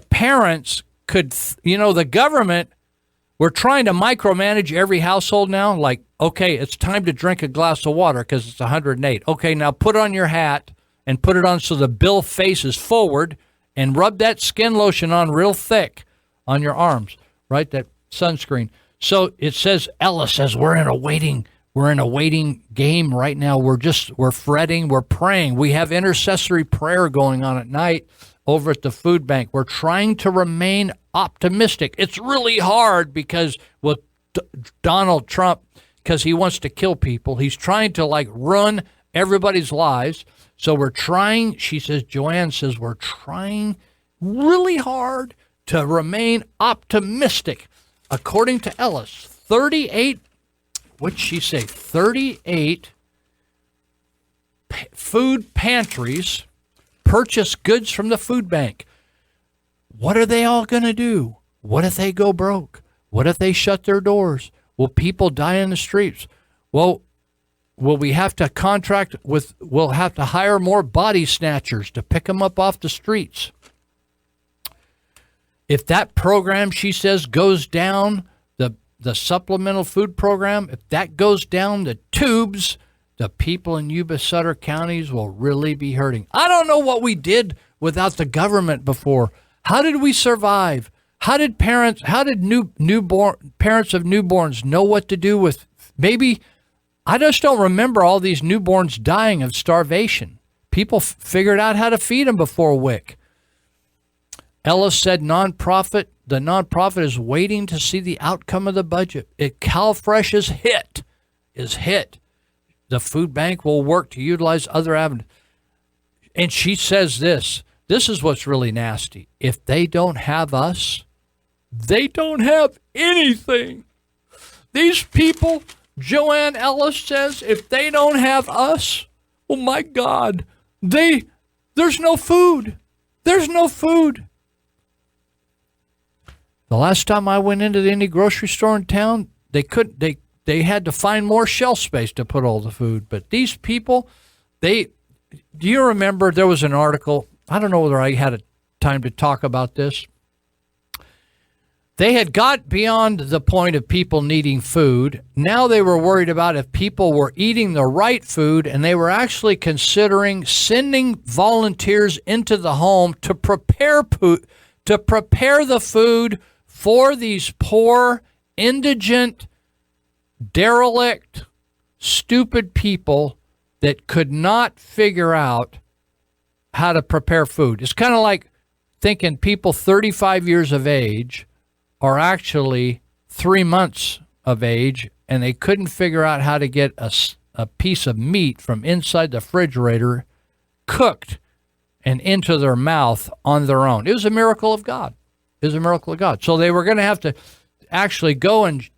parents could, you know, the government, we're trying to micromanage every household now. Like, okay, it's time to drink a glass of water because it's 108. Okay, now put on your hat and put it on so the bill faces forward and rub that skin lotion on real thick on your arms, right? That sunscreen. So it says, Ella says, we're in a waiting game right now. We're fretting, we're praying. We have intercessory prayer going on at night over at the food bank. We're trying to remain optimistic. It's really hard because with Donald Trump, because he wants to kill people, he's trying to like run everybody's lives. So we're trying, Joanne says, we're trying really hard to remain optimistic. According to Ellis, 38 food pantries purchase goods from the food bank. What are they all going to do? What if they go broke? What if they shut their doors? Will people die in the streets? Well, will we have to we'll have to hire more body snatchers to pick them up off the streets? If that program, she says, goes down, the supplemental food program, if that goes down the tubes, the people in Yuba Sutter counties will really be hurting. I don't know what we did without the government before. How did we survive? How did parents of newborns know what to do with? Maybe I just don't remember all these newborns dying of starvation. People figured out how to feed them before WIC. Ellis said nonprofit the nonprofit is waiting to see the outcome of the budget. CalFresh is hit. The food bank will work to utilize other avenues. And she says this is what's really nasty. If they don't have us, they don't have anything. These people, Joanne Ellis says, if they don't have us, oh my God, there's no food. There's no food. The last time I went into any grocery store in town, they had to find more shelf space to put all the food. But these people, do you remember there was an article, I don't know whether I had a time to talk about this. They had got beyond the point of people needing food. Now they were worried about if people were eating the right food, and they were actually considering sending volunteers into the home to prepare the food for these poor, indigent, derelict, stupid people that could not figure out how to prepare food. It's kind of like thinking people 35 years of age are actually 3 months of age, and they couldn't figure out how to get a piece of meat from inside the refrigerator cooked and into their mouth on their own. It was a miracle of God. It was a miracle of God. So they were going to have to actually go and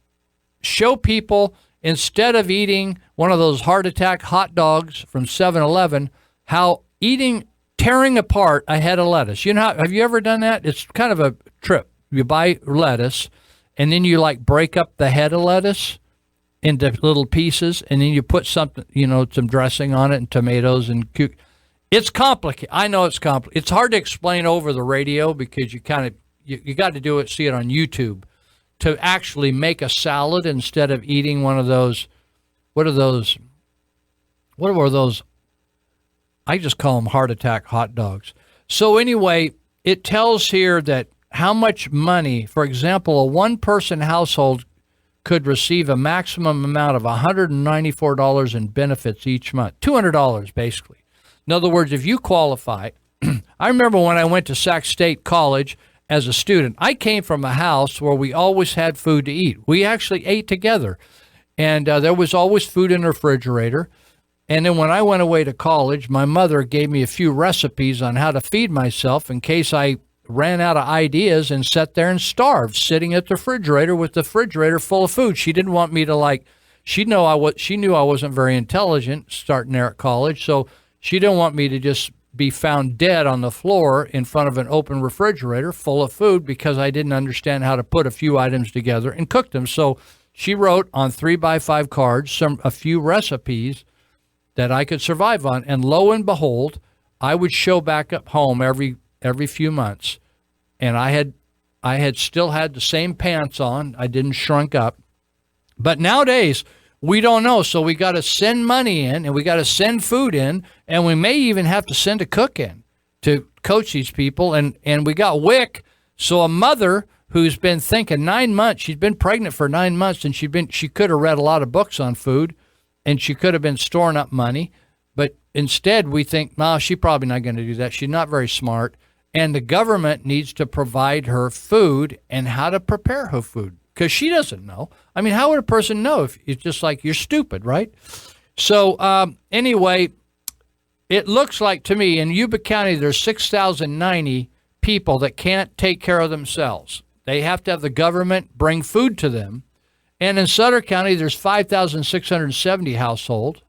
show people, instead of eating one of those heart attack hot dogs from 7-Eleven, how tearing apart a head of lettuce. You know, have you ever done that? It's kind of a trip. You buy lettuce, and then you break up the head of lettuce into little pieces, and then you put something, some dressing on it and tomatoes and it's complicated. I know it's complicated. It's hard to explain over the radio because you got to see it on YouTube to actually make a salad instead of eating one of those. What were those? I just call them heart attack hot dogs. So anyway, it tells here that how much money, for example, a one-person household could receive a maximum amount of $194 in benefits each month, $200 basically. In other words, if you qualify, I remember when I went to Sac State College as a student, I came from a house where we always had food to eat. We actually ate together, and there was always food in the refrigerator. And then when I went away to college, my mother gave me a few recipes on how to feed myself in case I ran out of ideas and sat there and starved, sitting at the refrigerator with the refrigerator full of food. She didn't want me to she knew I wasn't very intelligent starting there at college, so she didn't want me to just be found dead on the floor in front of an open refrigerator full of food because I didn't understand how to put a few items together and cook them. So she wrote on 3x5 cards a few recipes that I could survive on, and lo and behold, I would show back up home every few months, and I had still had the same pants on. I didn't shrunk up. But nowadays, we don't know, so we got to send money in, and we got to send food in, and we may even have to send a cook in to coach these people. And we got WIC, so a mother who's been thinking 9 months, she's been pregnant for 9 months, and she could have read a lot of books on food, and she could have been storing up money, but instead we think, no, she's probably not going to do that. She's not very smart. And the government needs to provide her food and how to prepare her food because she doesn't know. I mean, how would a person know if it's just like you're stupid, right? So anyway, it looks like to me in Yuba County, there's 6,090 people that can't take care of themselves. They have to have the government bring food to them. And in Sutter County, there's 5,670 households.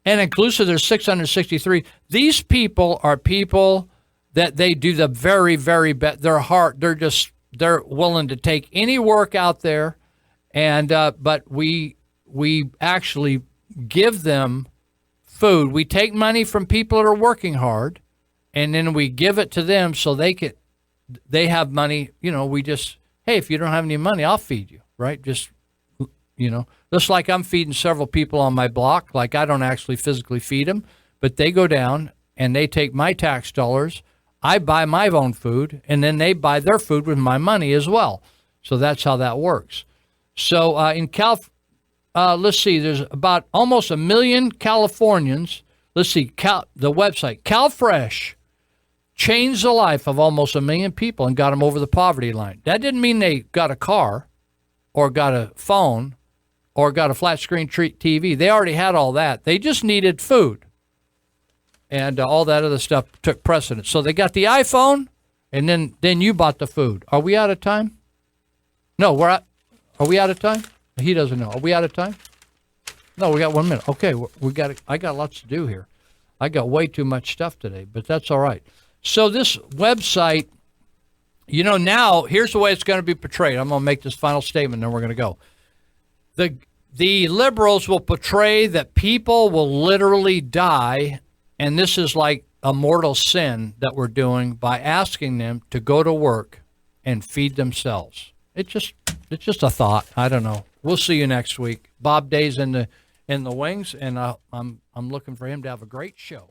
And inclusive, there's 663. These people are people that they do the very, very best. They're willing to take any work out there, and but we actually give them food. We take money from people that are working hard, and then we give it to them so they have money. We just, hey, if you don't have any money, I'll feed you, right? Just like I'm feeding several people on my block. Like I don't actually physically feed them, but they go down and they take my tax dollars. I buy my own food, and then they buy their food with my money as well. So that's how that works. So let's see, there's about almost 1 million Californians. Let's see, the website, CalFresh changed the life of almost 1 million people and got them over the poverty line. That didn't mean they got a car or got a phone or got a flat screen TV. They already had all that. They just needed food. And all that other stuff took precedence. So they got the iPhone, and then you bought the food. Are we out of time? No, are we out of time? He doesn't know. Are we out of time? No, we got 1 minute. Okay, I got lots to do here. I got way too much stuff today, but that's all right. So this website, now here's the way it's going to be portrayed. I'm going to make this final statement, then we're going to go. The liberals will portray that people will literally die, and this is like a mortal sin that we're doing by asking them to go to work and feed themselves. It's just a thought. I don't know. We'll see you next week. Bob Day's in the wings, and I'm looking for him to have a great show.